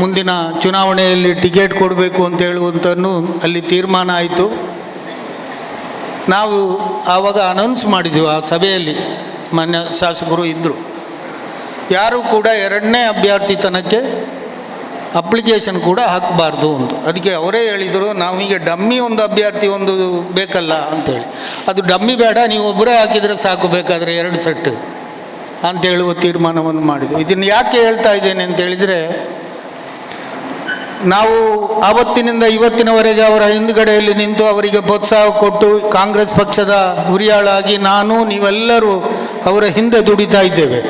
ಮುಂದಿನ ಚುನಾವಣೆಯಲ್ಲಿ ಟಿಕೆಟ್ ಕೊಡಬೇಕು ಅಂತ ಹೇಳುವಂಥನ್ನು ಅಲ್ಲಿ ತೀರ್ಮಾನ ಆಯಿತು. ನಾವು ಆವಾಗ ಅನೌನ್ಸ್ ಮಾಡಿದ್ವಿ, ಆ ಸಭೆಯಲ್ಲಿ ಮಾನ್ಯ ಶಾಸಕರು ಇದ್ದರು. ಯಾರೂ ಕೂಡ 2ನೇ ಅಭ್ಯರ್ಥಿತನಕ್ಕೆ ಅಪ್ಲಿಕೇಶನ್ ಕೂಡ ಹಾಕಬಾರ್ದು ಅಂತ. ಅದಕ್ಕೆ ಅವರೇ ಹೇಳಿದರು, ನಾವೀಗ ಡಮ್ಮಿ ಒಂದು ಅಭ್ಯರ್ಥಿ ಒಂದು ಬೇಕಲ್ಲ ಅಂಥೇಳಿ. ಅದು ಡಮ್ಮಿ ಬೇಡ, ನೀವು ಒಬ್ಬರೇ ಹಾಕಿದರೆ ಸಾಕು, ಬೇಕಾದರೆ 2 ಸೆಟ್ ಅಂತ ಹೇಳುವ ತೀರ್ಮಾನವನ್ನು ಮಾಡಿದ್ವಿ. ಇದನ್ನು ಯಾಕೆ ಹೇಳ್ತಾ ಇದ್ದೇನೆ ಅಂತ ಹೇಳಿದರೆ, ನಾವು ಆವತ್ತಿನಿಂದ ಇವತ್ತಿನವರೆಗೆ ಅವರ ಹಿಂದುಗಡೆಯಲ್ಲಿ ನಿಂತು ಅವರಿಗೆ ಪ್ರೋತ್ಸಾಹ ಕೊಟ್ಟು ಕಾಂಗ್ರೆಸ್ ಪಕ್ಷದ ಹುರಿಯಾಳಾಗಿ ನೀವೆಲ್ಲರೂ ಅವರ ಹಿಂದೆ ದುಡಿತಾ ಇದ್ದೇವೆ.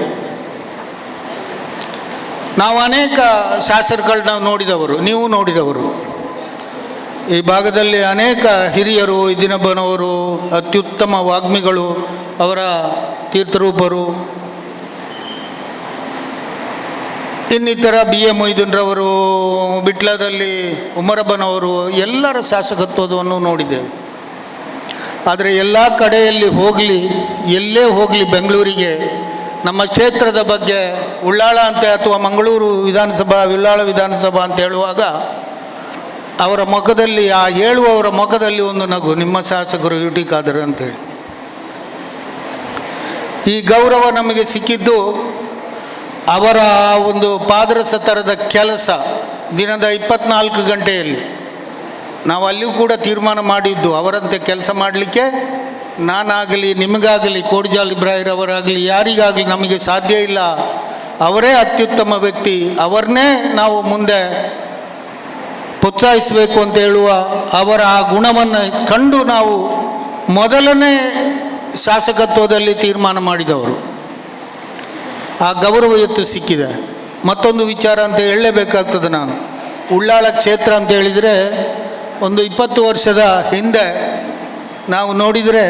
ನಾವು ಅನೇಕ ಶಾಸಕಗಳನ್ನ ನೋಡಿದವರು, ನೀವು ನೋಡಿದವರು. ಈ ಭಾಗದಲ್ಲಿ ಅನೇಕ ಹಿರಿಯರು, ದಿನಬನವರು, ಅತ್ಯುತ್ತಮ ವಾಗ್ಮಿಗಳು, ಅವರ ತೀರ್ಥರೂಪರು, ಇನ್ನಿತರ BA ಮೊಯ್ದುನ್ರವರು, ಬಿಟ್ಲದಲ್ಲಿ ಉಮರಬ್ಬನವರು, ಎಲ್ಲರ ಶಾಸಕತ್ವವನ್ನು ನೋಡಿದ್ದೇವೆ. ಆದರೆ ಎಲ್ಲ ಕಡೆಯಲ್ಲಿ ಎಲ್ಲೇ ಹೋಗಲಿ ಬೆಂಗಳೂರಿಗೆ ನಮ್ಮ ಕ್ಷೇತ್ರದ ಬಗ್ಗೆ ಉಳ್ಳಾಳ ಅಂತ ಅಥವಾ ಮಂಗಳೂರು ವಿಧಾನಸಭಾ ಉಳ್ಳಾಳ ವಿಧಾನಸಭಾ ಅಂತ ಹೇಳುವಾಗ ಅವರ ಮುಖದಲ್ಲಿ, ಆ ಹೇಳುವವರ ಮುಖದಲ್ಲಿ ಒಂದು ನಗು, ನಿಮ್ಮ ಶಾಸಕರು UT ಖಾದರ್ ಅಂತೇಳಿ. ಈ ಗೌರವ ನಮಗೆ ಸಿಕ್ಕಿದ್ದು ಅವರ ಒಂದು ಪಾದರಸ ಥರದ ಕೆಲಸ ದಿನದ 24 ಗಂಟೆಯಲ್ಲಿ. ನಾವು ಅಲ್ಲಿಯೂ ಕೂಡ ತೀರ್ಮಾನ ಮಾಡಿದ್ದು, ಅವರಂತೆ ಕೆಲಸ ಮಾಡಲಿಕ್ಕೆ ನಾನಾಗಲಿ, ನಿಮಗಾಗಲಿ, ಕೋಡಿಜಾಲ್ ಇಬ್ರಾಹಿಂ ಅವರಾಗಲಿ, ಯಾರಿಗಾಗಲಿ ನಮಗೆ ಸಾಧ್ಯ ಇಲ್ಲ. ಅವರೇ ಅತ್ಯುತ್ತಮ ವ್ಯಕ್ತಿ, ಅವರನ್ನೇ ನಾವು ಮುಂದೆ ಪ್ರೋತ್ಸಾಹಿಸಬೇಕು ಅಂತ ಹೇಳುವ ಅವರ ಆ ಗುಣವನ್ನು ಕಂಡು ನಾವು ಮೊದಲನೇ ಶಾಸಕತ್ವದಲ್ಲಿ ತೀರ್ಮಾನ ಮಾಡಿದವರು. ಆ ಗೌರವ ಎತ್ತು ಸಿಕ್ಕಿದೆ. ಮತ್ತೊಂದು ವಿಚಾರ ಅಂತ ಹೇಳಲೇಬೇಕಾಗ್ತದೆ. ನಾನು ಉಳ್ಳಾಳ ಕ್ಷೇತ್ರ ಅಂತ ಹೇಳಿದರೆ ಒಂದು 20 ವರ್ಷದ ಹಿಂದೆ ನಾವು ನೋಡಿದರೆ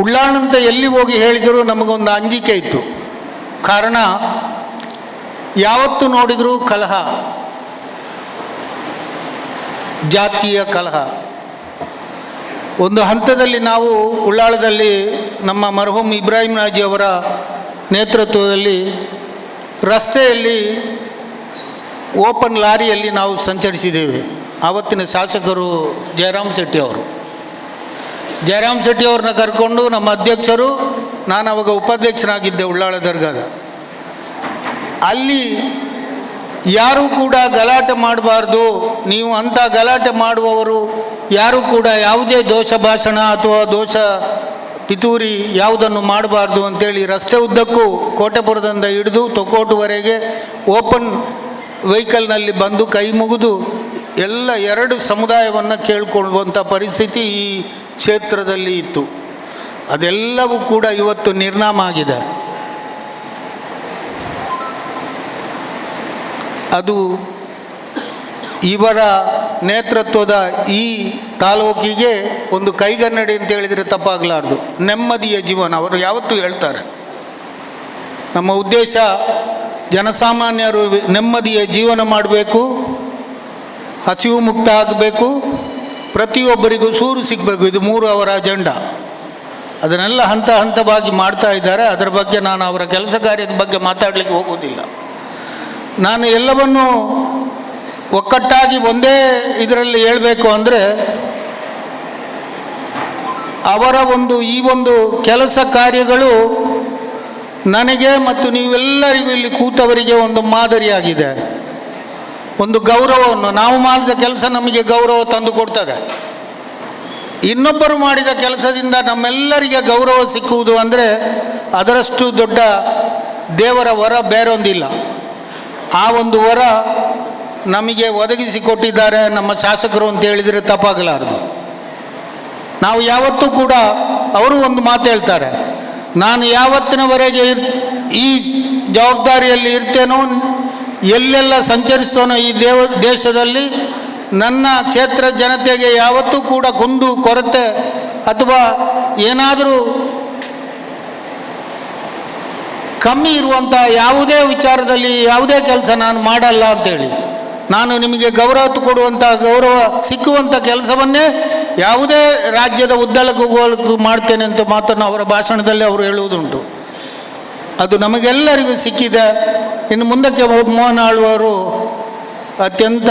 ಉಳ್ಳಾಳಂತ ಎಲ್ಲಿ ಹೋಗಿ ಹೇಳಿದರೂ ನಮಗೊಂದು ಅಂಜಿಕೆ ಇತ್ತು. ಕಾರಣ, ಯಾವತ್ತು ನೋಡಿದರೂ ಕಲಹ, ಜಾತಿಯ ಕಲಹ. ಒಂದು ಹಂತದಲ್ಲಿ ನಾವು ಉಳ್ಳಾಳದಲ್ಲಿ ನಮ್ಮ ಮರ್ಹೂಮ್ ಇಬ್ರಾಹಿಂ ನಾಜಿ ಅವರ ನೇತೃತ್ವದಲ್ಲಿ ರಸ್ತೆಯಲ್ಲಿ ಓಪನ್ ಲಾರಿಯಲ್ಲಿ ನಾವು ಸಂಚರಿಸಿದ್ದೇವೆ. ಆವತ್ತಿನ ಶಾಸಕರು ಜಯರಾಮ್ ಶೆಟ್ಟಿ ಅವರು. ಜಯರಾಮ್ ಶೆಟ್ಟಿ ಅವ್ರನ್ನ ಕರ್ಕೊಂಡು ನಮ್ಮ ಅಧ್ಯಕ್ಷರು, ನಾನು ಅವಾಗ ಉಪಾಧ್ಯಕ್ಷನಾಗಿದ್ದೆ ಉಳ್ಳಾಳ ದರ್ಗಾದ. ಅಲ್ಲಿ ಯಾರೂ ಕೂಡ ಗಲಾಟೆ ಮಾಡಬಾರ್ದು, ನೀವು ಅಂಥ ಗಲಾಟೆ ಮಾಡುವವರು ಯಾರೂ ಕೂಡ ಯಾವುದೇ ದೋಷ ಭಾಷಣ ಅಥವಾ ದೋಷ ಪಿತೂರಿ ಯಾವುದನ್ನು ಮಾಡಬಾರ್ದು ಅಂತೇಳಿ ರಸ್ತೆ ಉದ್ದಕ್ಕೂ ಕೋಟೆಪುರದಿಂದ ಹಿಡಿದು ತೊಕೋಟುವರೆಗೆ ಓಪನ್ ವೆಹಿಕಲ್ನಲ್ಲಿ ಬಂದು ಕೈ ಮುಗಿದು ಎಲ್ಲ 2 ಸಮುದಾಯವನ್ನು ಕೇಳಿಕೊಳ್ಳುವಂಥ ಪರಿಸ್ಥಿತಿ ಈ ಕ್ಷೇತ್ರದಲ್ಲಿ ಇತ್ತು. ಅದೆಲ್ಲವೂ ಕೂಡ ಇವತ್ತು ನಿರ್ನಾಮ ಆಗಿದೆ. ಅದು ಇವರ ನೇತೃತ್ವದ ಈ ತಾಲೂಕಿಗೆ ಒಂದು ಕೈಗನ್ನಡಿ ಅಂತ ಹೇಳಿದರೆ ತಪ್ಪಾಗಲಾರ್ದು. ನೆಮ್ಮದಿಯ ಜೀವನ ಅವರು ಯಾವತ್ತೂ ಹೇಳ್ತಾರೆ. ನಮ್ಮ ಉದ್ದೇಶ ಜನಸಾಮಾನ್ಯರು ನೆಮ್ಮದಿಯ ಜೀವನ ಮಾಡಬೇಕು, ಹಸಿವು ಮುಕ್ತ ಆಗಬೇಕು, ಪ್ರತಿಯೊಬ್ಬರಿಗೂ ಸೂರು ಸಿಗಬೇಕು. ಇದು 3 ಅವರ ಅಜೆಂಡಾ. ಅದನ್ನೆಲ್ಲ ಹಂತ ಹಂತವಾಗಿ ಮಾಡ್ತಾ ಇದ್ದಾರೆ. ಅದರ ಬಗ್ಗೆ ನಾನು ಅವರ ಕೆಲಸ ಕಾರ್ಯದ ಬಗ್ಗೆ ಮಾತಾಡಲಿಕ್ಕೆ ಹೋಗುವುದಿಲ್ಲ. ನಾನು ಎಲ್ಲವನ್ನೂ ಒಕ್ಕಟ್ಟಾಗಿ ಒಂದೇ ಇದರಲ್ಲಿ ಹೇಳಬೇಕು ಅಂದರೆ ಅವರ ಈ ಒಂದು ಕೆಲಸ ಕಾರ್ಯಗಳು ನನಗೆ ಮತ್ತು ನೀವೆಲ್ಲರಿಗೂ ಇಲ್ಲಿ ಕೂತವರಿಗೆ ಒಂದು ಮಾದರಿಯಾಗಿದೆ. ಒಂದು ಗೌರವವನ್ನು, ನಾವು ಮಾಡಿದ ಕೆಲಸ ನಮಗೆ ಗೌರವ ತಂದು ಕೊಡ್ತದೆ. ಇನ್ನೊಬ್ಬರು ಮಾಡಿದ ಕೆಲಸದಿಂದ ನಮ್ಮೆಲ್ಲರಿಗೆ ಗೌರವ ಸಿಕ್ಕುವುದು ಅಂದರೆ ಅದರಷ್ಟು ದೊಡ್ಡ ದೇವರ ವರ ಬೇರೊಂದಿಲ್ಲ. ಆ ಒಂದು ವರ ನಮಗೆ ಒದಗಿಸಿಕೊಟ್ಟಿದ್ದಾರೆ ನಮ್ಮ ಶಾಸಕರು ಅಂತ ಹೇಳಿದರೆ ತಪ್ಪಾಗಲಾರದು. ನಾವು ಯಾವತ್ತೂ ಕೂಡ ಅವರು ಒಂದು ಮಾತು ಹೇಳ್ತಾರೆ, ನಾನು ಯಾವತ್ತಿನವರೆಗೆ ಈ ಜವಾಬ್ದಾರಿಯಲ್ಲಿ ಇರ್ತೇನೋ, ಎಲ್ಲೆಲ್ಲ ಸಂಚರಿಸ್ತೇನೋ ಈ ದೇಶದಲ್ಲಿ ನನ್ನ ಕ್ಷೇತ್ರ ಜನತೆಗೆ ಯಾವತ್ತೂ ಕೂಡ ಕುಂದು ಕೊರತೆ ಅಥವಾ ಏನಾದರೂ ಕಮ್ಮಿ ಇರುವಂಥ ಯಾವುದೇ ವಿಚಾರದಲ್ಲಿ ಯಾವುದೇ ಕೆಲಸ ನಾನು ಮಾಡಲ್ಲ ಅಂತೇಳಿ, ನಾನು ನಿಮಗೆ ಗೌರವ ಕೊಡುವಂಥ, ಗೌರವ ಸಿಕ್ಕುವಂಥ ಕೆಲಸವನ್ನೇ ಯಾವುದೇ ರಾಜ್ಯದ ಉದ್ದಕ್ಕೂ ಮಾಡ್ತೇನೆ ಅಂತ ಮಾತನ್ನು ಅವರ ಭಾಷಣದಲ್ಲಿ ಅವರು ಹೇಳುವುದುಂಟು. ಅದು ನಮಗೆಲ್ಲರಿಗೂ ಸಿಕ್ಕಿದೆ. ಇನ್ನು ಮುಂದಕ್ಕೆ ಮೋಹನ್ ಆಳ್ವರು ಅತ್ಯಂತ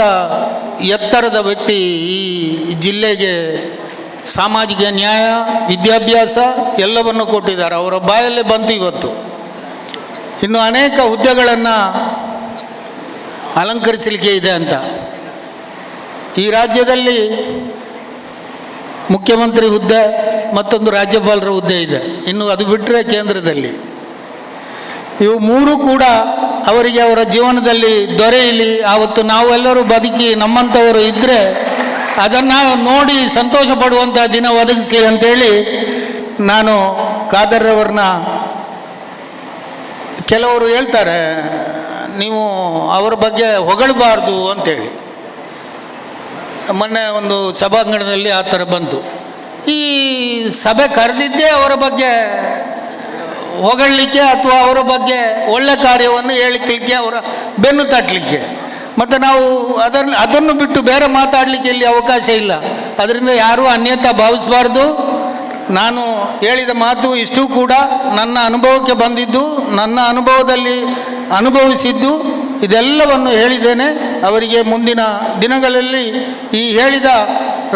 ಎತ್ತರದ ವ್ಯಕ್ತಿ. ಈ ಜಿಲ್ಲೆಗೆ ಸಾಮಾಜಿಕ ನ್ಯಾಯ, ವಿದ್ಯಾಭ್ಯಾಸ ಎಲ್ಲವನ್ನು ಕೊಟ್ಟಿದ್ದಾರೆ. ಅವರ ಬಾಯಲ್ಲೇ ಬಂತು ಇವತ್ತು. ಇನ್ನು ಅನೇಕ ಹುದ್ದೆಗಳನ್ನು ಅಲಂಕರಿಸಲಿಕ್ಕೆ ಇದೆ ಅಂತ. ಈ ರಾಜ್ಯದಲ್ಲಿ ಮುಖ್ಯಮಂತ್ರಿ ಹುದ್ದೆ, ಮತ್ತೊಂದು ರಾಜ್ಯಪಾಲರ ಹುದ್ದೆ ಇದೆ. ಇನ್ನು ಅದು ಬಿಟ್ಟರೆ ಕೇಂದ್ರದಲ್ಲಿ ಇವು ಮೂರು ಕೂಡ ಅವರಿಗೆ ಅವರ ಜೀವನದಲ್ಲಿ ದೊರೆಯಲಿ. ಆವತ್ತು ನಾವೆಲ್ಲರೂ ಬದುಕಿ ನಮ್ಮಂಥವರು ಇದ್ದರೆ ಅದನ್ನು ನೋಡಿ ಸಂತೋಷ ಪಡುವಂಥ ದಿನ ಒದಗಿಸಿ ಅಂಥೇಳಿ ನಾನು ಖಾದರ್ರವ್ರನ್ನ, ಕೆಲವರು ಹೇಳ್ತಾರೆ ನೀವು ಅವರ ಬಗ್ಗೆ ಹೊಗಳಬಾರ್ದು ಅಂಥೇಳಿ. ಮೊನ್ನೆ ಒಂದು ಸಭಾಂಗಣದಲ್ಲಿ ಆ ಥರ ಬಂತು. ಈ ಸಭೆ ಕರೆದಿದ್ದೇ ಅವರ ಬಗ್ಗೆ ಹೊಗಳಲಿಕ್ಕೆ ಅಥವಾ ಅವರ ಬಗ್ಗೆ ಒಳ್ಳೆ ಕಾರ್ಯವನ್ನು ಹೇಳಿಕಲಿಕ್ಕೆ, ಅವರ ಬೆನ್ನು ತಟ್ಟಲಿಕ್ಕೆ. ಮತ್ತು ನಾವು ಅದನ್ನು ಬಿಟ್ಟು ಬೇರೆ ಮಾತಾಡಲಿಕ್ಕೆ ಇಲ್ಲಿ ಅವಕಾಶ ಇಲ್ಲ. ಅದರಿಂದ ಯಾರೂ ಅನ್ಯತಾ ಭಾವಿಸಬಾರ್ದು. ನಾನು ಹೇಳಿದ ಮಾತು ಇಷ್ಟೂ ಕೂಡ ನನ್ನ ಅನುಭವಕ್ಕೆ ಬಂದಿದ್ದು, ನನ್ನ ಅನುಭವದಲ್ಲಿ ಅನುಭವಿಸಿದ್ದು, ಇದೆಲ್ಲವನ್ನು ಹೇಳಿದ್ದೇನೆ. ಅವರಿಗೆ ಮುಂದಿನ ದಿನಗಳಲ್ಲಿ ಈ ಹೇಳಿದ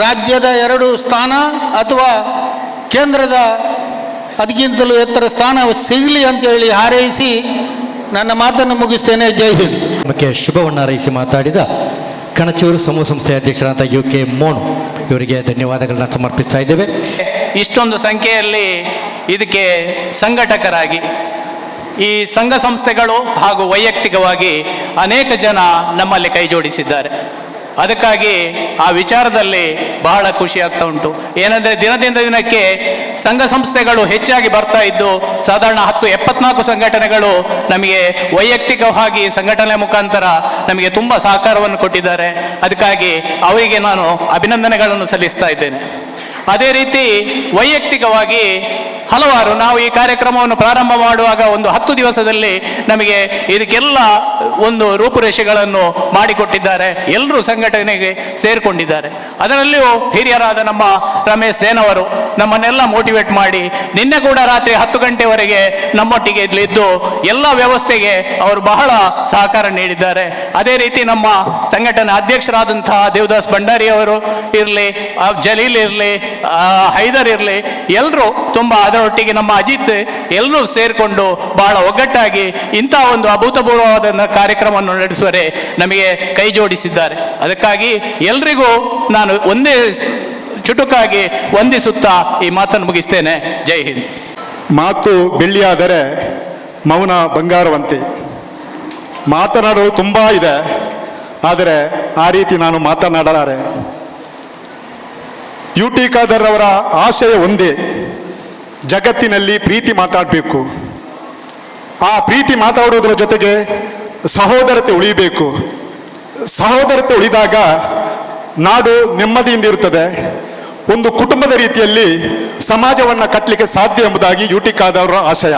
ರಾಜ್ಯದ 2 ಸ್ಥಾನ ಅಥವಾ ಕೇಂದ್ರದ ಅದಕ್ಕಿಂತಲೂ ಎತ್ತರ ಸ್ಥಾನ ಸಿಗಲಿ ಅಂತೇಳಿ ಹಾರೈಸಿ ನನ್ನ ಮಾತನ್ನು ಮುಗಿಸ್ತೇನೆ. ಜೈ ಹಿಂದ್. ನಮಗೆ ಶುಭವನ್ನು ಹಾರೈಸಿ ಮಾತಾಡಿದ ಕಣಚೂರು ಸಮೂಹ ಸಂಸ್ಥೆಯ ಅಧ್ಯಕ್ಷರಾದ UK ಮೋನು ಇವರಿಗೆ ಧನ್ಯವಾದಗಳನ್ನ ಸಮರ್ಪಿಸ್ತಾ ಇದ್ದೇವೆ. ಇಷ್ಟೊಂದು ಸಂಖ್ಯೆಯಲ್ಲಿ ಇದಕ್ಕೆ ಸಂಘಟಕರಾಗಿ ಈ ಸಂಘ ಸಂಸ್ಥೆಗಳು ಹಾಗೂ ವೈಯಕ್ತಿಕವಾಗಿ ಅನೇಕ ಜನ ನಮ್ಮಲ್ಲಿ ಕೈ ಜೋಡಿಸಿದ್ದಾರೆ. ಅದಕ್ಕಾಗಿ ಆ ವಿಚಾರದಲ್ಲಿ ಬಹಳ ಖುಷಿ ಆಗ್ತಾ ಉಂಟು. ಏನಂದರೆ ದಿನದಿಂದ ದಿನಕ್ಕೆ ಸಂಘ ಸಂಸ್ಥೆಗಳು ಹೆಚ್ಚಾಗಿ ಬರ್ತಾ ಇದ್ದು ಸಾಧಾರಣ 74 ಸಂಘಟನೆಗಳು ನಮಗೆ ವೈಯಕ್ತಿಕವಾಗಿ ಸಂಘಟನೆ ಮುಖಾಂತರ ನಮಗೆ ತುಂಬ ಸಹಕಾರವನ್ನು ಕೊಟ್ಟಿದ್ದಾರೆ. ಅದಕ್ಕಾಗಿ ಅವರಿಗೆ ನಾನು ಅಭಿನಂದನೆಗಳನ್ನು ಸಲ್ಲಿಸ್ತಾ ಇದ್ದೇನೆ. ಅದೇ ರೀತಿ ವೈಯಕ್ತಿಕವಾಗಿ ಹಲವಾರು, ನಾವು ಈ ಕಾರ್ಯಕ್ರಮವನ್ನು ಪ್ರಾರಂಭ ಮಾಡುವಾಗ ಒಂದು 10 ದಿವಸದಲ್ಲಿ ನಮಗೆ ಇದಕ್ಕೆಲ್ಲ ಒಂದು ರೂಪುರೇಷೆಗಳನ್ನು ಮಾಡಿಕೊಟ್ಟಿದ್ದಾರೆ. ಎಲ್ಲರೂ ಸಂಘಟನೆಗೆ ಸೇರಿಕೊಂಡಿದ್ದಾರೆ. ಅದರಲ್ಲಿಯೂ ಹಿರಿಯರಾದ ನಮ್ಮ ರಮೇಶ್ ಸೇನವರು ನಮ್ಮನ್ನೆಲ್ಲ ಮೋಟಿವೇಟ್ ಮಾಡಿ ನಿನ್ನೆ ಕೂಡ ರಾತ್ರಿ 10 ಗಂಟೆವರೆಗೆ ನಮ್ಮೊಟ್ಟಿಗೆ ಇದ್ದು ಎಲ್ಲ ವ್ಯವಸ್ಥೆಗೆ ಅವರು ಬಹಳ ಸಹಕಾರ ನೀಡಿದ್ದಾರೆ. ಅದೇ ರೀತಿ ನಮ್ಮ ಸಂಘಟನೆ ಅಧ್ಯಕ್ಷರಾದಂತಹ ದೇವದಾಸ್ ಭಂಡಾರಿ ಅವರು ಇರಲಿ, ಜಲೀಲ್ ಇರಲಿ, ಹೈದರ್ ಇರಲಿ, ಎಲ್ಲರೂ ತುಂಬ, ಅದರೊಟ್ಟಿಗೆ ನಮ್ಮ ಅಜಿತ್, ಎಲ್ಲರೂ ಸೇರಿಕೊಂಡು ಬಹಳ ಒಗ್ಗಟ್ಟಾಗಿ ಇಂಥ ಒಂದು ಅಭೂತಪೂರ್ವವಾದ ಕಾರ್ಯಕ್ರಮವನ್ನು ನಡೆಸುವರೆ ನಮಗೆ ಕೈ ಜೋಡಿಸಿದ್ದಾರೆ. ಅದಕ್ಕಾಗಿ ಎಲ್ರಿಗೂ ನಾನು ಒಂದೇ ಚುಟುಕಾಗಿ ವಂದಿಸುತ್ತಾ ಈ ಮಾತನ್ನು ಮುಗಿಸ್ತೇನೆ. ಜೈ ಹಿಂದ್. ಮಾತು ಬೆಳ್ಳಿಯಾದರೆ ಮೌನ ಬಂಗಾರವಂತೆ. ಮಾತನಾಡಲು ತುಂಬ ಇದೆ, ಆದರೆ ಆ ರೀತಿ ನಾನು ಮಾತನಾಡಲಾರೆ. UT ಖಾದರ್ ಅವರ ಆಶಯ ಒಂದೇ, ಜಗತ್ತಿನಲ್ಲಿ ಪ್ರೀತಿ ಮಾತಾಡಬೇಕು. ಆ ಪ್ರೀತಿ ಮಾತಾಡೋದ್ರ ಜೊತೆಗೆ ಸಹೋದರತೆ ಉಳಿಬೇಕು. ಸಹೋದರತೆ ಉಳಿದಾಗ ನಾಡು ನೆಮ್ಮದಿಯಿಂದ ಇರುತ್ತದೆ. ಒಂದು ಕುಟುಂಬದ ರೀತಿಯಲ್ಲಿ ಸಮಾಜವನ್ನು ಕಟ್ಟಲಿಕ್ಕೆ ಸಾಧ್ಯ ಎಂಬುದಾಗಿ UT ಖಾದರ್ ಅವರ ಆಶಯ.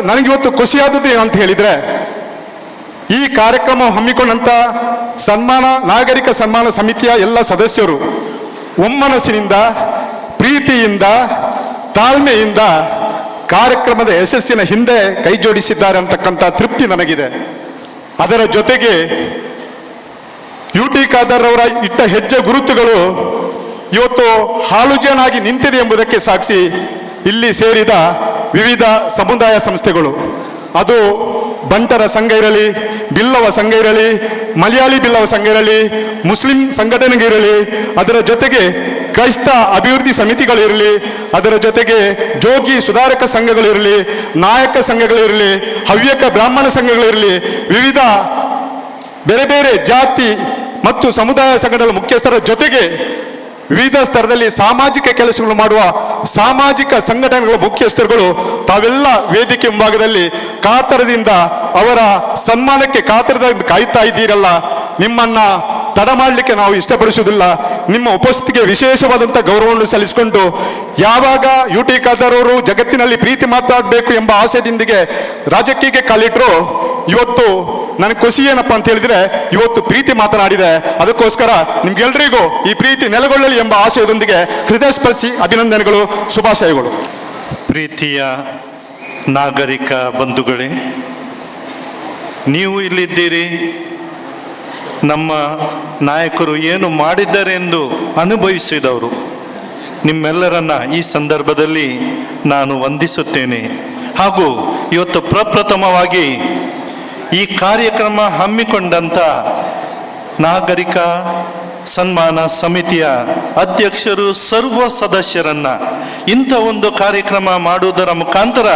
ನನಗಿವತ್ತು ಖುಷಿಯಾದದ್ದು ಅಂತ ಹೇಳಿದರೆ, ಈ ಕಾರ್ಯಕ್ರಮ ಹಮ್ಮಿಕೊಂಡಂಥ ನಾಗರಿಕ ಸನ್ಮಾನ ಸಮಿತಿಯ ಎಲ್ಲ ಸದಸ್ಯರು ಒಮ್ಮನಸ್ಸಿನಿಂದ, ಪ್ರೀತಿಯಿಂದ, ತಾಳ್ಮೆಯಿಂದ ಕಾರ್ಯಕ್ರಮದ ಯಶಸ್ಸಿನ ಹಿಂದೆ ಕೈ ಜೋಡಿಸಿದ್ದಾರೆ ಅಂತಕ್ಕಂಥ ತೃಪ್ತಿ ನನಗಿದೆ. ಅದರ ಜೊತೆಗೆ UT ಖಾದರ್ ಅವರ ಇಟ್ಟ ಹೆಜ್ಜೆ ಗುರುತುಗಳು ಇವತ್ತು ಹಾಲುಜೇನಾಗಿ ನಿಂತಿದೆ ಎಂಬುದಕ್ಕೆ ಸಾಕ್ಷಿ ಇಲ್ಲಿ ಸೇರಿದ ವಿವಿಧ ಸಮುದಾಯ ಸಂಸ್ಥೆಗಳು. ಅದು ಬಂಟರ ಸಂಘ ಇರಲಿ, ಬಿಲ್ಲವ ಸಂಘ ಇರಲಿ, ಮಲಯಾಳಿ ಬಿಲ್ಲವ ಸಂಘ ಇರಲಿ, ಮುಸ್ಲಿಂ ಸಂಘಟನೆಗಳಿರಲಿ, ಅದರ ಜೊತೆಗೆ ಕ್ರೈಸ್ತ ಅಭಿವೃದ್ಧಿ ಸಮಿತಿಗಳಿರಲಿ, ಅದರ ಜೊತೆಗೆ ಜೋಗಿ ಸುಧಾರಕ ಸಂಘಗಳಿರಲಿ, ನಾಯಕ ಸಂಘಗಳಿರಲಿ, ಹವ್ಯಕ ಬ್ರಾಹ್ಮಣ ಸಂಘಗಳಿರಲಿ, ವಿವಿಧ ಬೇರೆ ಬೇರೆ ಜಾತಿ ಮತ್ತು ಸಮುದಾಯ ಸಂಘಟನೆಗಳ ಮುಖ್ಯಸ್ಥರ ಜೊತೆಗೆ ವಿವಿಧ ಸ್ತರದಲ್ಲಿ ಸಾಮಾಜಿಕ ಕೆಲಸಗಳು ಮಾಡುವ ಸಾಮಾಜಿಕ ಸಂಘಟನೆಗಳ ಮುಖ್ಯಸ್ಥರುಗಳು ತಾವೆಲ್ಲ ವೇದಿಕೆ ಮುಂಭಾಗದಲ್ಲಿ ಕಾತರದಿಂದ ಅವರ ಸನ್ಮಾನಕ್ಕೆ ಕಾತರದಿಂದ ಕಾಯ್ತಾ ಇದ್ದೀರಲ್ಲ, ನಿಮ್ಮನ್ನ ತಡ ಮಾಡಲಿಕ್ಕೆ ನಾವು ಇಷ್ಟಪಡಿಸುವುದಿಲ್ಲ. ನಿಮ್ಮ ಉಪಸ್ಥಿತಿಗೆ ವಿಶೇಷವಾದಂಥ ಗೌರವವನ್ನು ಸಲ್ಲಿಸಿಕೊಂಡು, ಯಾವಾಗ UT ಖಾದರ್ ಅವರು ಜಗತ್ತಿನಲ್ಲಿ ಪ್ರೀತಿ ಮಾತಾಡಬೇಕು ಎಂಬ ಆಸೆಯೊಂದಿಗೆ ರಾಜಕೀಯಕ್ಕೆ ಕಾಲಿಟ್ಟರು, ಇವತ್ತು ನನಗೆ ಖುಷಿ ಏನಪ್ಪ ಅಂತ ಹೇಳಿದ್ರೆ ಇವತ್ತು ಪ್ರೀತಿ ಮಾತನಾಡಿದೆ. ಅದಕ್ಕೋಸ್ಕರ ನಿಮ್ಗೆಲ್ರಿಗೂ ಈ ಪ್ರೀತಿ ನೆಲೆಗೊಳ್ಳಲಿ ಎಂಬ ಆಶಯದೊಂದಿಗೆ ಹೃದಯ ಸ್ಪರ್ಶಿ ಅಭಿನಂದನೆಗಳು, ಶುಭಾಶಯಗಳು. ಪ್ರೀತಿಯ ನಾಗರಿಕ ಬಂಧುಗಳೇ, ನೀವು ಇಲ್ಲಿದ್ದೀರಿ, ನಮ್ಮ ನಾಯಕರು ಏನು ಮಾಡಿದ್ದಾರೆ ಎಂದು ಅನುಭವಿಸಿದವರು. ನಿಮ್ಮೆಲ್ಲರನ್ನ ಈ ಸಂದರ್ಭದಲ್ಲಿ ನಾನು ವಂದಿಸುತ್ತೇನೆ. ಹಾಗೂ ಇವತ್ತು ಪ್ರಪ್ರಥಮವಾಗಿ ಈ ಕಾರ್ಯಕ್ರಮ ಹಮ್ಮಿಕೊಂಡಂಥ ನಾಗರಿಕ ಸನ್ಮಾನ ಸಮಿತಿಯ ಅಧ್ಯಕ್ಷರು ಸರ್ವ ಸದಸ್ಯರನ್ನ ಇಂಥ ಒಂದು ಕಾರ್ಯಕ್ರಮ ಮಾಡುವುದರ ಮುಖಾಂತರ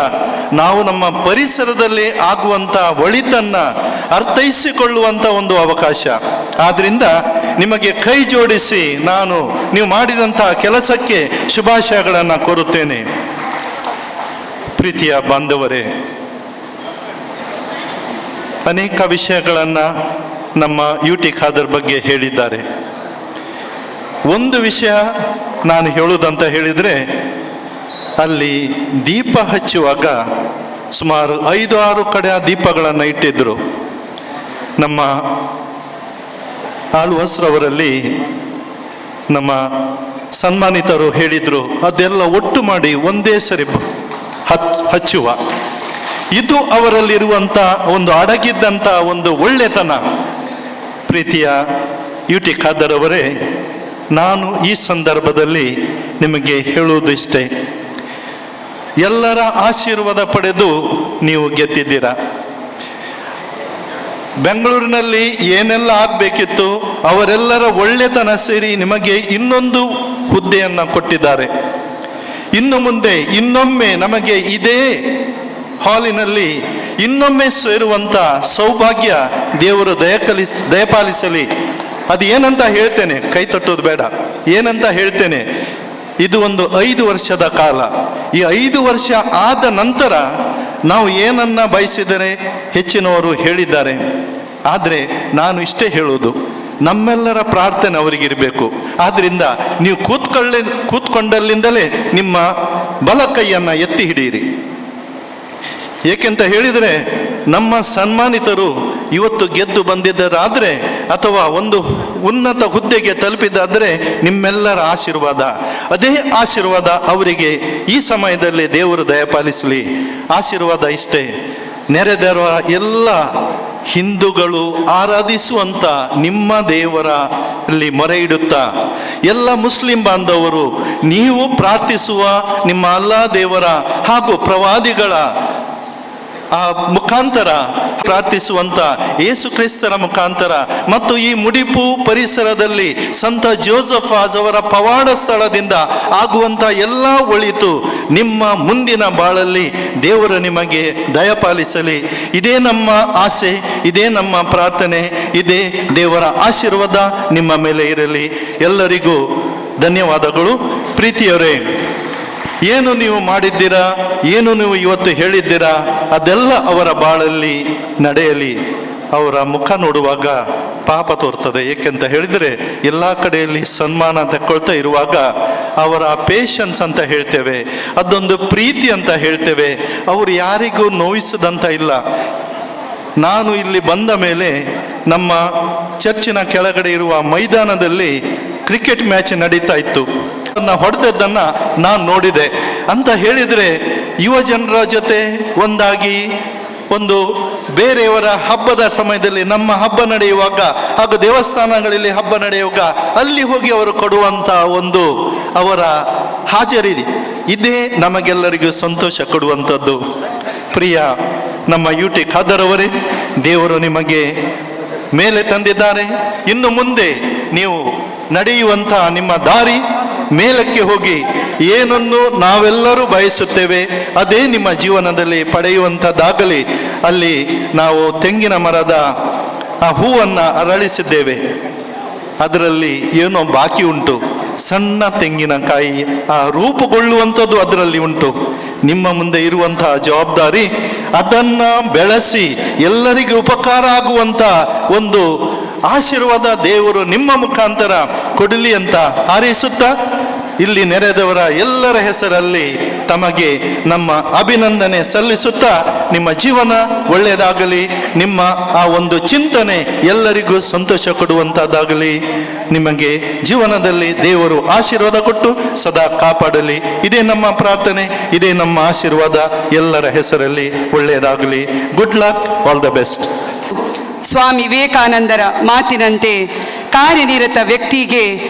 ನಾವು ನಮ್ಮ ಪರಿಸರದಲ್ಲಿ ಆಗುವಂಥ ಒಳಿತನ್ನು ಅರ್ಥೈಸಿಕೊಳ್ಳುವಂಥ ಒಂದು ಅವಕಾಶ. ಆದ್ದರಿಂದ ನಿಮಗೆ ಕೈ ಜೋಡಿಸಿ ನಾನು ನೀವು ಮಾಡಿದಂಥ ಕೆಲಸಕ್ಕೆ ಶುಭಾಶಯಗಳನ್ನು ಕೋರುತ್ತೇನೆ. ಪ್ರೀತಿಯ ಬಾಂಧವರೇ, ಅನೇಕ ವಿಷಯಗಳನ್ನು ನಮ್ಮ UT ಖಾದರ್ ಬಗ್ಗೆ ಹೇಳಿದ್ದಾರೆ. ಒಂದು ವಿಷಯ ನಾನು ಹೇಳುವುದಂತ ಹೇಳಿದರೆ, ಅಲ್ಲಿ ದೀಪ ಹಚ್ಚುವಾಗ ಸುಮಾರು 5-6 ಕಡೆ ಆ ದೀಪಗಳನ್ನು ಇಟ್ಟಿದ್ದರು. ನಮ್ಮ ಆಳ್ವಾಸ್ರವರಲ್ಲಿ ನಮ್ಮ ಸನ್ಮಾನಿತರು ಹೇಳಿದರು, ಅದೆಲ್ಲ ಒಟ್ಟು ಮಾಡಿ ಒಂದೇ ಸರಿ ಹಚ್ಚುವ. ಇದು ಅವರಲ್ಲಿರುವಂಥ ಒಂದು ಅಡಗಿದ್ದಂಥ ಒಂದು ಒಳ್ಳೆತನ. ಪ್ರೀತಿಯ UT ಖಾದರ್ ಅವರೇ, ನಾನು ಈ ಸಂದರ್ಭದಲ್ಲಿ ನಿಮಗೆ ಹೇಳುವುದು ಇಷ್ಟೇ, ಎಲ್ಲರ ಆಶೀರ್ವಾದ ಪಡೆದು ನೀವು ಗೆದ್ದಿದ್ದೀರ. ಬೆಂಗಳೂರಿನಲ್ಲಿ ಏನೆಲ್ಲ ಆಗಬೇಕಿತ್ತು ಅವರೆಲ್ಲರ ಒಳ್ಳೆತನ ಸೇರಿ ನಿಮಗೆ ಇನ್ನೊಂದು ಹುದ್ದೆಯನ್ನು ಕೊಟ್ಟಿದ್ದಾರೆ. ಇನ್ನು ಮುಂದೆ ಇನ್ನೊಮ್ಮೆ ನಮಗೆ ಇದೇ ಹಾಲಿನಲ್ಲಿ ಇನ್ನೊಮ್ಮೆ ಸೇರುವಂಥ ಸೌಭಾಗ್ಯ ದೇವರು ದಯಪಾಲಿಸಲಿ. ಅದು ಏನಂತ ಹೇಳ್ತೇನೆ, ಕೈ ತಟ್ಟೋದು ಬೇಡ, ಏನಂತ ಹೇಳ್ತೇನೆ, ಇದು ಒಂದು 5 ವರ್ಷದ ಕಾಲ. ಈ 5 ವರ್ಷ ಆದ ನಂತರ ನಾವು ಏನನ್ನ ಬಯಸಿದರೆ ಹೆಚ್ಚಿನವರು ಹೇಳಿದ್ದಾರೆ. ಆದರೆ ನಾನು ಇಷ್ಟೇ ಹೇಳೋದು, ನಮ್ಮೆಲ್ಲರ ಪ್ರಾರ್ಥನೆ ಅವರಿಗಿರಬೇಕು. ಆದ್ದರಿಂದ ನೀವು ಕೂತ್ಕೊಂಡಲ್ಲಿಂದಲೇ ನಿಮ್ಮ ಬಲ ಕೈಯನ್ನು ಎತ್ತಿ ಹಿಡಿಯಿರಿ. ಏಕೆಂತ ಹೇಳಿದರೆ, ನಮ್ಮ ಸನ್ಮಾನಿತರು ಇವತ್ತು ಗೆದ್ದು ಬಂದಿದ್ದರಾದರೆ ಅಥವಾ ಒಂದು ಉನ್ನತ ಹುದ್ದೆಗೆ ತಲುಪಿದ್ದಾದರೆ ನಿಮ್ಮೆಲ್ಲರ ಆಶೀರ್ವಾದ. ಅದೇ ಆಶೀರ್ವಾದ ಅವರಿಗೆ ಈ ಸಮಯದಲ್ಲಿ ದೇವರು ದಯಪಾಲಿಸಲಿ. ಆಶೀರ್ವಾದ ಇಷ್ಟೇ, ನೆರೆದಿರುವ ಎಲ್ಲ ಹಿಂದೂಗಳು ಆರಾಧಿಸುವಂಥ ನಿಮ್ಮ ದೇವರಲ್ಲಿ ಮೊರೆ ಇಡುತ್ತಾ, ಎಲ್ಲ ಮುಸ್ಲಿಂ ಬಾಂಧವರು ನೀವು ಪ್ರಾರ್ಥಿಸುವ ನಿಮ್ಮ ಅಲ್ಲಾ ದೇವರ ಹಾಗೂ ಪ್ರವಾದಿಗಳ ಆ ಮುಖಾಂತರ ಪ್ರಾರ್ಥಿಸುವಂಥ ಯೇಸು ಕ್ರಿಸ್ತರ ಮುಖಾಂತರ ಮತ್ತು ಈ ಮುಡಿಪು ಪರಿಸರದಲ್ಲಿ ಸಂತ ಜೋಸೆಫ್ ಅವರ ಪವಾಡ ಸ್ಥಳದಿಂದ ಆಗುವಂಥ ಎಲ್ಲ ಒಳಿತು ನಿಮ್ಮ ಮುಂದಿನ ಬಾಳಲ್ಲಿ ದೇವರು ನಿಮಗೆ ದಯಪಾಲಿಸಲಿ. ಇದೇ ನಮ್ಮ ಆಸೆ, ಇದೇ ನಮ್ಮ ಪ್ರಾರ್ಥನೆ, ಇದೇ ದೇವರ ಆಶೀರ್ವಾದ ನಿಮ್ಮ ಮೇಲೆ ಇರಲಿ. ಎಲ್ಲರಿಗೂ ಧನ್ಯವಾದಗಳು. ಪ್ರೀತಿಯವರೇ, ಏನು ನೀವು ಮಾಡಿದ್ದೀರಾ, ಏನು ನೀವು ಇವತ್ತು ಹೇಳಿದ್ದೀರಾ, ಅದೆಲ್ಲ ಅವರ ಬಾಳಲ್ಲಿ ನಡೆಯಲಿ. ಅವರ ಮುಖ ನೋಡುವಾಗ ಪಾಪ ತೋರ್ತದೆ. ಏಕೆಂತ ಹೇಳಿದರೆ, ಎಲ್ಲ ಕಡೆಯಲ್ಲಿ ಸನ್ಮಾನ ತಗೊಳ್ತಾ ಇರುವಾಗ ಅವರ ಪೇಷನ್ಸ್ ಅಂತ ಹೇಳ್ತೇವೆ, ಅದೊಂದು ಪ್ರೀತಿ ಅಂತ ಹೇಳ್ತೇವೆ. ಅವರು ಯಾರಿಗೂ ನೋಯಿಸದಂತ ಇಲ್ಲ. ನಾನು ಇಲ್ಲಿ ಬಂದ ಮೇಲೆ ನಮ್ಮ ಚರ್ಚಿನ ಕೆಳಗಡೆ ಇರುವ ಮೈದಾನದಲ್ಲಿ ಕ್ರಿಕೆಟ್ ಮ್ಯಾಚ್ ನಡೀತಾ ಇತ್ತು. ಹೊಡೆದದ್ದನ್ನು ನಾನು ನೋಡಿದೆ. ಅಂತ ಹೇಳಿದರೆ ಯುವ ಜನರ ಜೊತೆ ಒಂದಾಗಿ ಒಂದು ಬೇರೆಯವರ ಹಬ್ಬದ ಸಮಯದಲ್ಲಿ ನಮ್ಮ ಹಬ್ಬ ನಡೆಯುವಾಗ ಹಾಗೂ ದೇವಸ್ಥಾನಗಳಲ್ಲಿ ಹಬ್ಬ ನಡೆಯುವಾಗ ಅಲ್ಲಿ ಹೋಗಿ ಅವರು ಕೊಡುವಂಥ ಒಂದು ಅವರ ಹಾಜರಿ ಇದೇ ನಮಗೆಲ್ಲರಿಗೂ ಸಂತೋಷ ಕೊಡುವಂಥದ್ದು. ಪ್ರಿಯ ನಮ್ಮ UT ಖಾದರ್ ಅವರೇ, ದೇವರು ನಿಮಗೆ ಮೇಲೆ ತಂದಿದ್ದಾರೆ. ಇನ್ನು ಮುಂದೆ ನೀವು ನಡೆಯುವಂಥ ನಿಮ್ಮ ದಾರಿ ಮೇಲಕ್ಕೆ ಹೋಗಿ ಏನನ್ನು ನಾವೆಲ್ಲರೂ ಬಯಸುತ್ತೇವೆ ಅದೇ ನಿಮ್ಮ ಜೀವನದಲ್ಲಿ ಪಡೆಯುವಂಥದ್ದಾಗಲಿ. ಅಲ್ಲಿ ನಾವು ತೆಂಗಿನ ಮರದ ಆ ಹೂವನ್ನು ಅರಳಿಸಿದ್ದೇವೆ, ಅದರಲ್ಲಿ ಏನೋ ಬಾಕಿ ಉಂಟು. ಸಣ್ಣ ತೆಂಗಿನಕಾಯಿ ಆ ರೂಪುಗೊಳ್ಳುವಂಥದ್ದು ಅದರಲ್ಲಿ ಉಂಟು. ನಿಮ್ಮ ಮುಂದೆ ಇರುವಂತಹ ಜವಾಬ್ದಾರಿ ಅದನ್ನು ಬೆಳೆಸಿ ಎಲ್ಲರಿಗೂ ಉಪಕಾರ ಆಗುವಂಥ ಒಂದು ಆಶೀರ್ವಾದ ದೇವರು ನಿಮ್ಮ ಮುಖಾಂತರ ಕೊಡಲಿ ಅಂತ ಹಾರೈಸುತ್ತಾ, ಇಲ್ಲಿ ನೆರೆದವರ ಎಲ್ಲರ ಹೆಸರಲ್ಲಿ ತಮಗೆ ನಮ್ಮ ಅಭಿನಂದನೆ ಸಲ್ಲಿಸುತ್ತಾ, ನಿಮ್ಮ ಜೀವನ ಒಳ್ಳೆಯದಾಗಲಿ, ನಿಮ್ಮ ಆ ಒಂದು ಚಿಂತನೆ ಎಲ್ಲರಿಗೂ ಸಂತೋಷ ಕೊಡುವಂಥದ್ದಾಗಲಿ. ನಿಮಗೆ ಜೀವನದಲ್ಲಿ ದೇವರು ಆಶೀರ್ವಾದ ಕೊಟ್ಟು ಸದಾ ಕಾಪಾಡಲಿ. ಇದೇ ನಮ್ಮ ಪ್ರಾರ್ಥನೆ, ಇದೇ ನಮ್ಮ ಆಶೀರ್ವಾದ. ಎಲ್ಲರ ಹೆಸರಲ್ಲಿ ಒಳ್ಳೆಯದಾಗಲಿ. Good luck, all the best. Swami ವಿವೇಕಾನಂದರ ಮಾತಿನಂತೆ ಕಾರ್ಯನಿರತ ವ್ಯಕ್ತಿಗೆ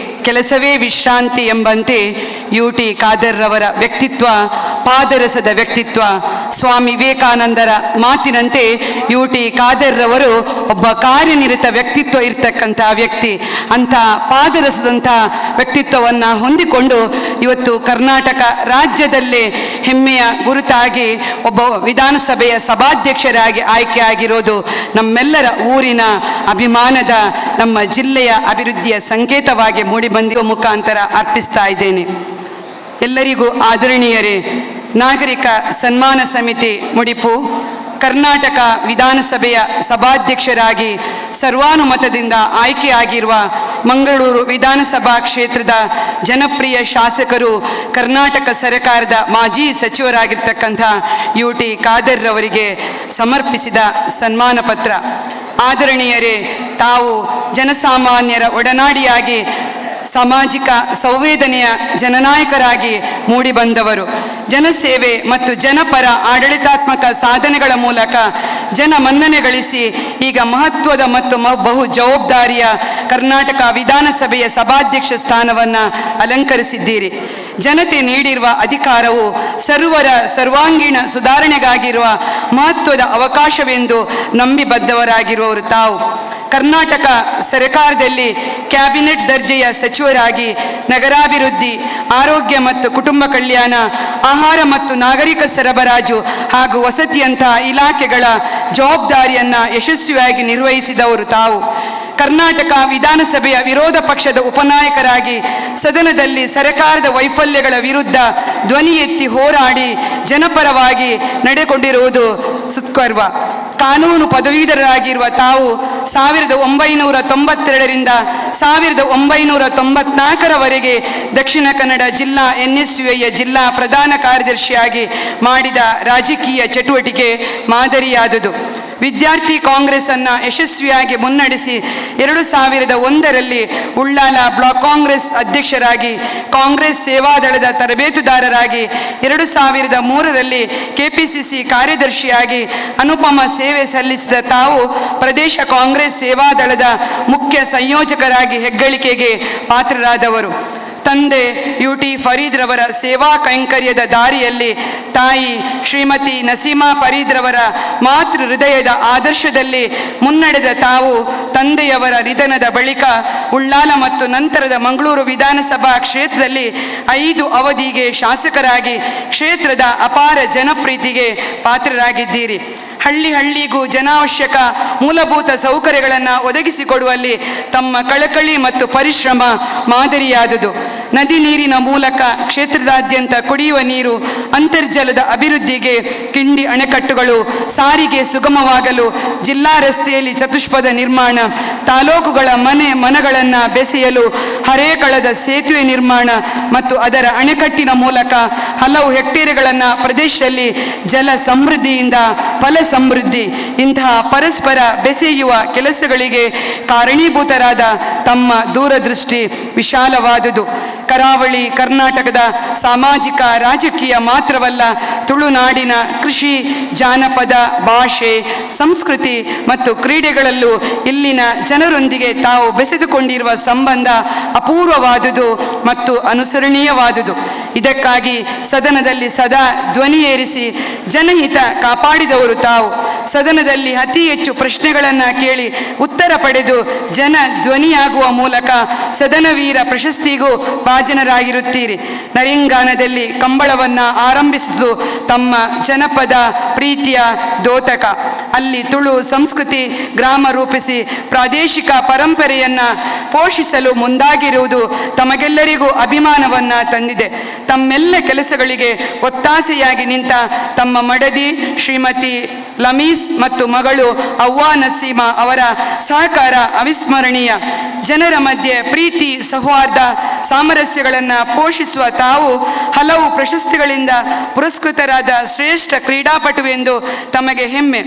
ಕೆಲಸವೇ ವಿಶ್ರಾಂತಿ ಎಂಬಂತೆ UT ಖಾದರ್ ರವರ ವ್ಯಕ್ತಿತ್ವ ಪಾದರಸದ ವ್ಯಕ್ತಿತ್ವ. ಸ್ವಾಮಿ ವಿವೇಕಾನಂದರ ಮಾತಿನಂತೆ UT ಖಾದರ್ ರವರು ಒಬ್ಬ ಕಾರ್ಯನಿರತ ವ್ಯಕ್ತಿತ್ವ ಇರ್ತಕ್ಕಂಥ ವ್ಯಕ್ತಿ. ಅಂಥ ಪಾದರಸದಂಥ ವ್ಯಕ್ತಿತ್ವವನ್ನು ಹೊಂದಿಕೊಂಡು ಇವತ್ತು ಕರ್ನಾಟಕ ರಾಜ್ಯದಲ್ಲೇ ಹೆಮ್ಮೆಯ ಗುರುತಾಗಿ ಒಬ್ಬ ವಿಧಾನಸಭೆಯ ಸಭಾಧ್ಯಕ್ಷರಾಗಿ ಆಯ್ಕೆಯಾಗಿರೋದು ನಮ್ಮೆಲ್ಲರ ಊರಿನ ಅಭಿಮಾನದ, ನಮ್ಮ ಜಿಲ್ಲೆಯ ಅಭಿವೃದ್ಧಿಯ ಸಂಕೇತವಾಗಿ ಮೂಡಿಬಂದಿರುವ ಮುಖಾಂತರ ಅರ್ಪಿಸ್ತಾ ಇದ್ದೇನೆ. ಎಲ್ಲರಿಗೂ ಆದರಣೀಯರೇ, ನಾಗರಿಕ ಸನ್ಮಾನ ಸಮಿತಿ ಮುಡಿಪು ಕರ್ನಾಟಕ ವಿಧಾನಸಭೆಯ ಸಭಾಧ್ಯಕ್ಷರಾಗಿ ಸರ್ವಾನುಮತದಿಂದ ಆಯ್ಕೆಯಾಗಿರುವ ಮಂಗಳೂರು ವಿಧಾನಸಭಾ ಕ್ಷೇತ್ರದ ಜನಪ್ರಿಯ ಶಾಸಕರು, ಕರ್ನಾಟಕ ಸರ್ಕಾರದ ಮಾಜಿ ಸಚಿವರಾಗಿರ್ತಕ್ಕಂಥ UT ಖಾದರ್ ರವರಿಗೆ ಸಮರ್ಪಿಸಿದ ಸನ್ಮಾನ ಪತ್ರ. ಆದರಣೀಯರೇ, ತಾವು ಜನಸಾಮಾನ್ಯರ ಒಡನಾಡಿಯಾಗಿ ಸಾಮಾಜಿಕ ಸಂವೇದನೆಯ ಜನನಾಯಕರಾಗಿ ಮೂಡಿಬಂದವರು. ಜನಸೇವೆ ಮತ್ತು ಜನಪರ ಆಡಳಿತಾತ್ಮಕ ಸಾಧನೆಗಳ ಮೂಲಕ ಜನ ಮನ್ನಣೆ ಗಳಿಸಿ ಈಗ ಮಹತ್ವದ ಮತ್ತು ಬಹು ಜವಾಬ್ದಾರಿಯ ಕರ್ನಾಟಕ ವಿಧಾನಸಭೆಯ ಸಭಾಧ್ಯಕ್ಷ ಸ್ಥಾನವನ್ನು ಅಲಂಕರಿಸಿದ್ದೀರಿ. ಜನತೆ ನೀಡಿರುವ ಅಧಿಕಾರವು ಸರ್ವರ ಸರ್ವಾಂಗೀಣ ಸುಧಾರಣೆಗಾಗಿರುವ ಮಹತ್ವದ ಅವಕಾಶವೆಂದು ನಂಬಿ ಬದ್ಧವರಾಗಿರುವವರು ತಾವು. ಕರ್ನಾಟಕ ಸರ್ಕಾರದಲ್ಲಿ ಕ್ಯಾಬಿನೆಟ್ ದರ್ಜೆಯ ಸಚಿವರಾಗಿ ನಗರಾಭಿವೃದ್ಧಿ, ಆರೋಗ್ಯ ಮತ್ತು ಕುಟುಂಬ ಕಲ್ಯಾಣ, ಆಹಾರ ಮತ್ತು ನಾಗರಿಕ ಸರಬರಾಜು ಹಾಗೂ ವಸತಿಯಂತಹ ಇಲಾಖೆಗಳ ಜವಾಬ್ದಾರಿಯನ್ನು ಯಶಸ್ವಿಯಾಗಿ ನಿರ್ವಹಿಸಿದವರು ತಾವು. ಕರ್ನಾಟಕ ವಿಧಾನಸಭೆಯ ವಿರೋಧ ಪಕ್ಷದ ಉಪನಾಯಕರಾಗಿ ಸದನದಲ್ಲಿ ಸರ್ಕಾರದ ವೈಫಲ್ಯಗಳ ವಿರುದ್ಧ ಧ್ವನಿ ಎತ್ತಿ ಹೋರಾಡಿ ಜನಪರವಾಗಿ ನಡೆಕೊಂಡಿರುವುದು ಸುತ್ಕರ್ವ. ಕಾನೂನು ಪದವೀಧರರಾಗಿರುವ ತಾವು 1992ರಿಂದ 1994ರವರೆಗೆ ದಕ್ಷಿಣ ಕನ್ನಡ ಜಿಲ್ಲಾ NSUIಯ ಜಿಲ್ಲಾ ಪ್ರಧಾನ ಕಾರ್ಯದರ್ಶಿಯಾಗಿ ಮಾಡಿದ ರಾಜಕೀಯ ಚಟುವಟಿಕೆ ಮಾದರಿಯಾದುದು. ವಿದ್ಯಾರ್ಥಿ ಕಾಂಗ್ರೆಸ್ ಅನ್ನು ಯಶಸ್ವಿಯಾಗಿ ಮುನ್ನಡೆಸಿ 2001ರಲ್ಲಿ ಉಳ್ಳಾಲ ಬ್ಲಾಕ್ ಕಾಂಗ್ರೆಸ್ ಅಧ್ಯಕ್ಷರಾಗಿ, ಕಾಂಗ್ರೆಸ್ ಸೇವಾದಳದ ತರಬೇತುದಾರರಾಗಿ, 2003ರಲ್ಲಿ KPCC ಕಾರ್ಯದರ್ಶಿಯಾಗಿ ಅನುಪಮ ಸೇವೆ ಸಲ್ಲಿಸಿದ ತಾವು ಪ್ರದೇಶ ಕಾಂಗ್ರೆಸ್ ಸೇವಾದಳದ ಮುಖ್ಯ ಸಂಯೋಜಕರಾಗಿ ಹೆಗ್ಗಳಿಕೆಗೆ ಪಾತ್ರರಾದವರು. ತಂದೆ UT ಫರೀದ್ ರವರ ಸೇವಾ ಕೈಂಕರ್ಯದ ದಾರಿಯಲ್ಲಿ ತಾಯಿ ಶ್ರೀಮತಿ ನಸೀಮಾ ಫರೀದ್ ರವರ ಮಾತೃ ಹೃದಯದ ಆದರ್ಶದಲ್ಲಿ ಮುನ್ನಡೆದ ತಾವು ತಂದೆಯವರ ನಿಧನದ ಬಳಿಕ ಉಳ್ಳಾಲ ಮತ್ತು ನಂತರದ ಮಂಗಳೂರು ವಿಧಾನಸಭಾ ಕ್ಷೇತ್ರದಲ್ಲಿ 5 ಅವಧಿಗೆ ಶಾಸಕರಾಗಿ ಕ್ಷೇತ್ರದ ಅಪಾರ ಜನಪ್ರೀತಿಗೆ ಪಾತ್ರರಾಗಿದ್ದೀರಿ. ಹಳ್ಳಿ ಹಳ್ಳಿಗೂ ಜನಾವಶ್ಯಕ ಮೂಲಭೂತ ಸೌಕರ್ಯಗಳನ್ನು ಒದಗಿಸಿಕೊಡುವಲ್ಲಿ ತಮ್ಮ ಕಳಕಳಿ ಮತ್ತು ಪರಿಶ್ರಮ ಮಾದರಿಯಾದುದು. ನದಿ ನೀರಿನ ಮೂಲಕ ಕ್ಷೇತ್ರದಾದ್ಯಂತ ಕುಡಿಯುವ ನೀರು, ಅಂತರ್ಜಲದ ಅಭಿವೃದ್ಧಿಗೆ ಕಿಂಡಿ ಅಣೆಕಟ್ಟುಗಳು, ಸಾರಿಗೆ ಸುಗಮವಾಗಲು ಜಿಲ್ಲಾ ರಸ್ತೆಯಲ್ಲಿ ಚತುಷ್ಪಥ ನಿರ್ಮಾಣ, ತಾಲೂಕುಗಳ ಮನಗಳನ್ನು ಬೆಸೆಯಲು ಹರೇಕಳದ ಸೇತುವೆ ನಿರ್ಮಾಣ ಮತ್ತು ಅದರ ಅಣೆಕಟ್ಟಿನ ಮೂಲಕ ಹಲವು ಹೆಕ್ಟೇರ್ಗಳನ್ನು ಪ್ರದೇಶದಲ್ಲಿ ಜಲ ಸಮೃದ್ಧಿಯಿಂದ ಫಲ ಸಮೃದ್ಧಿ, ಇಂತಹ ಪರಸ್ಪರ ಬೆಸೆಯುವ ಕೆಲಸಗಳಿಗೆ ಕಾರಣೀಭೂತರಾದ ತಮ್ಮ ದೂರದೃಷ್ಟಿ ವಿಶಾಲವಾದುದು. ಕರಾವಳಿ ಕರ್ನಾಟಕದ ಸಾಮಾಜಿಕ ರಾಜಕೀಯ ಮಾತ್ರವಲ್ಲ, ತುಳುನಾಡಿನ ಕೃಷಿ, ಜಾನಪದ, ಭಾಷೆ, ಸಂಸ್ಕೃತಿ ಮತ್ತು ಕ್ರೀಡೆಗಳಲ್ಲೂ ಇಲ್ಲಿನ ಜನರೊಂದಿಗೆ ತಾವು ಬೆಸೆದುಕೊಂಡಿರುವ ಸಂಬಂಧ ಅಪೂರ್ವವಾದುದು ಮತ್ತು ಅನುಸರಣೀಯವಾದುದು. ಇದಕ್ಕಾಗಿ ಸದನದಲ್ಲಿ ಸದಾ ಧ್ವನಿ ಏರಿಸಿ ಜನಹಿತ ಕಾಪಾಡಿದವರು ತಾವು. ಸದನದಲ್ಲಿ ಅತಿ ಹೆಚ್ಚು ಪ್ರಶ್ನೆಗಳನ್ನು ಕೇಳಿ ಉತ್ತರ ಪಡೆದು ಜನ ಧ್ವನಿಯಾಗುವ ಮೂಲಕ ಸದನವೀರ ಪ್ರಶಸ್ತಿಗೂ ಭಾಜನರಾಗಿರುತ್ತೀರಿ. ನರಿಂಗಾನದಲ್ಲಿ ಕಂಬಳವನ್ನು ಆರಂಭಿಸಿದ್ದು ತಮ್ಮ ಜನಪದ ಪ್ರೀತಿಯ ದ್ಯೋತಕ. ಅಲ್ಲಿ ತುಳು ಸಂಸ್ಕೃತಿ ಗ್ರಾಮ ರೂಪಿಸಿ ಪ್ರಾದೇಶಿಕ ಪರಂಪರೆಯನ್ನು ಪೋಷಿಸಲು ಮುಂದಾಗಿರುವುದು ತಮಗೆಲ್ಲರಿಗೂ ಅಭಿಮಾನವನ್ನು ತಂದಿದೆ. ತಮ್ಮೆಲ್ಲ ಕೆಲಸಗಳಿಗೆ ಒತ್ತಾಸೆಯಾಗಿ ನಿಂತ ತಮ್ಮ ಮಡದಿ ಶ್ರೀಮತಿ ಲಮೀಸ್ ಮತ್ತು ಮಗಳು ಅವ್ವಾ ನಸೀಮಾ ಅವರ ಸಹಕಾರ ಅವಿಸ್ಮರಣೀಯ. ಜನರ ಮಧ್ಯೆ ಪ್ರೀತಿ, ಸೌಹಾರ್ದ, ಸಾಮರಸ್ಯಗಳನ್ನು ಪೋಷಿಸುವ ತಾವು ಹಲವು ಪ್ರಶಸ್ತಿಗಳಿಂದ ಪುರಸ್ಕೃತರಾದ ಶ್ರೇಷ್ಠ ಕ್ರೀಡಾಪಟು ಎಂದು ತಮಗೆ ಹೆಮ್ಮೆ.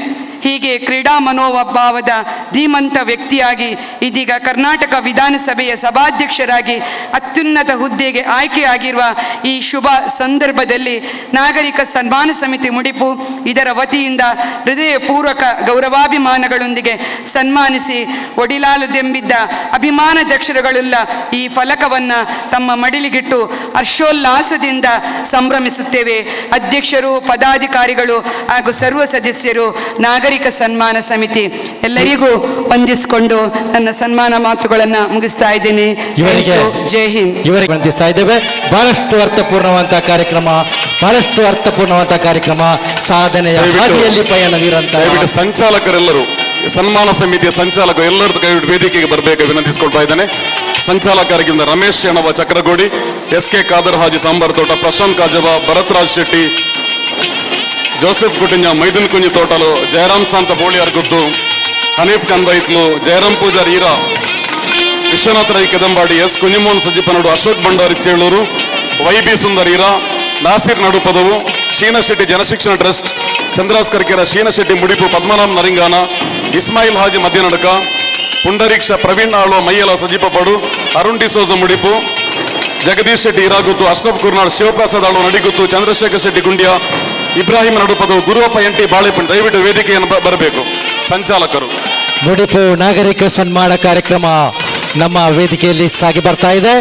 ಹೀಗೆ ಕ್ರೀಡಾ ಮನೋಭಾವದ ಧೀಮಂತ ವ್ಯಕ್ತಿಯಾಗಿ ಇದೀಗ ಕರ್ನಾಟಕ ವಿಧಾನಸಭೆಯ ಸಭಾಧ್ಯಕ್ಷರಾಗಿ ಅತ್ಯುನ್ನತ ಹುದ್ದೆಗೆ ಆಯ್ಕೆಯಾಗಿರುವ ಈ ಶುಭ ಸಂದರ್ಭದಲ್ಲಿ ನಾಗರಿಕ ಸನ್ಮಾನ ಸಮಿತಿ ಮುಡಿಪು ಇದರ ವತಿಯಿಂದ ಹೃದಯಪೂರ್ವಕ ಗೌರವಾಭಿಮಾನಗಳೊಂದಿಗೆ ಸನ್ಮಾನಿಸಿ ಒಡಿಲಾಲದೆಂಬಿದ್ದ ಅಭಿಮಾನದಕ್ಷರುಗಳುಳ್ಳ ಈ ಫಲಕವನ್ನು ತಮ್ಮ ಮಡಿಲಿಗಿಟ್ಟು ಹರ್ಷೋಲ್ಲಾಸದಿಂದ ಸಂಭ್ರಮಿಸುತ್ತೇವೆ. ಅಧ್ಯಕ್ಷರು, ಪದಾಧಿಕಾರಿಗಳು ಹಾಗೂ ಸರ್ವ ಸದಸ್ಯರು, ನಾಗರಿಕ ಸನ್ಮಾನ ಸಮಿತಿ ಎಲ್ಲರಿಗೂ ವಂದಿಸಿಕೊಂಡು ನನ್ನ ಸನ್ಮಾನ ಮಾತುಗಳನ್ನು ಮುಗಿಸ್ತಾ ಇದ್ದೇನೆ. ಜೈ ಹಿಂದ್. ಇವರಿಗೆ ವಂದಿಸ್ತಾ ಇದ್ದೇವೆ. ಬಹಳಷ್ಟು ಅರ್ಥಪೂರ್ಣವಂತಹ ಕಾರ್ಯಕ್ರಮ, ಸಾಧನೆಯ ಹಾದಿಯಲ್ಲಿ ಪಯಣವಿರಂತ. ದಯವಿಟ್ಟು ಸಂಚಾಲಕರೆಲ್ಲರೂ, ಸನ್ಮಾನ ಸಮಿತಿಯ ಸಂಚಾಲಕರು ಎಲ್ಲರದ್ದು ಕೈ ವೇದಿಕೆಗೆ ಬರಬೇಕು ವಿನಂತಿಸಿಕೊಳ್ತಾ ಇದ್ದೇನೆ. ಸಂಚಾಲಕರಾಗಿದ್ದ Ramesh ಶೆಣವ ಚಕ್ರಗೋಡಿ, SK Khader Haji Sambar Thota, Prashanth Kajava, Bharathraj Shetty, Joseph Kutinja, Maidun Kunji Thotalu, Jayaram Santha Boliyar Guddu, Haneef Chandaithlu, Jayaram Pujar Eera, Vishwanatha Rai Kedambadi, S Kunjimohan Sajjipanadu, Ashok Bhandari Cheluru, YB Sundar Eera, Nasir Nadupadavu, Sheenashetty Janashikshana trust, Chandras Karkera, Sheenashetty Mudipu, Padmanabh Naringana, Ismail Haji Madhyanadaka, Pundareeksha, Praveen Alva Maiyala Sajipapadu, Arun D'Souza Mudipu, Jagadish Shetty Iraguttu, Ashraf Kurnal, Shivaprasad Alva Nadiguttu, Chandrashekar Shetty Gundya, Ibrahim Nadupadavu, Guruvappa NT ಬಾಳೆಪಂಡ್. ದಯವಿಟ್ಟು ವೇದಿಕೆಯನ್ನು ಬರಬೇಕು ಸಂಚಾಲಕರು. ಮುಡಿಪು ನಾಗರಿಕ ಸನ್ಮಾನ ಕಾರ್ಯಕ್ರಮ ನಮ್ಮ ವೇದಿಕೆಯಲ್ಲಿ ಸಾಗಿ ಬರ್ತಾ ಇದೆ.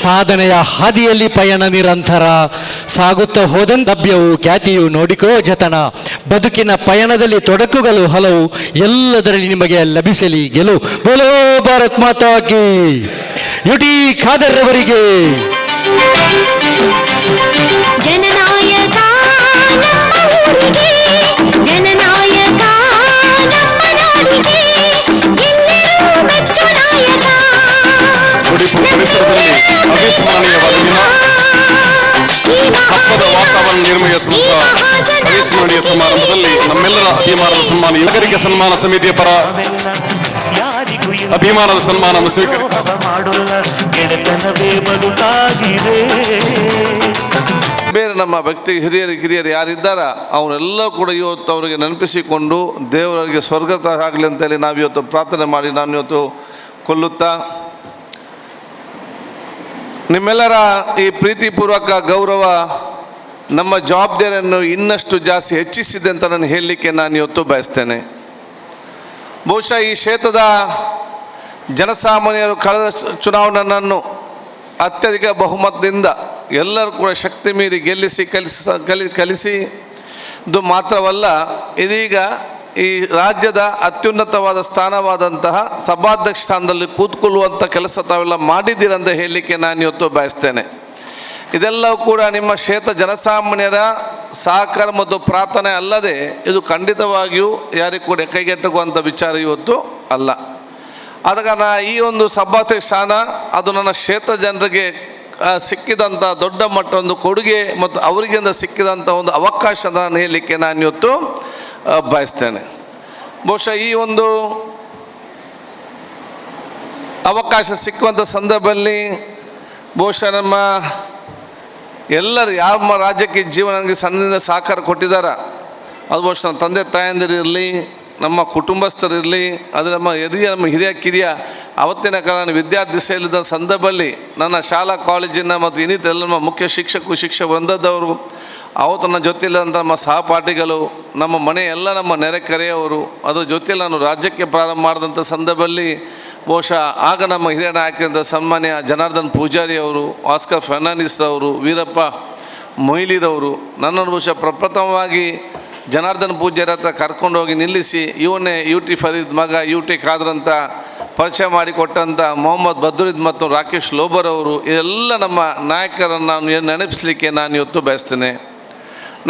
ಸಾಧನೆಯ ಹಾದಿಯಲ್ಲಿ ಪಯಣ ನಿರಂತರ ಸಾಗುತ್ತಾ ಹೋದಂತೆ ಲಭ್ಯವು ಖ್ಯಾತಿಯು ನೋಡಿಕೋ ಜತನ. ಬದುಕಿನ ಪಯಣದಲ್ಲಿ ತೊಡಕುಗಳು ಹಲವು, ಎಲ್ಲದರಲ್ಲಿ ನಿಮಗೆ ಲಭಿಸಲಿ ಗೆಲುವು. ಬೋಲೋ ಭಾರತ್ ಮಾತಾ ಕಿ. UT ಖಾದರ್ ಅವರಿಗೆ ಜನನಾಯಕ ಜನನಾಯಕ ನಮ್ಮ ನಾಡಿಗೆ ಎಲ್ಲರೂ ಮೆಚ್ಚು ನಾಯಕ. ಮುಡಿಪು ಪರಿಸರದಲ್ಲಿ ಅವಿಸ್ಮರಣೀಯವಾದ ದಿನ, ಹಬ್ಬದ ವಾತಾವರಣ ನಿರ್ಮಯಿಸುವಂತ ಅವಿಸ್ಮರಣೀಯ ಸಮಾರಂಭದಲ್ಲಿ ನಮ್ಮೆಲ್ಲರ ಅಭಿಮಾನದ ಸನ್ಮಾನ ನಾಗರಿಕ ಸನ್ಮಾನ ಸಮಿತಿಯ ಪರ ಅಭಿಮಾನದ ಸನ್ಮಾನವನ್ನು ಬೇರೆ ನಮ್ಮ ಭಕ್ತಿ ಹಿರಿಯರು ಯಾರಿದ್ದಾರ ಅವರೆಲ್ಲ ಕೂಡ ಇವತ್ತು ಅವರಿಗೆ ನೆನಪಿಸಿಕೊಂಡು ದೇವರಿಗೆ ಸ್ವರ್ಗತ ಆಗಲಿ ಅಂತೇಳಿ ನಾವಿವತ್ತು ಪ್ರಾರ್ಥನೆ ಮಾಡಿ ನಾನು ಇವತ್ತು ಕೊಲ್ಲುತ್ತಾ ನಿಮ್ಮೆಲ್ಲರ ಈ ಪ್ರೀತಿಪೂರ್ವಕ ಗೌರವ ನಮ್ಮ ಜವಾಬ್ದಾರಿಯನ್ನು ಇನ್ನಷ್ಟು ಜಾಸ್ತಿ ಹೆಚ್ಚಿಸಿದೆ ಅಂತ ನಾನು ಹೇಳಲಿಕ್ಕೆ ನಾನು ಇವತ್ತು ಬಯಸ್ತೇನೆ. ಬಹುಶಃ ಈ ಕ್ಷೇತ್ರದ ಜನಸಾಮಾನ್ಯರು ಕಳೆದ ಚುನಾವಣೆಯನ್ನು ಅತ್ಯಧಿಕ ಬಹುಮತದಿಂದ ಎಲ್ಲರೂ ಕೂಡ ಶಕ್ತಿ ಮೀರಿ ಗೆಲ್ಲಿಸಿ ಕಲಿಸಿದ್ದು ಮಾತ್ರವಲ್ಲ, ಇದೀಗ ಈ ರಾಜ್ಯದ ಅತ್ಯುನ್ನತವಾದ ಸ್ಥಾನವಾದಂತಹ ಸಭಾಧ್ಯಕ್ಷ ಸ್ಥಾನದಲ್ಲಿ ಕೂತ್ಕೊಳ್ಳುವಂಥ ಕೆಲಸ ತಾವೆಲ್ಲ ಮಾಡಿದ್ದೀರಂತ ಹೇಳಲಿಕ್ಕೆ ನಾನು ಇವತ್ತು ಬಯಸ್ತೇನೆ. ಇದೆಲ್ಲವೂ ಕೂಡ ನಿಮ್ಮ ಕ್ಷೇತ್ರ ಜನಸಾಮಾನ್ಯರ ಸಹಕಾರ ಮತ್ತು ಪ್ರಾರ್ಥನೆ ಅಲ್ಲದೆ ಇದು ಖಂಡಿತವಾಗಿಯೂ ಯಾರಿಗೂ ಕೂಡ ಕೈಗೆಟುಕುವಂಥ ವಿಚಾರ ಇವತ್ತು ಅಲ್ಲ. ಆದ ಕಾರಣ ಈ ಒಂದು ಸಭಾಧ್ಯಕ್ಷ ಸ್ಥಾನ ಅದು ನನ್ನ ಕ್ಷೇತ್ರ ಜನರಿಗೆ ಸಿಕ್ಕಿದಂಥ ದೊಡ್ಡ ಮಟ್ಟ ಒಂದು ಕೊಡುಗೆ ಮತ್ತು ಅವರಿಗಿಂದ ಸಿಕ್ಕಿದಂಥ ಒಂದು ಅವಕಾಶ ನಾನು ಹೇಳಲಿಕ್ಕೆ ನಾನು ಇವತ್ತು ಬಯಸ್ತೇನೆ. ಬಹುಶಃ ಈ ಒಂದು ಅವಕಾಶ ಸಿಕ್ಕುವಂಥ ಸಂದರ್ಭದಲ್ಲಿ ಬಹುಶಃ ನಮ್ಮ ಎಲ್ಲರೂ ಯಾವ ರಾಜ್ಯಕ್ಕೆ ಜೀವನ ನನಗೆ ಸಣ್ಣದಿಂದ ಸಹಕಾರ ಕೊಟ್ಟಿದ್ದಾರೆ, ಅದು ಬಹುಶಃ ನಮ್ಮ ತಂದೆ ತಾಯಂದಿರಿರಲಿ, ನಮ್ಮ ಕುಟುಂಬಸ್ಥರಿರಲಿ, ಅದು ನಮ್ಮ ಹಿರಿಯ ಕಿರಿಯ ಅವತ್ತಿನ ಕಾಲ ನಾನು ವಿದ್ಯಾರ್ಥಿ ಸೇರಿದ ಸಂದರ್ಭದಲ್ಲಿ ನನ್ನ ಶಾಲಾ ಕಾಲೇಜಿನ ಮತ್ತು ಇನ್ನಿತರ ಎಲ್ಲ ನಮ್ಮ ಮುಖ್ಯ ಶಿಕ್ಷಕ ವೃಂದದವರು, ಅವತ್ತು ನನ್ನ ಜೊತೆಯಲ್ಲಿದ್ದಂಥ ನಮ್ಮ ಸಹಪಾಠಿಗಳು, ನಮ್ಮ ಮನೆ ಎಲ್ಲ ನಮ್ಮ ನೆರೆಕರೆಯವರು, ಅದ್ರ ಜೊತೆಯಲ್ಲಿ ನಾನು ರಾಜ್ಯಕ್ಕೆ ಪ್ರಾರಂಭ ಮಾಡಿದಂಥ ಸಂದರ್ಭದಲ್ಲಿ ಬಹುಶಃ ಆಗ ನಮ್ಮ ಹಿರಿಯ ನಾಯಕರಿಂದ ಸನ್ಮಾನ್ಯ ಜನಾರ್ದನ್ ಪೂಜಾರಿ ಅವರು, ಆಸ್ಕರ್ ಫರ್ನಾಂಡಿಸ್ ಅವರು, ವೀರಪ್ಪ ಮೊಯ್ಲಿರವರು ನನ್ನನ್ನು ಬಹುಶಃ ಪ್ರಪ್ರಥಮವಾಗಿ ಜನಾರ್ದನ್ ಪೂಜಾರಿ ಹತ್ರ ಕರ್ಕೊಂಡೋಗಿ ನಿಲ್ಲಿಸಿ ಇವನ್ನೇ UT ಫರೀದ್ ಮಗ UT ಖಾದರ್ ಅಂತ ಪರಿಚಯ ಮಾಡಿಕೊಟ್ಟಂಥ ಮೊಹಮ್ಮದ್ ಬದ್ರುದ್ದೀನ್ ಮತ್ತು ರಾಕೇಶ್ ಲೋಬರ್ ಅವರು, ಇದೆಲ್ಲ ನಮ್ಮ ನಾಯಕರನ್ನು ನಾನು ನೆನಪಿಸಲಿಕ್ಕೆ ನಾನು ಇವತ್ತು ಬಯಸ್ತೇನೆ.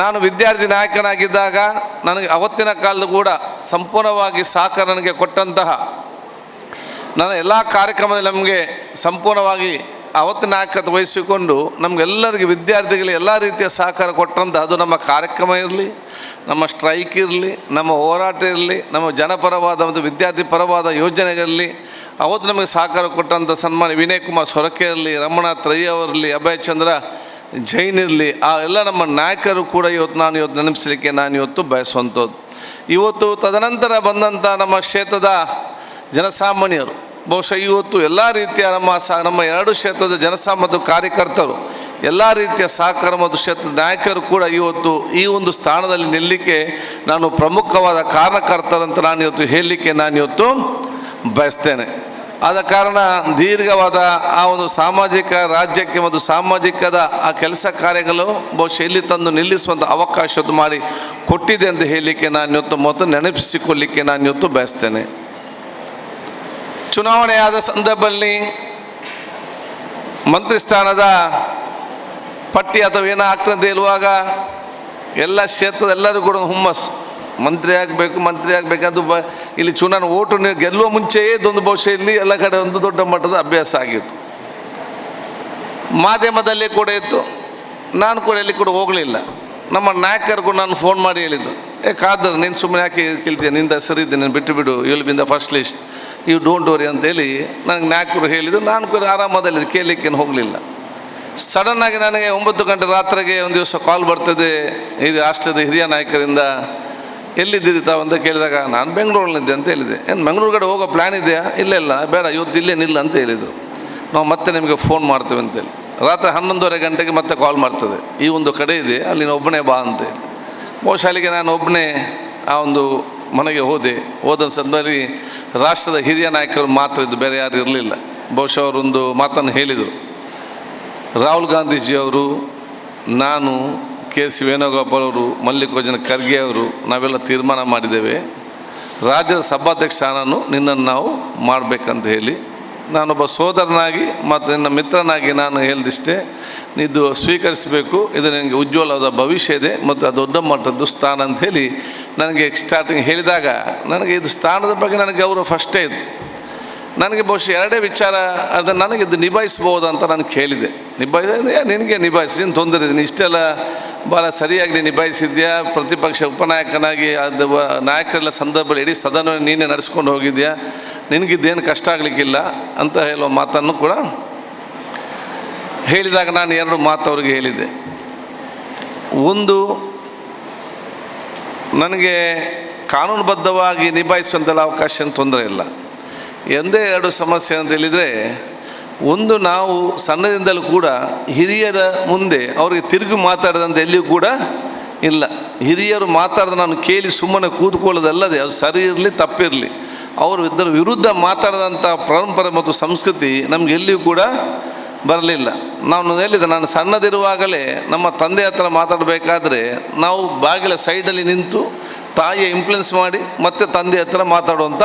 ನಾನು ವಿದ್ಯಾರ್ಥಿ ನಾಯಕನಾಗಿದ್ದಾಗ ನನಗೆ ಅವತ್ತಿನ ಕಾಲದ ಕೂಡ ಸಂಪೂರ್ಣವಾಗಿ ಸಹಕಾರ ನನಗೆ ಕೊಟ್ಟಂತಹ ನನ್ನ ಎಲ್ಲ ಕಾರ್ಯಕ್ರಮದಲ್ಲಿ ನಮಗೆ ಸಂಪೂರ್ಣವಾಗಿ ಅವತ್ತಿನ ನಾಯಕತ್ವ ವಹಿಸಿಕೊಂಡು ನಮಗೆಲ್ಲರಿಗೆ ವಿದ್ಯಾರ್ಥಿಗಳಿಗೆ ಎಲ್ಲ ರೀತಿಯ ಸಹಕಾರ ಕೊಟ್ಟಂಥ, ಅದು ನಮ್ಮ ಕಾರ್ಯಕ್ರಮ ಇರಲಿ, ನಮ್ಮ ಸ್ಟ್ರೈಕ್ ಇರಲಿ, ನಮ್ಮ ಹೋರಾಟ ಇರಲಿ, ನಮ್ಮ ಜನಪರವಾದ ಮತ್ತು ವಿದ್ಯಾರ್ಥಿ ಪರವಾದ ಯೋಜನೆಗಳಿರಲಿ, ಅವತ್ತು ನಮಗೆ ಸಹಕಾರ ಕೊಟ್ಟಂಥ ಸನ್ಮಾನ್ಯ ವಿನಯ್ ಕುಮಾರ್ ಸೊರಕೆ ಇರಲಿ, ರಮಣಾಥ್ ರೈ ಅವರಿರಲಿ, ಅಭಯ್ ಚಂದ್ರ ಜೈನ್ ಇರಲಿ, ಆ ಎಲ್ಲ ನಮ್ಮ ನಾಯಕರು ಕೂಡ ಇವತ್ತು ನೆನಪಿಸಲಿಕ್ಕೆ ನಾನು ಇವತ್ತು ಬಯಸುವಂಥದ್ದು. ಇವತ್ತು ತದನಂತರ ಬಂದಂಥ ನಮ್ಮ ಕ್ಷೇತ್ರದ ಜನಸಾಮಾನ್ಯರು ಬಹುಶಃ ಇವತ್ತು ಎಲ್ಲ ರೀತಿಯ ನಮ್ಮ ಎರಡು ಕ್ಷೇತ್ರದ ಜನಸಾಮಾನ್ಯ ಮತ್ತು ಕಾರ್ಯಕರ್ತರು ಎಲ್ಲ ರೀತಿಯ ಸಹಕಾರ ಮತ್ತು ಕ್ಷೇತ್ರದ ನಾಯಕರು ಕೂಡ ಇವತ್ತು ಈ ಒಂದು ಸ್ಥಾನದಲ್ಲಿ ನಿಲ್ಲಲಿಕ್ಕೆ ನಾನು ಪ್ರಮುಖವಾದ ಕಾರಣಕರ್ತರಂತ ನಾನು ಇವತ್ತು ಹೇಳಲಿಕ್ಕೆ ನಾನು ಇವತ್ತು ಬಯಸ್ತೇನೆ. ಆದ ಕಾರಣ ದೀರ್ಘವಾದ ಆ ಒಂದು ಸಾಮಾಜಿಕ ರಾಜ್ಯಕ್ಕೆ ಮತ್ತು ಸಾಮಾಜಿಕದ ಆ ಕೆಲಸ ಕಾರ್ಯಗಳು ಬಹುಶಃ ಇಲ್ಲಿ ತಂದು ನಿಲ್ಲಿಸುವಂಥ ಅವಕಾಶವನ್ನು ಮಾಡಿ ಕೊಟ್ಟಿದೆ ಅಂತ ಹೇಳಲಿಕ್ಕೆ ನಾನು ಇವತ್ತು ಮೊದಲು ನೆನಪಿಸಿಕೊಳ್ಳಲಿಕ್ಕೆ ನಾನು ಇವತ್ತು ಬಯಸ್ತೇನೆ. ಚುನಾವಣೆಯಾದ ಸಂದರ್ಭದಲ್ಲಿ ಮಂತ್ರಿ ಸ್ಥಾನದ ಪಟ್ಟಿ ಅಥವಾ ಏನಾಗ್ತದೆ ಹೇಳುವಾಗ ಎಲ್ಲ ಕ್ಷೇತ್ರದ ಎಲ್ಲರೂ ಕೂಡ ಹುಮ್ಮಸ್ಸು, ಮಂತ್ರಿ ಆಗಬೇಕಂದು ಇಲ್ಲಿ ಚುನಾವಣೆ ಓಟು ಗೆಲ್ಲುವ ಮುಂಚೆಯೇ ಇದೊಂದು ಬಹುಶಃ ಇಲ್ಲಿ ಎಲ್ಲ ಕಡೆ ಒಂದು ದೊಡ್ಡ ಮಟ್ಟದ ಅಭ್ಯಾಸ ಆಗಿತ್ತು. ಮಾಧ್ಯಮದಲ್ಲಿ ಕೂಡ ಇತ್ತು, ನಾನು ಕೂಡ ಎಲ್ಲಿ ಕೂಡ ಹೋಗಲಿಲ್ಲ. ನಮ್ಮ ನಾಯಕರು ಕೂಡ ನಾನು ಫೋನ್ ಮಾಡಿ ಹೇಳಿದ್ದು, ಖಾದರ್ ನೀನು ಸುಮ್ಮನೆ ಯಾಕೆ ಕೇಳ್ತೀಯ, ನಿಂದ ಸರಿದ್ದೆ, ನೀನು ಬಿಟ್ಟು ಬಿಡು, you will be in the first list, you don't worry ಅಂತೇಳಿ ನನಗೆ ನಾಯಕರು ಹೇಳಿದ್ದು. ನಾನು ಕೂಡ ಆರಾಮದಲ್ಲಿ ಕೇಳಲಿಕ್ಕೇನು ಹೋಗಲಿಲ್ಲ. ಸಡನ್ನಾಗಿ ನನಗೆ 9 ಗಂಟೆ ರಾತ್ರಿಗೆ ಒಂದು ದಿವಸ ಕಾಲ್ ಬರ್ತದೆ ಇದು ರಾಷ್ಟ್ರದ ಹಿರಿಯ ನಾಯಕರಿಂದ, ಎಲ್ಲಿದ್ದೀರಿ ತಾವು ಅಂತ ಕೇಳಿದಾಗ ನಾನು ಬೆಂಗಳೂರಲ್ಲಿದ್ದೆ ಅಂತ ಹೇಳಿದೆ. ಏನು ಮಂಗಳೂರು ಕಡೆ ಹೋಗೋ ಪ್ಲ್ಯಾನ್ ಇದೆಯಾ? ಇಲ್ಲ ಬೇಡ, ಇವತ್ತು ಇಲ್ಲೇ ನಿಲ್ಲ ಅಂತ ಹೇಳಿದರು. ನಾವು ಮತ್ತೆ ನಿಮಗೆ ಫೋನ್ ಮಾಡ್ತೇವೆ ಅಂತೇಳಿ ರಾತ್ರಿ 11:30 ಗಂಟೆಗೆ ಮತ್ತೆ ಕಾಲ್ ಮಾಡ್ತದೆ, ಈ ಒಂದು ಕಡೆ ಇದೆ ಅಲ್ಲಿ ನೀನು ಒಬ್ಬನೇ ಬಾ ಅಂತೇಳಿ. ಬಹುಶಃ ಅಲ್ಲಿಗೆ ನಾನು ಒಬ್ಬನೇ ಆ ಒಂದು ಮನೆಗೆ ಹೋದ ಸಂದರ್ಭದಲ್ಲಿ ರಾಷ್ಟ್ರದ ಹಿರಿಯ ನಾಯಕರು ಮಾತ್ರ ಇದ್ದು, ಬೇರೆ ಯಾರು ಇರಲಿಲ್ಲ. ಬಹುಶಃ ಅವರೊಂದು ಮಾತನ್ನು ಹೇಳಿದರು, ರಾಹುಲ್ ಗಾಂಧೀಜಿಯವರು, ನಾನು, KC ವೇಣುಗೋಪಾಲ್ ಅವರು, ಮಲ್ಲಿಕಾರ್ಜುನ ಖರ್ಗೆ ಅವರು ನಾವೆಲ್ಲ ತೀರ್ಮಾನ ಮಾಡಿದ್ದೇವೆ, ರಾಜ್ಯದ ಸಭಾಧ್ಯಕ್ಷ ಸ್ಥಾನವನ್ನು ನಿನ್ನನ್ನು ನಾವು ಮಾಡಬೇಕಂತ ಹೇಳಿ. ನಾನೊಬ್ಬ ಸೋದರನಾಗಿ ಮತ್ತು ನಿನ್ನ ಮಿತ್ರನಾಗಿ ನಾನು ಹೇಳಿದಿಷ್ಟೇ, ಇದು ಸ್ವೀಕರಿಸಬೇಕು, ಇದು ನನಗೆ ಉಜ್ವಲವಾದ ಭವಿಷ್ಯ ಇದೆ ಮತ್ತು ಅದು ದೊಡ್ಡ ಮಟ್ಟದ್ದು ಸ್ಥಾನ ಅಂಥೇಳಿ ನನಗೆ ಸ್ಟಾರ್ಟಿಂಗ್ ಹೇಳಿದಾಗ ನನಗೆ ಇದು ಸ್ಥಾನದ ಬಗ್ಗೆ ನನಗೆ ಗೌರವ ಫಸ್ಟೇ ಇತ್ತು. ನನಗೆ ಬಹುಶಃ ಎರಡೇ ವಿಚಾರ, ಅದನ್ನು ನನಗೆ ಇದು ನಿಭಾಯಿಸ್ಬೋದು ಅಂತ ನಾನು ಕೇಳಿದೆ. ನಿನಗೆ ನೀನು ತೊಂದರೆ ಇದೆ, ಇಷ್ಟೆಲ್ಲ ಭಾಳ ಸರಿಯಾಗಿ ನೀನು ನಿಭಾಯಿಸಿದ್ಯಾ, ಪ್ರತಿಪಕ್ಷ ಉಪನಾಯಕನಾಗಿ ಅದು ನಾಯಕರೆಲ್ಲ ಸಂದರ್ಭದಲ್ಲಿ ಇಡೀ ಸದನ ನೀನೇ ನಡೆಸ್ಕೊಂಡು ಹೋಗಿದ್ಯಾ, ನಿನಗಿದ್ದೇನು ಕಷ್ಟ ಆಗಲಿಕ್ಕಿಲ್ಲ ಅಂತ ಹೇಳುವ ಮಾತನ್ನು ಕೂಡ ಹೇಳಿದಾಗ ನಾನು 2 ಮಾತು ಅವರಿಗೆ ಹೇಳಿದ್ದೆ. ಒಂದು, ನನಗೆ ಕಾನೂನುಬದ್ಧವಾಗಿ ನಿಭಾಯಿಸುವಂತೆಲ್ಲ ಅವಕಾಶ ತೊಂದರೆ ಇಲ್ಲ. ಎಂದೇ 2 ಸಮಸ್ಯೆ ಅಂತ ಹೇಳಿದರೆ, ಒಂದು, ನಾವು ಸಣ್ಣದಿಂದಲೂ ಕೂಡ ಹಿರಿಯರ ಮುಂದೆ ಅವರಿಗೆ ತಿರುಗಿ ಮಾತಾಡದಂತ ಎಲ್ಲಿಯೂ ಕೂಡ ಇಲ್ಲ. ಹಿರಿಯರು ಮಾತಾಡಿದ ನಾನು ಕೇಳಿ ಸುಮ್ಮನೆ ಕೂತ್ಕೊಳ್ಳೋದಲ್ಲದೆ ಅದು ಸರಿ ಇರಲಿ ತಪ್ಪಿರಲಿ, ಅವರು ಇದರ ವಿರುದ್ಧ ಮಾತಾಡಿದಂಥ ಪರಂಪರೆ ಮತ್ತು ಸಂಸ್ಕೃತಿ ನಮ್ಗೆ ಎಲ್ಲಿಯೂ ಕೂಡ ಬರಲಿಲ್ಲ. ನಾನು ಹೇಳಿದೆ, ನಾನು ಸಣ್ಣದಿರುವಾಗಲೇ ನಮ್ಮ ತಂದೆ ಹತ್ರ ಮಾತಾಡಬೇಕಾದ್ರೆ ನಾವು ಬಾಗಿಲ ಸೈಡಲ್ಲಿ ನಿಂತು ತಾಯಿಯ ಇಂಪ್ಲುಯೆನ್ಸ್ ಮಾಡಿ ಮತ್ತೆ ತಂದೆ ಹತ್ರ ಮಾತಾಡುವಂಥ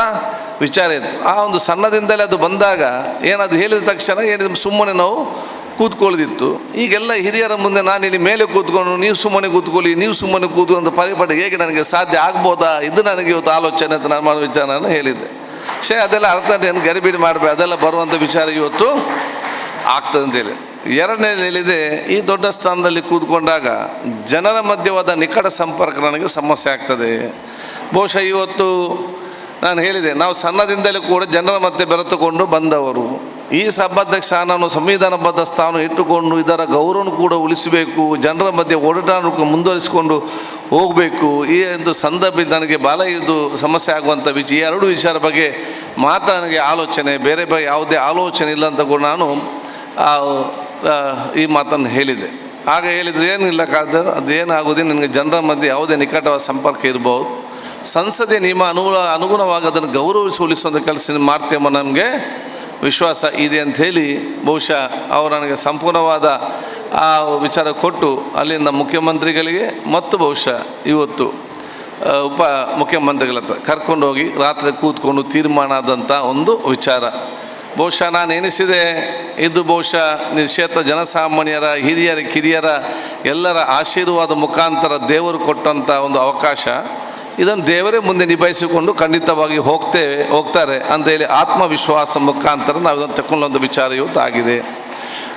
ವಿಚಾರ ಇತ್ತು. ಆ ಒಂದು ಸಣ್ಣದಿಂದಲೇ ಅದು ಬಂದಾಗ ಏನದು ಹೇಳಿದ ತಕ್ಷಣ ಏನಿದೆ ಸುಮ್ಮನೆ ನಾವು ಕೂತ್ಕೊಳ್ಳೋದಿತ್ತು. ಈಗೆಲ್ಲ ಹಿರಿಯರ ಮುಂದೆ ನಾನು ಇಲ್ಲಿ ಮೇಲೆ ಕೂತ್ಕೊಂಡು ನೀವು ಸುಮ್ಮನೆ ಕೂತ್ಕೊಳ್ಳಿ, ನೀವು ಸುಮ್ಮನೆ ಕೂತ್ಕೊಂಡು ಪರಿಪಾಟಿ ಹೇಗೆ ನನಗೆ ಸಾಧ್ಯ ಆಗ್ಬೋದಾ, ಇದು ನನಗೆ ಇವತ್ತು ಆಲೋಚನೆ ಅಂತ ನಾನು ಮಾಡೋ ವಿಚಾರನ ಹೇಳಿದ್ದೆ. ಅದೆಲ್ಲ ಅರ್ಥ ಏನು ಗರಿಬಿಡಿ ಮಾಡಬೇಡ, ಅದೆಲ್ಲ ಬರುವಂಥ ವಿಚಾರ ಇವತ್ತು ಆಗ್ತದೆ ಅಂತೇಳಿ. ಎರಡನೇದು ಹೇಳಿದೆ, ಈ ದೊಡ್ಡ ಸ್ಥಾನದಲ್ಲಿ ಕೂತ್ಕೊಂಡಾಗ ಜನರ ಮಧ್ಯವಾದ ನಿಕಟ ಸಂಪರ್ಕ ನನಗೆ ಸಮಸ್ಯೆ ಆಗ್ತದೆ. ಬಹುಶಃ ಇವತ್ತು ನಾನು ಹೇಳಿದೆ, ನಾವು ಸಣ್ಣದಿಂದಲೂ ಕೂಡ ಜನರ ಮಧ್ಯೆ ಬೆರೆತುಕೊಂಡು ಬಂದವರು. ಈ ಸಭಾಧ್ಯಕ್ಷ ಸ್ಥಾನವನ್ನು ಸಂವಿಧಾನಬದ್ಧ ಸ್ಥಾನ ಇಟ್ಟುಕೊಂಡು ಇದರ ಗೌರವ ಕೂಡ ಉಳಿಸಬೇಕು, ಜನರ ಮಧ್ಯೆ ಓಡಾಟ ಮುಂದುವರಿಸಿಕೊಂಡು ಹೋಗಬೇಕು. ಈ ಒಂದು ಸಂದರ್ಭದಲ್ಲಿ ನನಗೆ ಭಾಳ ಇದು ಸಮಸ್ಯೆ ಆಗುವಂಥ ವಿಷಯ, ಎರಡು ವಿಚಾರ ಬಗ್ಗೆ ಮಾತ್ರ ನನಗೆ ಆಲೋಚನೆ, ಬೇರೆ ಬಗ್ಗೆ ಯಾವುದೇ ಆಲೋಚನೆ ಇಲ್ಲ ಅಂತ ಕೂಡ ನಾನು ಈ ಮಾತನ್ನು ಹೇಳಿದೆ. ಆಗ ಹೇಳಿದರೆ ಏನಿಲ್ಲ ಕಾದ್ರೆ ಅದೇನಾಗೋದೇ ನನಗೆ ಜನರ ಮಧ್ಯೆ ಯಾವುದೇ ನಿಕಟವಾದ ಸಂಪರ್ಕ ಇರ್ಬೋದು, ಸಂಸದೀಯ ನಿಯಮ ಅನುಗುಣವಾಗಿ ಅದನ್ನು ಗೌರವಿಸಿ ಉಳಿಸುವಂಥ ಕೆಲಸ ಮಾಡ್ತೇವೆ ನಮಗೆ ವಿಶ್ವಾಸ ಇದೆ ಅಂಥೇಳಿ ಬಹುಶಃ ಅವರು ನನಗೆ ಸಂಪೂರ್ಣವಾದ ಆ ವಿಚಾರ ಕೊಟ್ಟು ಅಲ್ಲಿಂದ ಮುಖ್ಯಮಂತ್ರಿಗಳಿಗೆ ಮತ್ತು ಬಹುಶಃ ಇವತ್ತು ಉಪ ಮುಖ್ಯಮಂತ್ರಿಗಳ ಹತ್ರ ಕರ್ಕೊಂಡೋಗಿ ರಾತ್ರಿ ಕೂತ್ಕೊಂಡು ತೀರ್ಮಾನ ಆದಂಥ ಒಂದು ವಿಚಾರ. ಬಹುಶಃ ನಾನು ಎನಿಸಿದೆ ಇದು ಬಹುಶಃ ಕ್ಷೇತ್ರ ಜನಸಾಮಾನ್ಯರ ಹಿರಿಯರ ಕಿರಿಯರ ಎಲ್ಲರ ಆಶೀರ್ವಾದ ಮುಖಾಂತರ ದೇವರು ಕೊಟ್ಟಂಥ ಒಂದು ಅವಕಾಶ. ಇದನ್ನು ದೇವರೇ ಮುಂದೆ ನಿಭಾಯಿಸಿಕೊಂಡು ಖಂಡಿತವಾಗಿ ಹೋಗ್ತಾರೆ ಅಂತೇಳಿ ಆತ್ಮವಿಶ್ವಾಸ ಮುಖಾಂತರ ನಾವು ಇದನ್ನು ತಗೊಂಡೊಂದು ವಿಚಾರ ಇವತ್ತು ಆಗಿದೆ.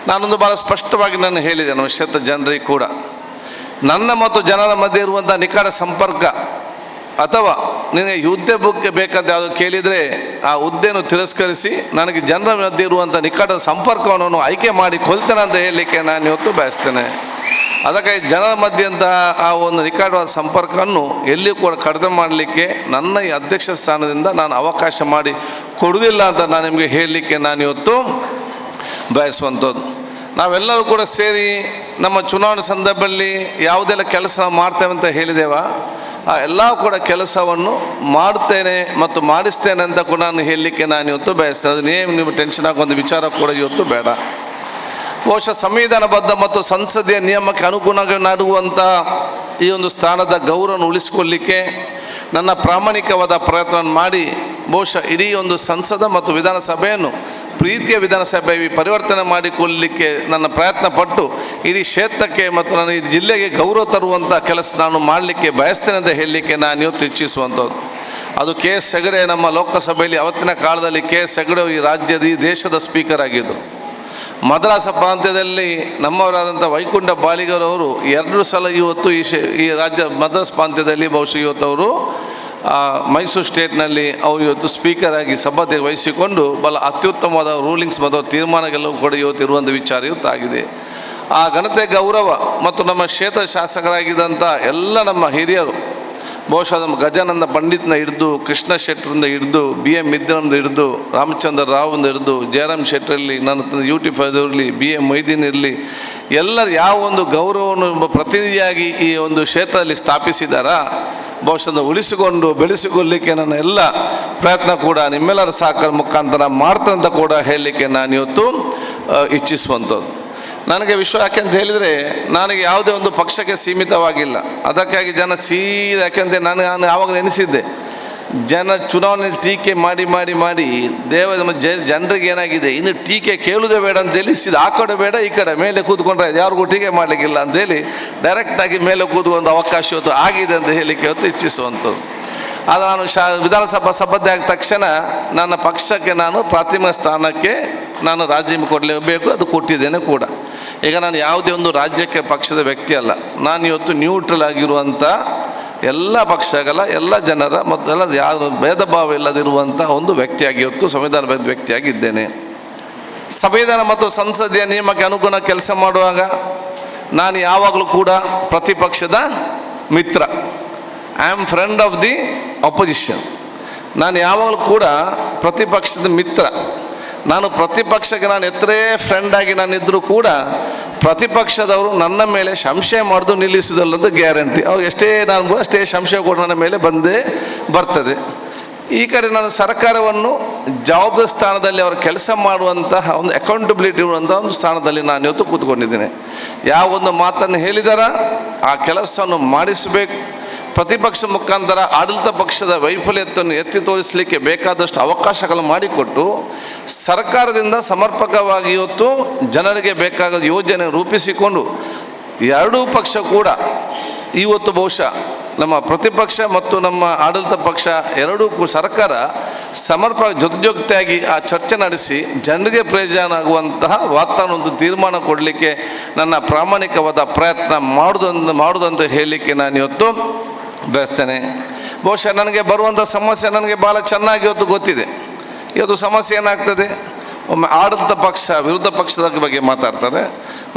ನಾನೊಂದು ಭಾಳ ಸ್ಪಷ್ಟವಾಗಿ ನಾನು ಹೇಳಿದೆ ನಮ್ಮ ಕ್ಷೇತ್ರ ಜನರಿಗೆ ಕೂಡ, ನನ್ನ ಮತ್ತು ಜನರ ಮಧ್ಯೆ ಇರುವಂಥ ನಿಕಟ ಸಂಪರ್ಕ ಅಥವಾ ನಿನಗೆ ಹುದ್ದೆ ಬಗ್ಗೆ ಬೇಕಾದ ಯಾವುದು ಕೇಳಿದರೆ ಆ ಹುದ್ದೆಯನ್ನು ತಿರಸ್ಕರಿಸಿ ನನಗೆ ಜನರ ಮಧ್ಯೆ ಇರುವಂಥ ನಿಕಟ ಸಂಪರ್ಕವನ್ನು ಆಯ್ಕೆ ಮಾಡಿ ಕೊಲ್ತೇನೆ ಅಂತ ಹೇಳಲಿಕ್ಕೆ ನಾನು ಇವತ್ತು ಬಯಸ್ತೇನೆ. ಅದಕ್ಕಾಗಿ ಜನರ ಮಧ್ಯೆಂಥ ಆ ಒಂದು ನಿಕಟವಾದ ಸಂಪರ್ಕವನ್ನು ಎಲ್ಲಿಯೂ ಕೂಡ ಕಡಿಮೆ ಮಾಡಲಿಕ್ಕೆ ನನ್ನ ಈ ಅಧ್ಯಕ್ಷ ಸ್ಥಾನದಿಂದ ನಾನು ಅವಕಾಶ ಮಾಡಿ ಕೊಡುವುದಿಲ್ಲ ಅಂತ ನಾನು ನಿಮಗೆ ಹೇಳಲಿಕ್ಕೆ ನಾನು ಇವತ್ತು ಬಯಸುವಂಥದ್ದು. ನಾವೆಲ್ಲರೂ ಕೂಡ ಸೇರಿ ನಮ್ಮ ಚುನಾವಣೆ ಸಂದರ್ಭದಲ್ಲಿ ಯಾವುದೆಲ್ಲ ಕೆಲಸ ಮಾಡ್ತೇವೆ ಅಂತ ಹೇಳಿದೆವ ಆ ಎಲ್ಲ ಕೂಡ ಕೆಲಸವನ್ನು ಮಾಡ್ತೇನೆ ಮತ್ತು ಮಾಡಿಸ್ತೇನೆ ಅಂತ ಕೂಡ ನಾನು ಹೇಳಲಿಕ್ಕೆ ನಾನು ಇವತ್ತು ಬಯಸ್ತೇನೆ. ಅದನ್ನೇನು ನೀವು ಟೆನ್ಷನ್ ಆಗುವಂಥ ವಿಚಾರ ಕೂಡ ಇವತ್ತು ಬೇಡ. ಬಹುಶಃ ಸಂವಿಧಾನಬದ್ಧ ಮತ್ತು ಸಂಸದೀಯ ನಿಯಮಕ್ಕೆ ಅನುಗುಣವಾಗಿ ನಡುವಂಥ ಈ ಒಂದು ಸ್ಥಾನದ ಗೌರವವನ್ನು ಉಳಿಸಿಕೊಳ್ಳಲಿಕ್ಕೆ ನನ್ನ ಪ್ರಾಮಾಣಿಕವಾದ ಪ್ರಯತ್ನ ಮಾಡಿ ಬಹುಶಃ ಇಡೀ ಒಂದು ಸಂಸದ ಮತ್ತು ವಿಧಾನಸಭೆಯನ್ನು ಪ್ರೀತಿಯ ವಿಧಾನಸಭೆ ಪರಿವರ್ತನೆ ಮಾಡಿಕೊಳ್ಳಲಿಕ್ಕೆ ನನ್ನ ಪ್ರಯತ್ನ ಪಟ್ಟು ಇಡೀ ಕ್ಷೇತ್ರಕ್ಕೆ ಮತ್ತು ನನ್ನ ಈ ಜಿಲ್ಲೆಗೆ ಗೌರವ ತರುವಂಥ ಕೆಲಸ ನಾನು ಮಾಡಲಿಕ್ಕೆ ಬಯಸ್ತೇನೆ ಅಂತ ಹೇಳಲಿಕ್ಕೆ ನಾನು ಇವತ್ತು ಇಚ್ಛಿಸುವಂಥದ್ದು. ಅದು ಕೆ ಎಸ್ ಹೆಗಡೆ ನಮ್ಮ ಲೋಕಸಭೆಯಲ್ಲಿ ಅವತ್ತಿನ ಕಾಲದಲ್ಲಿ ಕೆ ಎಸ್ ಹೆಗಡೆ ಈ ರಾಜ್ಯದ ಈ ದೇಶದ ಸ್ಪೀಕರ್ ಆಗಿದ್ದರು. ಮದ್ರಾಸ ಪ್ರಾಂತ್ಯದಲ್ಲಿ ನಮ್ಮವರಾದಂಥ ವೈಕುಂಠ ಬಾಳಿಗರವರು 2 ಸಲ ಇವತ್ತು ಈ ರಾಜ್ಯ ಮದ್ರಾಸ್ ಪ್ರಾಂತ್ಯದಲ್ಲಿ ಬಹುಶಃ ಇವತ್ತು ಅವರು ಮೈಸೂರು ಸ್ಟೇಟ್ನಲ್ಲಿ ಅವರು ಇವತ್ತು ಸ್ಪೀಕರ್ ಆಗಿ ಸಭಾಧ್ಯಕ್ಷ ವಹಿಸಿಕೊಂಡು ಬಹಳ ಅತ್ಯುತ್ತಮವಾದ ರೂಲಿಂಗ್ಸ್ ಮತ್ತು ತೀರ್ಮಾನಗಳು ಕೂಡ ಇವತ್ತು ಇರುವಂಥ ವಿಚಾರ ಇವತ್ತಾಗಿದೆ. ಆ ಘನತೆ ಗೌರವ ಮತ್ತು ನಮ್ಮ ಕ್ಷೇತ್ರ ಶಾಸಕರಾಗಿದ್ದಂಥ ಎಲ್ಲ ನಮ್ಮ ಹಿರಿಯರು ಬಹುಶಃ ನಮ್ಮ ಗಜಾನಂದ ಪಂಡಿತ್ನ ಹಿಡಿದು, ಕೃಷ್ಣ ಶೆಟ್ಟರಿಂದ ಹಿಡಿದು, BM ಮಿದ್ರನಿಂದ ಹಿಡಿದು, ರಾಮಚಂದ್ರ ರಾವ್ಂದ ಹಿಡಿದು, ಜಯರಾಮ್ ಶೆಟ್ಟರಲ್ಲಿ, ನನ್ನ UT5 ಇರಲಿ, BM ಮೊಯ್ದೀನ್ ಇರಲಿ, ಎಲ್ಲರೂ ಯಾವ ಒಂದು ಗೌರವವನ್ನು ಪ್ರತಿನಿಧಿಯಾಗಿ ಈ ಒಂದು ಕ್ಷೇತ್ರದಲ್ಲಿ ಸ್ಥಾಪಿಸಿದಾರ ಬಹುಶಃ ಉಳಿಸಿಕೊಂಡು ಬೆಳೆಸಿಕೊಳ್ಳಲಿಕ್ಕೆ ನನ್ನ ಎಲ್ಲ ಪ್ರಯತ್ನ ಕೂಡ ನಿಮ್ಮೆಲ್ಲರ ಸಹಕಾರ ಮುಖಾಂತರ ಮಾಡ್ತಂತ ಕೂಡ ಹೇಳಲಿಕ್ಕೆ ನಾನು ಇವತ್ತು ಇಚ್ಛಿಸುವಂಥದ್ದು. ನನಗೆ ವಿಶ್ವ ಯಾಕೆಂತ ಹೇಳಿದರೆ ನನಗೆ ಯಾವುದೇ ಒಂದು ಪಕ್ಷಕ್ಕೆ ಸೀಮಿತವಾಗಿಲ್ಲ. ಅದಕ್ಕಾಗಿ ಜನ ಯಾಕೆಂದರೆ ನಾನು ಯಾವಾಗಲೂ ಎನಿಸಿದ್ದೆ, ಜನ ಚುನಾವಣೆ ಟೀಕೆ ಮಾಡಿ ಮಾಡಿ ಮಾಡಿ ಜನರಿಗೆ ಏನಾಗಿದೆ ಇನ್ನು ಟೀಕೆ ಕೇಳುವುದೇ ಬೇಡ ಅಂತೇಳಿ ಆ ಕಡೆ ಬೇಡ ಈ ಕಡೆ ಮೇಲೆ ಕೂತ್ಕೊಂಡ್ರೆ ಯಾರಿಗೂ ಟೀಕೆ ಮಾಡಲಿಕ್ಕಿಲ್ಲ ಅಂತೇಳಿ ಡೈರೆಕ್ಟಾಗಿ ಮೇಲೆ ಕೂತ್ಕೊಂಡು ಅವಕಾಶ ಇವತ್ತು ಆಗಿದೆ ಅಂತ ಹೇಳಲಿಕ್ಕೆ ಇವತ್ತು ಇಚ್ಛಿಸುವಂಥದ್ದು. ಅದು ನಾನು ವಿಧಾನಸಭಾ ಸಭಾಧ್ಯಕ್ಷ ಆದ ತಕ್ಷಣ ನನ್ನ ಪಕ್ಷಕ್ಕೆ ನಾನು ಪ್ರಾಥಮಿಕ ಸ್ಥಾನಕ್ಕೆ ನಾನು ರಾಜೀನಾಮೆ ಕೊಡಲೇಬೇಕು, ಅದು ಕೊಟ್ಟಿದ್ದೇನೆ ಕೂಡ. ಈಗ ನಾನು ಯಾವುದೇ ಒಂದು ರಾಜ್ಯಕ್ಕೆ ಪಕ್ಷದ ವ್ಯಕ್ತಿ ಅಲ್ಲ, ನಾನು ಇವತ್ತು ನ್ಯೂಟ್ರಲ್ ಆಗಿರುವಂಥ ಎಲ್ಲ ಪಕ್ಷಗಳ ಎಲ್ಲ ಜನರ ಮತ್ತು ಎಲ್ಲ ಯಾವ ಭೇದ ಭಾವ ಇಲ್ಲದಿರುವಂಥ ಒಂದು ವ್ಯಕ್ತಿಯಾಗಿ ಇವತ್ತು ಸಂವಿಧಾನಬದ್ಧ ವ್ಯಕ್ತಿಯಾಗಿದ್ದೇನೆ. ಸಂವಿಧಾನ ಮತ್ತು ಸಂಸದೀಯ ನಿಯಮಕ್ಕೆ ಅನುಗುಣ ಕೆಲಸ ಮಾಡುವಾಗ ನಾನು ಯಾವಾಗಲೂ ಕೂಡ ಪ್ರತಿಪಕ್ಷದ ಮಿತ್ರ. I am friend of the opposition. ನಾನು ಯಾವಾಗಲೂ ಕೂಡ ಪ್ರತಿಪಕ್ಷದ ಮಿತ್ರ. ನಾನು ಪ್ರತಿಪಕ್ಷಕ್ಕೆ ನಾನು ಎತ್ತರೇ ಫ್ರೆಂಡಾಗಿ ನಾನಿದ್ದರೂ ಕೂಡ ಪ್ರತಿಪಕ್ಷದವರು ನನ್ನ ಮೇಲೆ ಸಂಶಯ ಮಾಡೋದು ನಿಲ್ಲಿಸೋದಲ್ಲೊಂದು ಗ್ಯಾರಂಟಿ. ಅವ್ರು ಎಷ್ಟೇ ನಾನು ಅಷ್ಟೇ ಸಂಶಯ ಕೂಡ ನನ್ನ ಮೇಲೆ ಬಂದೇ ಬರ್ತದೆ. ಈ ಕಡೆ ನಾನು ಸರ್ಕಾರವನ್ನು ಜವಾಬ್ದಾರಿ ಸ್ಥಾನದಲ್ಲಿ ಅವರು ಕೆಲಸ ಮಾಡುವಂತಹ ಒಂದು ಅಕೌಂಟಬಿಲಿಟಿ ಇರುವಂಥ ಒಂದು ಸ್ಥಾನದಲ್ಲಿ ನಾನು ಇವತ್ತು ಕೂತ್ಕೊಂಡಿದ್ದೇನೆ. ಯಾವ ಒಂದು ಮಾತನ್ನು ಹೇಳಿದಾರ ಆ ಕೆಲಸವನ್ನು ಮಾಡಿಸಬೇಕು. ಪ್ರತಿಪಕ್ಷ ಮುಖಾಂತರ ಆಡಳಿತ ಪಕ್ಷದ ವೈಫಲ್ಯತೆಯನ್ನು ಎತ್ತಿ ತೋರಿಸಲಿಕ್ಕೆ ಬೇಕಾದಷ್ಟು ಅವಕಾಶಗಳನ್ನು ಮಾಡಿಕೊಟ್ಟು ಸರ್ಕಾರದಿಂದ ಸಮರ್ಪಕವಾಗಿ ಇವತ್ತು ಜನರಿಗೆ ಬೇಕಾದ ಯೋಜನೆ ರೂಪಿಸಿಕೊಂಡು ಎರಡೂ ಪಕ್ಷ ಕೂಡ ಇವತ್ತು ಬಹುಶಃ ನಮ್ಮ ಪ್ರತಿಪಕ್ಷ ಮತ್ತು ನಮ್ಮ ಆಡಳಿತ ಪಕ್ಷ ಎರಡೂ ಸರ್ಕಾರ ಜೊತೆಯಾಗಿ ಆ ಚರ್ಚೆ ನಡೆಸಿ ಜನರಿಗೆ ಪ್ರಯೋಜನ ಆಗುವಂತಹ ವಾತಾವರಣ ಒಂದು ತೀರ್ಮಾನ ಕೊಡಲಿಕ್ಕೆ ನನ್ನ ಪ್ರಾಮಾಣಿಕವಾದ ಪ್ರಯತ್ನ ಮಾಡುವುದಂತ ಹೇಳಲಿಕ್ಕೆ ನಾನು ಇವತ್ತು ಬಯಸ್ತೇನೆ. ಬಹುಶಃ ನನಗೆ ಬರುವಂಥ ಸಮಸ್ಯೆ ನನಗೆ ಭಾಳ ಚೆನ್ನಾಗಿ ಇವತ್ತು ಗೊತ್ತಿದೆ. ಇವತ್ತು ಸಮಸ್ಯೆ ಏನಾಗ್ತದೆ, ಒಮ್ಮೆ ಆಡಳಿತ ಪಕ್ಷ ವಿರೋಧ ಪಕ್ಷದ ಬಗ್ಗೆ ಮಾತಾಡ್ತಾರೆ,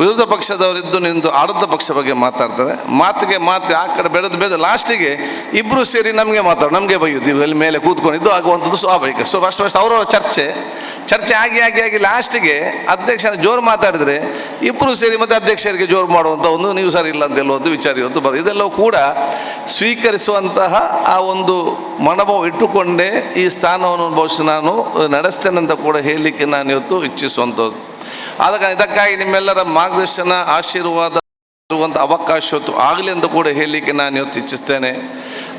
ವಿರೋಧ ಪಕ್ಷದವರಿದ್ದು ನಿಂದು ಆಡಳಿತ ಪಕ್ಷ ಬಗ್ಗೆ ಮಾತಾಡ್ತಾರೆ, ಮಾತಿಗೆ ಮಾತು ಆ ಕಡೆ ಬೆಳೆದು ಲಾಸ್ಟಿಗೆ ಇಬ್ಬರು ಸೇರಿ ನಮಗೆ ಮಾತಾಡೋದು, ನಮಗೆ ಬೈಯೋದು, ಇಲ್ಲಿ ಮೇಲೆ ಕೂತ್ಕೊಂಡಿದ್ದು ಆಗುವಂಥದ್ದು ಸ್ವಾಭಾವಿಕ. ಸೊ ಫಸ್ಟ್ ಅವರವರ ಚರ್ಚೆ ಆಗಿ ಲಾಸ್ಟಿಗೆ ಅಧ್ಯಕ್ಷನ ಜೋರು ಮಾತಾಡಿದರೆ ಇಬ್ಬರು ಸೇರಿ ಮತ್ತೆ ಅಧ್ಯಕ್ಷರಿಗೆ ಜೋರು ಮಾಡುವಂಥ ಒಂದು ನೀವು ಸರಿ ಇಲ್ಲ ಅಂತ ಹೇಳುವಂಥ ವಿಚಾರ ಇವತ್ತು ಬರೋದು. ಇದೆಲ್ಲವೂ ಕೂಡ ಸ್ವೀಕರಿಸುವಂತಹ ಆ ಒಂದು ಮನೋಭಾವ ಇಟ್ಟುಕೊಂಡೇ ಈ ಸ್ಥಾನವನ್ನು ಬಹುಶಃ ನಾನು ನಡೆಸ್ತೇನೆ ಅಂತ ಕೂಡ ಹೇಳಲಿಕ್ಕೆ ನಾನು ಇವತ್ತು ಇಚ್ಛಿಸುವಂಥದ್ದು. ಆದ ಕಾರಣ ಇದಕ್ಕಾಗಿ ನಿಮ್ಮೆಲ್ಲರ ಮಾರ್ಗದರ್ಶನ ಆಶೀರ್ವಾದ ಇರುವಂಥ ಅವಕಾಶ ಇವತ್ತು ಆಗಲಿ ಅಂತ ಕೂಡ ಹೇಳಲಿಕ್ಕೆ ನಾನು ಇವತ್ತು ಇಚ್ಛಿಸ್ತೇನೆ.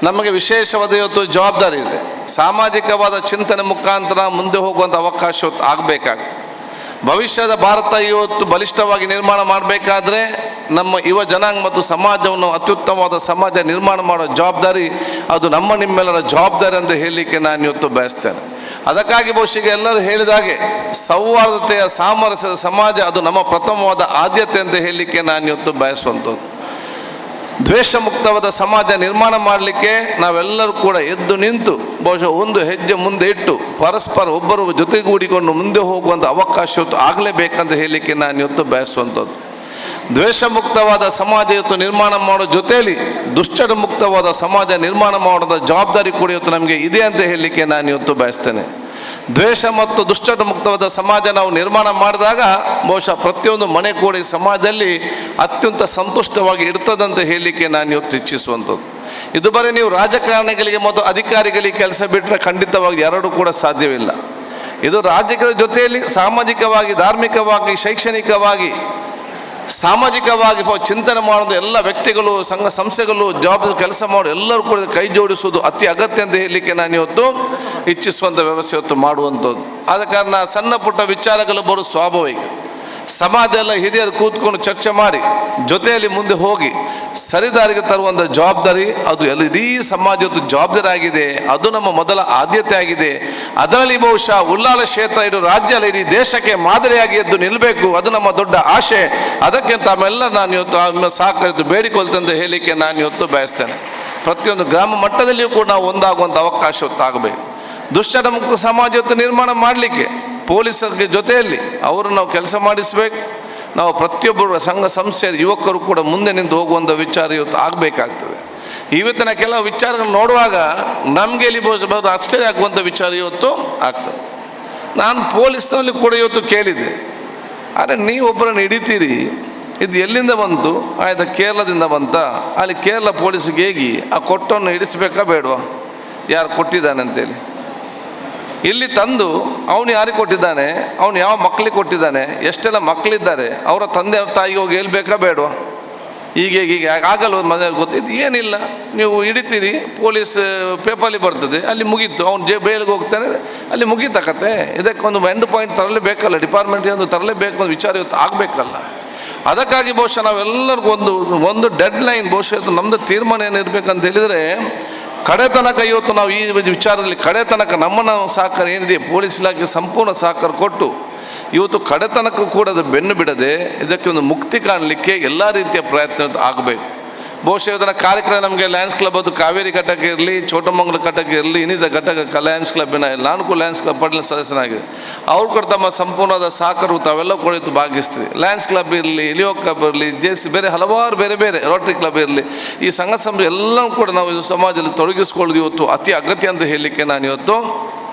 ನಮಗೆ ವಿಶೇಷವಾದ ಇವತ್ತು ಜವಾಬ್ದಾರಿ ಇದೆ. ಸಾಮಾಜಿಕವಾದ ಚಿಂತನೆ ಮುಖಾಂತರ ಮುಂದೆ ಹೋಗುವಂಥ ಅವಕಾಶ ಇವತ್ತು ಆಗಬೇಕಾಗ್ತದೆ. ಭವಿಷ್ಯದ ಭಾರತ ಇವತ್ತು ಬಲಿಷ್ಠವಾಗಿ ನಿರ್ಮಾಣ ಮಾಡಬೇಕಾದ್ರೆ ನಮ್ಮ ಯುವ ಜನಾಂಗ ಮತ್ತು ಸಮಾಜವನ್ನು ಅತ್ಯುತ್ತಮವಾದ ಸಮಾಜ ನಿರ್ಮಾಣ ಮಾಡೋ ಜವಾಬ್ದಾರಿ ಅದು ನಮ್ಮ ನಿಮ್ಮೆಲ್ಲರ ಜವಾಬ್ದಾರಿ ಅಂತ ಹೇಳಲಿಕ್ಕೆ ನಾನು ಇವತ್ತು ಬಯಸ್ತೇನೆ. ಅದಕ್ಕಾಗಿ ಬಹುಶಃ ಎಲ್ಲರೂ ಹೇಳಿದಾಗೆ ಸೌಹಾರ್ದತೆಯ ಸಾಮರಸ್ಯದ ಸಮಾಜ ಅದು ನಮ್ಮ ಪ್ರಥಮವಾದ ಆದ್ಯತೆ ಅಂತ ಹೇಳಲಿಕ್ಕೆ ನಾನು ಇವತ್ತು ಬಯಸುವಂಥದ್ದು. ದ್ವೇಷ ಮುಕ್ತವಾದ ಸಮಾಜ ನಿರ್ಮಾಣ ಮಾಡಲಿಕ್ಕೆ ನಾವೆಲ್ಲರೂ ಕೂಡ ಎದ್ದು ನಿಂತು ಬಹುಶಃ ಒಂದು ಹೆಜ್ಜೆ ಮುಂದೆ ಇಟ್ಟು ಪರಸ್ಪರ ಒಬ್ಬರು ಜೊತೆಗೂಡಿಕೊಂಡು ಮುಂದೆ ಹೋಗುವಂಥ ಅವಕಾಶ ಇವತ್ತು ಆಗಲೇಬೇಕಂತ ಹೇಳಲಿಕ್ಕೆ ನಾನು ಇವತ್ತು ಬಯಸುವಂಥದ್ದು. ದ್ವೇಷ ಮುಕ್ತವಾದ ಸಮಾಜ ಇವತ್ತು ನಿರ್ಮಾಣ ಮಾಡೋ ಜೊತೆಯಲ್ಲಿ ದುಶ್ಚಟ ಮುಕ್ತವಾದ ಸಮಾಜ ನಿರ್ಮಾಣ ಮಾಡೋದ ಜವಾಬ್ದಾರಿ ಕೂಡ ಇವತ್ತು ನಮಗೆ ಇದೆ ಅಂತ ಹೇಳಲಿಕ್ಕೆ ನಾನು ಇವತ್ತು ಬಯಸ್ತೇನೆ. ದ್ವೇಷ ಮತ್ತು ದುಶ್ಚಟ ಮುಕ್ತವಾದ ಸಮಾಜ ನಾವು ನಿರ್ಮಾಣ ಮಾಡಿದಾಗ ಬಹುಶಃ ಪ್ರತಿಯೊಂದು ಮನೆ ಕೂಡ ಈ ಸಮಾಜದಲ್ಲಿ ಅತ್ಯಂತ ಸಂತುಷ್ಟವಾಗಿ ಇರ್ತದಂತ ಹೇಳಲಿಕ್ಕೆ ನಾನು ಇವತ್ತು ಇಚ್ಛಿಸುವಂಥದ್ದು. ಇದು ಬರೀ ನೀವು ರಾಜಕಾರಣಿಗಳಿಗೆ ಮತ್ತು ಅಧಿಕಾರಿಗಳಿಗೆ ಕೆಲಸ ಬಿಟ್ಟರೆ ಖಂಡಿತವಾಗಿ ಎರಡೂ ಕೂಡ ಸಾಧ್ಯವಿಲ್ಲ. ಇದು ರಾಜಕೀಯದ ಜೊತೆಯಲ್ಲಿ ಸಾಮಾಜಿಕವಾಗಿ, ಧಾರ್ಮಿಕವಾಗಿ, ಶೈಕ್ಷಣಿಕವಾಗಿ, ಸಾಮಾಜಿಕವಾಗಿ ಚಿಂತನೆ ಮಾಡೋದು ಎಲ್ಲ ವ್ಯಕ್ತಿಗಳು, ಸಂಘ ಸಂಸ್ಥೆಗಳು, ಜವಾಬ್ದಾರಿ ಕೆಲಸ ಮಾಡೋ ಎಲ್ಲರೂ ಕೂಡ ಕೈ ಜೋಡಿಸುವುದು ಅತಿ ಅಗತ್ಯ ಅಂತ ಹೇಳಲಿಕ್ಕೆ ನಾನು ಇವತ್ತು ಇಚ್ಛಿಸುವಂಥ ವ್ಯವಸ್ಥೆ ಇವತ್ತು ಮಾಡುವಂಥದ್ದು. ಆದ ಕಾರಣ ಸಣ್ಣ ಪುಟ್ಟ ವಿಚಾರಗಳು ಬರೋ ಸ್ವಾಭಾವಿಕ. ಸಮಾಜ ಎಲ್ಲ ಹಿರಿಯರು ಕೂತ್ಕೊಂಡು ಚರ್ಚೆ ಮಾಡಿ ಜೊತೆಯಲ್ಲಿ ಮುಂದೆ ಹೋಗಿ ಸರಿದಾರಿಗೆ ತರುವಂಥ ಜವಾಬ್ದಾರಿ ಅದು ಎಲ್ಲ ಇಡೀ ಸಮಾಜದ್ದು ಜವಾಬ್ದಾರಿ ಆಗಿದೆ. ಅದು ನಮ್ಮ ಮೊದಲ ಆದ್ಯತೆ ಆಗಿದೆ. ಅದರಲ್ಲಿ ಬಹುಶಃ ಉಲ್ಲಾಲ ಕ್ಷೇತ್ರ ಇಡೀ ರಾಜ್ಯ ಅಲ್ಲ ಇಡೀ ದೇಶಕ್ಕೆ ಮಾದರಿಯಾಗಿ ಎದ್ದು ನಿಲ್ಲಬೇಕು. ಅದು ನಮ್ಮ ದೊಡ್ಡ ಆಶೆ. ಅದಕ್ಕೆ ತಾವೆಲ್ಲ ನಾನು ಇವತ್ತು ಸಹಕರಿಸಿ ಬೇಡಿಕೊಳ್ತೇನೆ ಅಂತ ಹೇಳಲಿಕ್ಕೆ ನಾನು ಇವತ್ತು ಬಯಸ್ತೇನೆ. ಪ್ರತಿಯೊಂದು ಗ್ರಾಮ ಮಟ್ಟದಲ್ಲಿಯೂ ಕೂಡ ನಾವು ಒಂದಾಗುವಂಥ ಅವಕಾಶ ಹೊತ್ತಾಗಬೇಕು. ದುಶ್ಚಟ ಮುಕ್ತ ಸಮಾಜ ಇವತ್ತು ನಿರ್ಮಾಣ ಮಾಡಲಿಕ್ಕೆ ಪೊಲೀಸರಿಗೆ ಜೊತೆಯಲ್ಲಿ ಅವರು ನಾವು ಕೆಲಸ ಮಾಡಿಸಬೇಕು. ನಾವು ಪ್ರತಿಯೊಬ್ಬರು ಸಂಘ ಸಂಸ್ಥೆಯ ಯುವಕರು ಕೂಡ ಮುಂದೆ ನಿಂತು ಹೋಗುವಂಥ ವಿಚಾರ ಇವತ್ತು ಆಗಬೇಕಾಗ್ತದೆ. ಇವತ್ತಿನ ಕೆಲವು ವಿಚಾರಗಳು ನೋಡುವಾಗ ನಮಗೆ ಇಲ್ಲಿ ಬಹುಶಃ ಆಶ್ಚರ್ಯ ಆಗುವಂಥ ವಿಚಾರ ಇವತ್ತು ಆಗ್ತದೆ. ನಾನು ಪೊಲೀಸ್ನಲ್ಲಿ ಕೂಡ ಇವತ್ತು ಕೇಳಿದ್ದೆ, ಆದರೆ ನೀವೊಬ್ಬರನ್ನು ಹಿಡಿತೀರಿ, ಇದು ಎಲ್ಲಿಂದ ಬಂತು? ಆಯ್ತು, ಕೇರಳದಿಂದ ಬಂತ. ಅಲ್ಲಿ ಕೇರಳ ಪೊಲೀಸಿಗೆ ಹೇಗೆ ಆ ಕೊಟ್ಟವನ್ನು ಹಿಡಿಸ್ಬೇಕಾ ಬೇಡವಾ? ಯಾರು ಕೊಟ್ಟಿದ್ದಾನೆ ಅಂತೇಳಿ ಇಲ್ಲಿ ತಂದು ಅವನು ಯಾರಿಗೆ ಕೊಟ್ಟಿದ್ದಾನೆ, ಅವನು ಯಾವ ಮಕ್ಕಳಿಗೆ ಕೊಟ್ಟಿದ್ದಾನೆ, ಎಷ್ಟೆಲ್ಲ ಮಕ್ಕಳಿದ್ದಾರೆ, ಅವರ ತಂದೆ ತಾಯಿಗೆ ಹೋಗಿ ಹೇಳ್ಬೇಕಾ ಬೇಡವಾ? ಹೀಗೆ ಆಗಲ್ವ? ಮನೆಯಲ್ಲಿ ಗೊತ್ತಿದ್ದು ಏನಿಲ್ಲ, ನೀವು ಹಿಡಿತೀರಿ, ಪೊಲೀಸ್ ಪೇಪರಲ್ಲಿ ಬರ್ತದೆ, ಅಲ್ಲಿ ಮುಗೀತು, ಅವ್ನು ಬೇಲಿಗೆ ಹೋಗ್ತಾನೆ, ಅಲ್ಲಿ ಮುಗೀತಕತ್ತೆ. ಇದಕ್ಕೆ ಒಂದು ಎಂಡ್ ಪಾಯಿಂಟ್ ತರಲೇಬೇಕಲ್ಲ, ಡಿಪಾರ್ಟ್ಮೆಂಟ್ಗೆ ಒಂದು ತರಲೇಬೇಕು, ಒಂದು ವಿಚಾರ ಇವತ್ತು ಆಗಬೇಕಲ್ಲ. ಅದಕ್ಕಾಗಿ ಬಹುಶಃ ನಾವೆಲ್ಲರಿಗೂ ಒಂದು ಡೆಡ್ ಲೈನ್, ಬಹುಶಃ ನಮ್ಮದು ತೀರ್ಮಾನ ಏನಿರಬೇಕಂತ ಹೇಳಿದರೆ ಕಡೆ ತನಕ ಇವತ್ತು ನಾವು ಈ ವಿಚಾರದಲ್ಲಿ ಕಡೆ ತನಕ ನಮ್ಮನ್ನು ಸಹಕಾರ ಏನಿದೆ ಪೊಲೀಸ್ ಇಲಾಖೆ ಸಂಪೂರ್ಣ ಸಹಕಾರ ಕೊಟ್ಟು ಇವತ್ತು ಕಡೆ ತನಕ ಕೂಡ ಅದು ಬೆನ್ನು ಬಿಡದೆ ಇದಕ್ಕೆ ಒಂದು ಮುಕ್ತಿ ಕಾಣಲಿಕ್ಕೆ ಎಲ್ಲ ರೀತಿಯ ಪ್ರಯತ್ನ ಆಗಬೇಕು. ಬಹುಶಃ ಇದನ್ನು ಕಾರ್ಯಕ್ರಮ ನಮಗೆ ಲಯನ್ಸ್ ಕ್ಲಬ್ ಅದು ಕಾವೇರಿ ಘಟಕ ಇರಲಿ, ಚೋಟಮಂಗಲ ಘಟಕ ಇರಲಿ, ಇನ್ನಿದ ಘಟಕ ಲಯನ್ಸ್ ಕ್ಲಬ್ಬಿನ ನಾನು ಕೂಡ ಲಯನ್ಸ್ ಕ್ಲಬ್ ಪಡ್ಲಿನ ಸದಸ್ಯನಾಗಿದೆ. ಅವ್ರು ಕೂಡ ತಮ್ಮ ಸಂಪೂರ್ಣವಾದ ಸಹಕಾರ ತಾವೆಲ್ಲ ಕೂಡ ಇವತ್ತು ಭಾಗಿಸ್ತೀವಿ. ಲಯನ್ಸ್ ಕ್ಲಬ್ ಇರಲಿ, ಎಲಿಯೋ ಕ್ಲಬ್ ಇರಲಿ, ಬೇರೆ ಹಲವಾರು ಬೇರೆ ರೋಟರಿ ಕ್ಲಬ್ ಇರಲಿ, ಈ ಸಂಘ ಸಂಸ್ಥೆ ಎಲ್ಲವೂ ಕೂಡ ನಾವು ಇದು ಸಮಾಜದಲ್ಲಿ ತೊಡಗಿಸ್ಕೊಳ್ಳೋದು ಇವತ್ತು ಅತಿ ಅಗತ್ಯ ಅಂತ ಹೇಳಲಿಕ್ಕೆ ನಾನು ಇವತ್ತು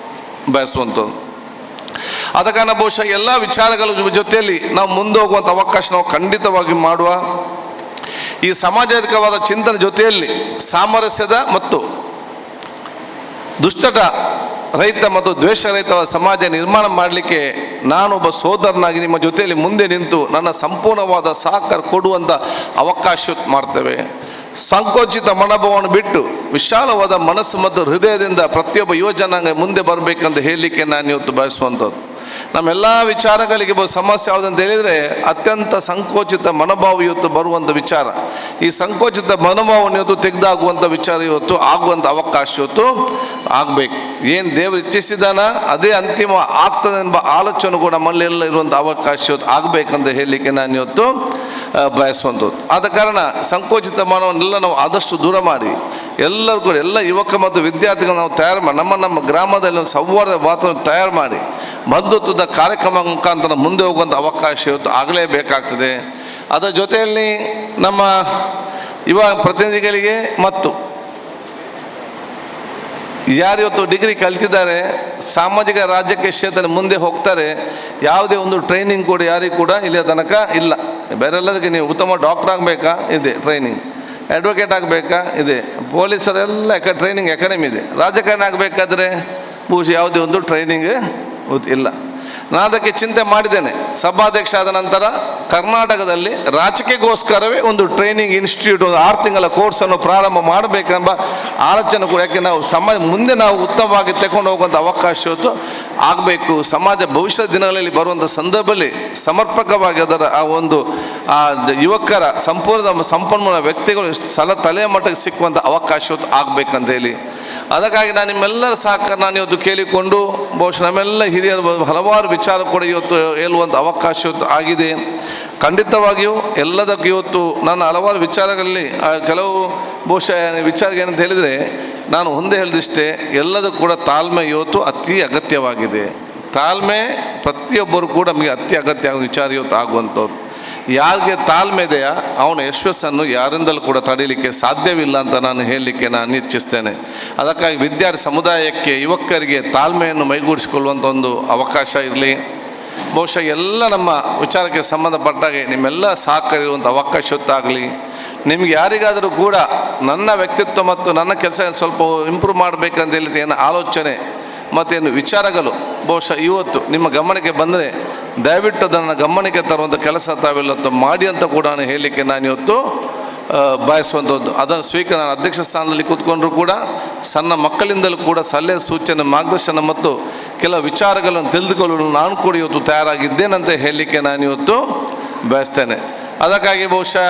ಬಯಸುವಂಥದ್ದು. ಆದ ಕಾರಣ ಬಹುಶಃ ಎಲ್ಲ ವಿಚಾರಗಳ ಜೊತೆಯಲ್ಲಿ ನಾವು ಮುಂದೆ ಹೋಗುವಂಥ ಅವಕಾಶ ನಾವು ಖಂಡಿತವಾಗಿ ಮಾಡುವ. ಈ ಸಾಮಾಜಿಕವಾದ ಚಿಂತನೆ ಜೊತೆಯಲ್ಲಿ ಸಾಮರಸ್ಯದ ಮತ್ತು ದುಶ್ಚಟ ರಹಿತ ಮತ್ತು ದ್ವೇಷ ರಹಿತವಾದ ಸಮಾಜ ನಿರ್ಮಾಣ ಮಾಡಲಿಕ್ಕೆ ನಾನೊಬ್ಬ ಸೋದರನಾಗಿ ನಿಮ್ಮ ಜೊತೆಯಲ್ಲಿ ಮುಂದೆ ನಿಂತು ನನ್ನ ಸಂಪೂರ್ಣವಾದ ಸಹಕಾರ ಕೊಡುವಂಥ ಅವಕಾಶ ಮಾಡ್ತೇವೆ. ಸಂಕೋಚಿತ ಮನೋಭಾವವನ್ನು ಬಿಟ್ಟು ವಿಶಾಲವಾದ ಮನಸ್ಸು ಮತ್ತು ಹೃದಯದಿಂದ ಪ್ರತಿಯೊಬ್ಬ ಯುವ ಜನಾಂಗ ಮುಂದೆ ಬರಬೇಕಂತ ಹೇಳಲಿಕ್ಕೆ ನಾನು ಇವತ್ತು ಬಯಸುವಂಥದ್ದು. ನಮ್ಮೆಲ್ಲ ವಿಚಾರಗಳಿಗೆ ಸಮಸ್ಯೆ ಯಾವುದಂತ ಹೇಳಿದರೆ ಅತ್ಯಂತ ಸಂಕೋಚಿತ ಮನೋಭಾವ ಇವತ್ತು ಬರುವಂಥ ವಿಚಾರ. ಈ ಸಂಕೋಚಿತ ಮನೋಭಾವವನ್ನು ಇವತ್ತು ತೆಗೆದಾಗುವಂಥ ವಿಚಾರ ಇವತ್ತು ಆಗುವಂಥ ಅವಕಾಶ ಇವತ್ತು ಆಗಬೇಕು. ಏನು ದೇವರು ಇಚ್ಛಿಸಿದಾನ ಅದೇ ಅಂತಿಮ ಆಗ್ತದೆ ಎಂಬ ಆಲೋಚನೆ ಕೂಡ ನಮ್ಮಲ್ಲೆಲ್ಲ ಇರುವಂಥ ಅವಕಾಶ ಇವತ್ತು ಆಗಬೇಕಂತ ಹೇಳಲಿಕ್ಕೆ ನಾನು ಇವತ್ತು ಬಯಸುವಂಥದ್ದು. ಆದ ಕಾರಣ ಸಂಕೋಚಿತ ಮನವನ್ನೆಲ್ಲ ನಾವು ಆದಷ್ಟು ದೂರ ಮಾಡಿ ಎಲ್ಲರೂ ಕೂಡ ಎಲ್ಲ ಯುವಕ ಮತ್ತು ವಿದ್ಯಾರ್ಥಿಗಳು ನಾವು ತಯಾರು ಮಾಡಿ ನಮ್ಮ ಗ್ರಾಮದಲ್ಲಿ ಒಂದು ಸೌಹಾರ್ದ ವಾತಾವರಣ ತಯಾರು ಮಾಡಿ ಬಂಧುತ್ವದ ಕಾರ್ಯಕ್ರಮ ಮುಖಾಂತರ ಮುಂದೆ ಹೋಗುವಂಥ ಅವಕಾಶ ಇವತ್ತು ಆಗಲೇಬೇಕಾಗ್ತದೆ. ಅದರ ಜೊತೆಯಲ್ಲಿ ನಮ್ಮ ಯುವ ಪ್ರತಿನಿಧಿಗಳಿಗೆ ಮತ್ತು ಯಾರಿವತ್ತು ಡಿಗ್ರಿ ಕಲ್ತಿದ್ದಾರೆ ಸಾಮಾಜಿಕ ರಾಜಕೀಯ ಕ್ಷೇತ್ರದಲ್ಲಿ ಮುಂದೆ ಹೋಗ್ತಾರೆ, ಯಾವುದೇ ಒಂದು ಟ್ರೈನಿಂಗ್ ಕೂಡ ಯಾರಿಗೂ ಕೂಡ ಇಲ್ಲಿ ತನಕ ಇಲ್ಲ. ಬೇರೆಲ್ಲದಕ್ಕೆ ನೀವು ಉತ್ತಮ ಡಾಕ್ಟರ್ ಆಗಬೇಕಾ ಇದೆ ಟ್ರೈನಿಂಗ್, ಅಡ್ವೊಕೇಟ್ ಆಗಬೇಕಾ ಇದೆ, ಪೊಲೀಸರೆಲ್ಲ ಟ್ರೈನಿಂಗ್ ಅಕಾಡೆಮಿ ಇದೆ. ರಾಜಕಾರಣ ಆಗಬೇಕಾದ್ರೆ ಬಹುಶಃ ಯಾವುದೇ ಒಂದು ಟ್ರೈನಿಂಗ್ ಇಲ್ಲ. ನಾನು ಅದಕ್ಕೆ ಚಿಂತೆ ಮಾಡಿದ್ದೇನೆ. ಸಭಾಧ್ಯಕ್ಷ ಆದ ನಂತರ ಕರ್ನಾಟಕದಲ್ಲಿ ರಾಜಕೀಯಕ್ಕೋಸ್ಕರವೇ ಒಂದು ಟ್ರೈನಿಂಗ್ ಇನ್ಸ್ಟಿಟ್ಯೂಟ್, ಒಂದು 6 ತಿಂಗಳ ಕೋರ್ಸನ್ನು ಪ್ರಾರಂಭ ಮಾಡಬೇಕೆಂಬ ಆಲೋಚನೆ ಕೂಡ. ಯಾಕೆ ನಾವು ಮುಂದೆ ನಾವು ಉತ್ತಮವಾಗಿ ತಗೊಂಡು ಹೋಗುವಂಥ ಅವಕಾಶ ಇವತ್ತು ಆಗಬೇಕು. ಸಮಾಜ ಭವಿಷ್ಯದ ದಿನಗಳಲ್ಲಿ ಬರುವಂಥ ಸಂದರ್ಭದಲ್ಲಿ ಸಮರ್ಪಕವಾಗಿ ಅದರ ಆ ಒಂದು ಯುವಕರ ಸಂಪನ್ಮೂಲ ವ್ಯಕ್ತಿಗಳು ತಲೆಯ ಮಟ್ಟಕ್ಕೆ ಸಿಕ್ಕುವಂಥ ಅವಕಾಶ ಇವತ್ತು ಆಗಬೇಕಂತ ಹೇಳಿ, ಅದಕ್ಕಾಗಿ ನಾನು ನಿಮ್ಮೆಲ್ಲರ ಸಹಕಾರ ನಾನು ಇವತ್ತು ಕೇಳಿಕೊಂಡು ಬಹುಶಃ ನಮ್ಮೆಲ್ಲ ಹಿರಿಯರು ಹಲವಾರು ವಿಚಾರ ಕೂಡ ಇವತ್ತು ಹೇಳುವಂಥ ಅವಕಾಶ ಇವತ್ತು ಆಗಿದೆ. ಖಂಡಿತವಾಗಿಯೂ ಎಲ್ಲದಕ್ಕೂ ಇವತ್ತು ನಾನು ಹಲವಾರು ವಿಚಾರಗಳಲ್ಲಿ ಕೆಲವು ಬಹುಶಃ ವಿಚಾರ ಏನಂತ ಹೇಳಿದರೆ ನಾನು ಒಂದೇ ಹೇಳಿದಿಷ್ಟೇ, ಎಲ್ಲದಕ್ಕೂ ಕೂಡ ತಾಳ್ಮೆ ಇವತ್ತು ಅತಿ ಅಗತ್ಯವಾಗಿದೆ. ತಾಳ್ಮೆ ಪ್ರತಿಯೊಬ್ಬರು ಕೂಡ ನಮಗೆ ಅತಿ ಅಗತ್ಯ ವಿಚಾರ ಇವತ್ತು ಆಗುವಂಥವ್ರು. ಯಾರಿಗೆ ತಾಳ್ಮೆ ಇದೆಯಾ ಅವನ ಯಶಸ್ಸನ್ನು ಯಾರಿಂದಲೂ ಕೂಡ ತಡೀಲಿಕ್ಕೆ ಸಾಧ್ಯವಿಲ್ಲ ಅಂತ ನಾನು ಹೇಳಲಿಕ್ಕೆ ನಾನು ಇಚ್ಛಿಸ್ತೇನೆ. ಅದಕ್ಕಾಗಿ ವಿದ್ಯಾರ್ಥಿ ಸಮುದಾಯಕ್ಕೆ, ಯುವಕರಿಗೆ ತಾಳ್ಮೆಯನ್ನು ಮೈಗೂಡಿಸಿಕೊಳ್ಳುವಂಥ ಒಂದು ಅವಕಾಶ ಇರಲಿ. ಬಹುಶಃ ಎಲ್ಲ ನಮ್ಮ ವಿಚಾರಕ್ಕೆ ಸಂಬಂಧಪಟ್ಟಾಗೆ ನಿಮ್ಮೆಲ್ಲ ಸಹಕಾರ ಇರುವಂಥ ಅವಕಾಶ ಹೊತ್ತಾಗಲಿ. ನಿಮ್ಗೆ ಯಾರಿಗಾದರೂ ಕೂಡ ನನ್ನ ವ್ಯಕ್ತಿತ್ವ ಮತ್ತು ನನ್ನ ಕೆಲಸ ಸ್ವಲ್ಪ ಇಂಪ್ರೂವ್ ಮಾಡಬೇಕಂತ ಹೇಳಿ ಏನು ಆಲೋಚನೆ ಮತ್ತೇನು ವಿಚಾರಗಳು ಬಹುಶಃ ಇವತ್ತು ನಿಮ್ಮ ಗಮನಕ್ಕೆ ಬಂದರೆ ದಯವಿಟ್ಟು ಅದನ್ನು ಗಮನಕ್ಕೆ ತರುವಂಥ ಕೆಲಸ ತಾವೆಲ್ಲತ್ತು ಮಾಡಿ ಅಂತ ಕೂಡ ನಾನು ಹೇಳಲಿಕ್ಕೆ ನಾನು ಇವತ್ತು ಬಯಸುವಂಥದ್ದು. ಅದನ್ನು ನಾನು ಅಧ್ಯಕ್ಷ ಸ್ಥಾನದಲ್ಲಿ ಕೂತ್ಕೊಂಡ್ರೂ ಕೂಡ ಸಣ್ಣ ಮಕ್ಕಳಿಂದಲೂ ಕೂಡ ಸಲಹೆ ಸೂಚನೆ ಮಾರ್ಗದರ್ಶನ ಮತ್ತು ಕೆಲವು ವಿಚಾರಗಳನ್ನು ತಿಳಿದುಕೊಳ್ಳಲು ನಾನು ಕೂಡ ಇವತ್ತು ತಯಾರಾಗಿದ್ದೇನಂತ ಹೇಳಲಿಕ್ಕೆ ನಾನು ಇವತ್ತು ಬಯಸ್ತೇನೆ. ಅದಕ್ಕಾಗಿ ಬಹುಶಃ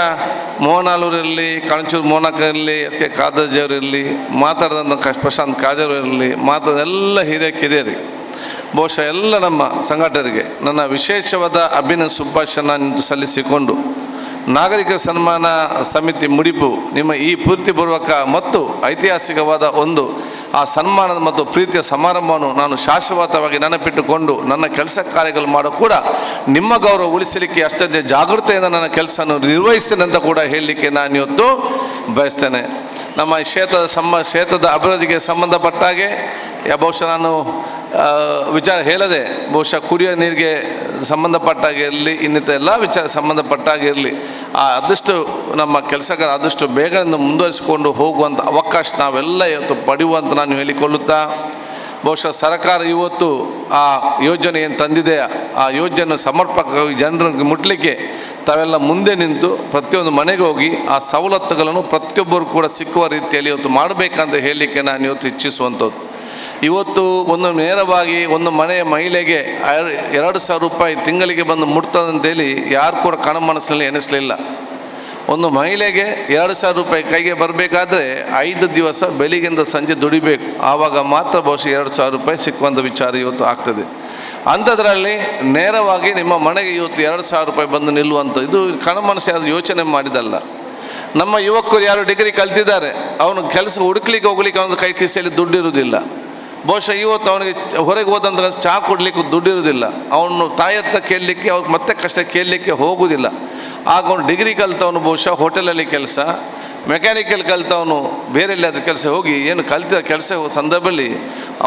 ಮೋಹನಾಲೂರಿರಲಿ, ಕಣಚೂರು ಮೋಹನಕರಿರಲಿ, ಎಸ್ ಕೆ ಕಾದರ್ಜಿಯವರಿರಲಿ, ಮಾತಾಡಿದಂಥ ಪ್ರಶಾಂತ್ ಕಾಜರವರಿರಲಿ, ಮಾತಾಡಿದ ಎಲ್ಲ ಕಿರಿಯರಿಗೆ ಬಹುಶಃ ಎಲ್ಲ ನಮ್ಮ ಸಂಘಟಕರಿಗೆ ನನ್ನ ವಿಶೇಷವಾದ ಅಭಿನಂದನೆ ಶುಭಾಶಯ ಸಲ್ಲಿಸಿಕೊಂಡು ನಾಗರಿಕ ಸನ್ಮಾನ ಸಮಿತಿ ಮುಡಿಪು ನಿಮ್ಮ ಈ ಪೂರ್ತಿಪೂರ್ವಕ ಮತ್ತು ಐತಿಹಾಸಿಕವಾದ ಒಂದು ಆ ಸನ್ಮಾನದ ಮತ್ತು ಪ್ರೀತಿಯ ಸಮಾರಂಭವನ್ನು ನಾನು ಶಾಶ್ವತವಾಗಿ ನೆನಪಿಟ್ಟುಕೊಂಡು ನನ್ನ ಕೆಲಸ ಕಾರ್ಯಗಳು ಮಾಡೋ ಕೂಡ ನಿಮ್ಮ ಗೌರವ ಉಳಿಸಲಿಕ್ಕೆ ಅಷ್ಟೇ ಜಾಗೃತೆಯಿಂದ ನನ್ನ ಕೆಲಸವನ್ನು ನಿರ್ವಹಿಸ್ತೇನೆ ಅಂತ ಕೂಡ ಹೇಳಲಿಕ್ಕೆ ನಾನು ಇವತ್ತು ಬಯಸ್ತೇನೆ. ನಮ್ಮ ಕ್ಷೇತ್ರದ ಅಭಿವೃದ್ಧಿಗೆ ಸಂಬಂಧಪಟ್ಟಾಗೆ ಬಹುಶಃ ನಾನು ವಿಚಾರ ಹೇಳದೆ ಬಹುಶಃ ಕುಡಿಯೋ ನೀರಿಗೆ ಸಂಬಂಧಪಟ್ಟಾಗಿರಲಿ, ಇನ್ನಿತರ ಎಲ್ಲ ವಿಚಾರ ಸಂಬಂಧಪಟ್ಟಾಗಿರಲಿ ಆದಷ್ಟು ನಮ್ಮ ಕೆಲಸಗಳ ಆದಷ್ಟು ಬೇಗ ಮುಂದುವರಿಸಿಕೊಂಡು ಹೋಗುವಂಥ ಅವಕಾಶ ನಾವೆಲ್ಲ ಇವತ್ತು ಪಡೆಯುವಂತ ನಾನು ಹೇಳಿಕೊಳ್ಳುತ್ತಾ, ಬಹುಶಃ ಸರ್ಕಾರ ಇವತ್ತು ಆ ಯೋಜನೆ ಏನು ತಂದಿದೆ ಆ ಯೋಜನೆ ಸಮರ್ಪಕವಾಗಿ ಜನರಿಗೆ ಮುಟ್ಟಲಿಕ್ಕೆ ತಾವೆಲ್ಲ ಮುಂದೆ ನಿಂತು ಪ್ರತಿಯೊಂದು ಮನೆಗೆ ಹೋಗಿ ಆ ಸವಲತ್ತುಗಳನ್ನು ಪ್ರತಿಯೊಬ್ಬರು ಕೂಡ ಸಿಕ್ಕುವ ರೀತಿಯಲ್ಲಿ ಇವತ್ತು ಮಾಡಬೇಕಂತ ಹೇಳಲಿಕ್ಕೆ ನಾನು ಇವತ್ತು ಇಚ್ಛಿಸುವಂಥದ್ದು. ಇವತ್ತು ಒಂದು ನೇರವಾಗಿ ಒಂದು ಮನೆಯ ಮಹಿಳೆಗೆ 2,000 ರೂಪಾಯಿ ತಿಂಗಳಿಗೆ ಬಂದು ಮುಟ್ತದಂತೇಳಿ ಯಾರು ಕೂಡ ಮನಸ್ಸಿನಲ್ಲಿ ಎಣಿಸಲಿಲ್ಲ. ಒಂದು ಮಹಿಳೆಗೆ 2,000 ರೂಪಾಯಿ ಕೈಗೆ ಬರಬೇಕಾದ್ರೆ 5 ದಿವಸ ಬೆಳಿಗ್ಗೆಯಿಂದ ಸಂಜೆ ದುಡಿಬೇಕು, ಆವಾಗ ಮಾತ್ರ ಬಹುಶಃ 2,000 ರೂಪಾಯಿ ಸಿಕ್ಕುವಂಥ ವಿಚಾರ ಇವತ್ತು ಆಗ್ತದೆ. ಅಂಥದ್ರಲ್ಲಿ ನೇರವಾಗಿ ನಿಮ್ಮ ಮನೆಗೆ ಇವತ್ತು 2,000 ರೂಪಾಯಿ ಬಂದು ನಿಲ್ಲುವಂಥ ಇದು ಮನಸ್ಸು ಯಾರು ಯೋಚನೆ ಮಾಡಿದಲ್ಲ. ನಮ್ಮ ಯುವಕರು ಯಾರು ಡಿಗ್ರಿ ಕಲ್ತಿದ್ದಾರೆ ಅವನು ಕೆಲಸ ಹುಡುಕ್ಲಿಕ್ಕೆ ಹೋಗ್ಲಿಕ್ಕೆ ಅವನ ಕೈ ಕಿಸೆಯಲ್ಲಿ ದುಡ್ಡಿರುವುದಿಲ್ಲ. ಬಹುಶಃ ಇವತ್ತು ಅವನಿಗೆ ಹೊರಗೆ ಹೋದಂಥ ಚಹಾ ಕೊಡಲಿಕ್ಕೆ ದುಡ್ಡಿರೋದಿಲ್ಲ. ಅವನು ತಾಯತ್ತ ಕೇಳಲಿಕ್ಕೆ ಅವ್ರಿಗೆ ಮತ್ತೆ ಕಷ್ಟ ಕೇಳಲಿಕ್ಕೆ ಹೋಗೋದಿಲ್ಲ. ಆಗ ಅವನು ಡಿಗ್ರಿ ಕಲಿತವನು ಬಹುಶಃ ಹೋಟೆಲಲ್ಲಿ ಕೆಲಸ, ಮೆಕ್ಯಾನಿಕಲ್ ಕಲಿತವನು ಬೇರೆ ಎಲ್ಲಾದ್ರೂ ಕೆಲಸ ಹೋಗಿ ಏನು ಕಲಿತ ಕೆಲಸ ಸಂದರ್ಭದಲ್ಲಿ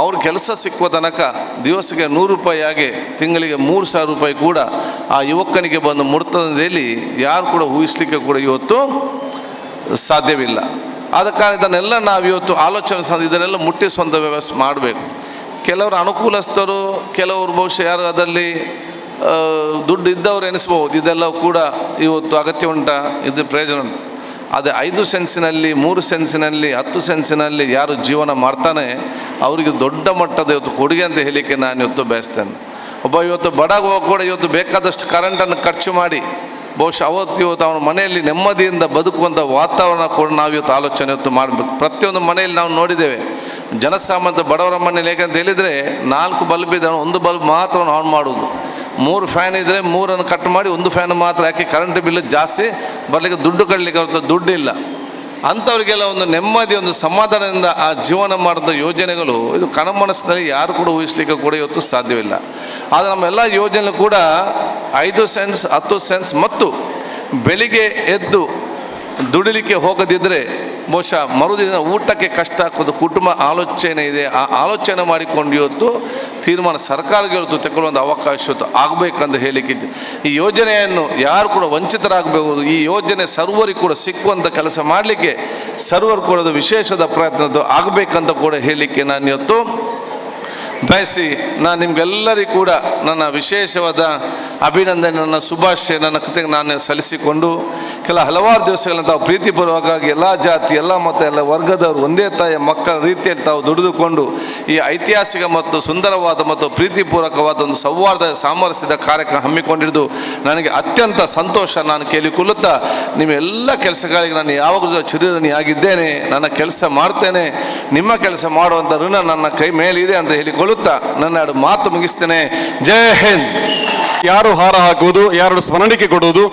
ಅವ್ರ ಕೆಲಸ ಸಿಕ್ಕುವ ತನಕ ದಿವಸಕ್ಕೆ 100 ರೂಪಾಯಿ ಆಗಿ ತಿಂಗಳಿಗೆ 3,000 ರೂಪಾಯಿ ಕೂಡ ಆ ಯುವಕನಿಗೆ ಬಂದು ಮುಟ್ತದಲ್ಲಿ ಯಾರು ಕೂಡ ಊಹಿಸಲಿಕ್ಕೆ ಕೂಡ ಇವತ್ತು ಸಾಧ್ಯವಿಲ್ಲ. ಆದ ಕಾರಣ ಇದನ್ನೆಲ್ಲ ನಾವು ಇವತ್ತು ಆಲೋಚನೆ ಇದನ್ನೆಲ್ಲ ಮುಟ್ಟಿಸುವಂಥ ವ್ಯವಸ್ಥೆ ಮಾಡಬೇಕು. ಕೆಲವರು ಅನುಕೂಲಸ್ಥರು, ಕೆಲವರು ಬಹುಶಃ ಯಾರು ಅದರಲ್ಲಿ ದುಡ್ಡು ಇದ್ದವ್ರು ಎನಿಸ್ಬೋದು. ಇದೆಲ್ಲ ಕೂಡ ಇವತ್ತು ಅಗತ್ಯ ಉಂಟಾ, ಇದು ಪ್ರಯೋಜನ ಉಂಟು. ಅದೇ 5 ಸೆನ್ಸಿನಲ್ಲಿ 3 ಸೆನ್ಸಿನಲ್ಲಿ 10 ಸೆನ್ಸಿನಲ್ಲಿ ಯಾರು ಜೀವನ ಮಾಡ್ತಾನೆ ಅವರಿಗೆ ದೊಡ್ಡ ಮಟ್ಟದ ಇವತ್ತು ಕೊಡುಗೆ ಅಂತ ಹೇಳಲಿಕ್ಕೆ ನಾನು ಇವತ್ತು ಬಯಸ್ತೇನೆ. ಒಬ್ಬ ಇವತ್ತು ಬಡವ ಕೂಡ ಇವತ್ತು ಬೇಕಾದಷ್ಟು ಕರೆಂಟನ್ನು ಖರ್ಚು ಮಾಡಿ ಬಹುಶಃ ಇವತ್ತು ಅವನ ಮನೆಯಲ್ಲಿ ನೆಮ್ಮದಿಯಿಂದ ಬದುಕುವಂಥ ವಾತಾವರಣ ಕೂಡ ನಾವು ಇವತ್ತು ಆಲೋಚನೆ ಇವತ್ತು ಮಾಡಬೇಕು. ಪ್ರತಿಯೊಂದು ಮನೆಯಲ್ಲಿ ನಾವು ನೋಡಿದ್ದೇವೆ, ಜನಸಾಮಾನ್ಯ ಬಡವರ ಮನೇಲಿ ಹೇಗಂತ ಹೇಳಿದರೆ 4 ಬಲ್ಬ್ ಇದೆ, 1 ಬಲ್ಬ್ ಮಾತ್ರ ಆನ್ ಮಾಡೋದು. 3 ಫ್ಯಾನ್ ಇದ್ದರೆ 3ಅನ್ನು ಕಟ್ ಮಾಡಿ 1 ಫ್ಯಾನ್ ಮಾತ್ರ, ಯಾಕೆ ಕರೆಂಟ್ ಬಿಲ್ ಜಾಸ್ತಿ ಬರಲಿಕ್ಕೆ ದುಡ್ಡು ಕಟ್ಟಲಿಕ್ಕೆ ದುಡ್ಡಿಲ್ಲ. ಅಂಥವರಿಗೆಲ್ಲ ಒಂದು ನೆಮ್ಮದಿ, ಒಂದು ಸಮಾಧಾನದಿಂದ ಆ ಜೀವನ ಮಾಡಿದ ಯೋಜನೆಗಳು ಇದು ಕನಮನಸ್ಸಿನಲ್ಲಿ ಯಾರು ಕೂಡ ಊಹಿಸಲಿಕ್ಕೆ ಕೂಡ ಇವತ್ತು ಸಾಧ್ಯವಿಲ್ಲ. ಆದರೆ ನಮ್ಮೆಲ್ಲ ಯೋಜನೆ ಕೂಡ 5 ಸೆನ್ಸ್ 10 ಸೆನ್ಸ್ ಮತ್ತು ಬೆಳಿಗ್ಗೆ ಎದ್ದು ದುಡಿಲಿಕ್ಕೆ ಹೋಗದಿದ್ದರೆ ಬಹುಶಃ ಮರುದಿನ ಊಟಕ್ಕೆ ಕಷ್ಟ ಹಾಕೋದು ಕುಟುಂಬ ಆಲೋಚನೆ ಇದೆ. ಆ ಆಲೋಚನೆ ಮಾಡಿಕೊಂಡು ಇವತ್ತು ತೀರ್ಮಾನ ಸರ್ಕಾರಕ್ಕೆ ಇವತ್ತು ತಗೊಳ್ಳುವಂಥ ಅವಕಾಶ ಇವತ್ತು ಆಗಬೇಕಂತ ಹೇಳಿಕ್ಕಿದ್ದು. ಈ ಯೋಜನೆಯನ್ನು ಯಾರು ಕೂಡ ವಂಚಿತರಾಗಬಹುದು, ಈ ಯೋಜನೆ ಸರ್ವರಿಗೂ ಕೂಡ ಸಿಕ್ಕುವಂಥ ಕೆಲಸ ಮಾಡಲಿಕ್ಕೆ ಸರ್ವರ್ ಕೂಡ ವಿಶೇಷವಾದ ಪ್ರಯತ್ನದ್ದು ಆಗಬೇಕಂತ ಕೂಡ ಹೇಳಲಿಕ್ಕೆ ನಾನು ಇವತ್ತು ಬಯಸಿ, ನಾನು ನಿಮಗೆಲ್ಲರಿಗೂ ಕೂಡ ನನ್ನ ವಿಶೇಷವಾದ ಅಭಿನಂದನೆ, ನನ್ನ ಶುಭಾಶಯ, ನನ್ನ ಕತೆಗೆ ನಾನು ಸಲ್ಲಿಸಿಕೊಂಡು ಹಲವಾರು ದಿವಸಗಳನ್ನು ತಾವು ಪ್ರೀತಿಪೂರ್ವಕವಾಗಿ ಎಲ್ಲ ಜಾತಿ, ಎಲ್ಲ ಮತ, ಎಲ್ಲ ವರ್ಗದವರು ಒಂದೇ ತಾಯಿಯ ಮಕ್ಕಳ ರೀತಿಯಲ್ಲಿ ತಾವು ದುಡಿದುಕೊಂಡು ಈ ಐತಿಹಾಸಿಕ ಮತ್ತು ಸುಂದರವಾದ ಮತ್ತು ಪ್ರೀತಿಪೂರ್ವಕವಾದ ಒಂದು ಸೌಹಾರ್ದ ಸಾಮರಸ್ಯದ ಕಾರ್ಯಕ್ರಮ ಹಮ್ಮಿಕೊಂಡಿದ್ದು ನನಗೆ ಅತ್ಯಂತ ಸಂತೋಷ. ನಾನು ಕೇಳಿಕೊಳ್ಳುತ್ತಾ ನಿಮ್ಮ ಎಲ್ಲ ಕೆಲಸಗಳಿಗೆ ನಾನು ಯಾವಾಗಲೂ ಚಿರಋಣಿಯಾಗಿದ್ದೇನೆ. ನನ್ನ ಕೆಲಸ ಮಾಡ್ತೇನೆ, ನಿಮ್ಮ ಕೆಲಸ ಮಾಡುವಂಥ ಋಣ ನನ್ನ ಕೈ ಮೇಲಿದೆ ಅಂತ ಹೇಳಿಕೊಳ್ಳುತ್ತಾ ನನ್ನ ಎರಡು ಮಾತು ಮುಗಿಸ್ತೇನೆ. ಜೈ ಹಿಂದ್. ಯಾರು ಹಾರ ಹಾಕುವುದು, ಯಾರು ಸ್ಮರಣಿಕೆ ಕೊಡುವುದು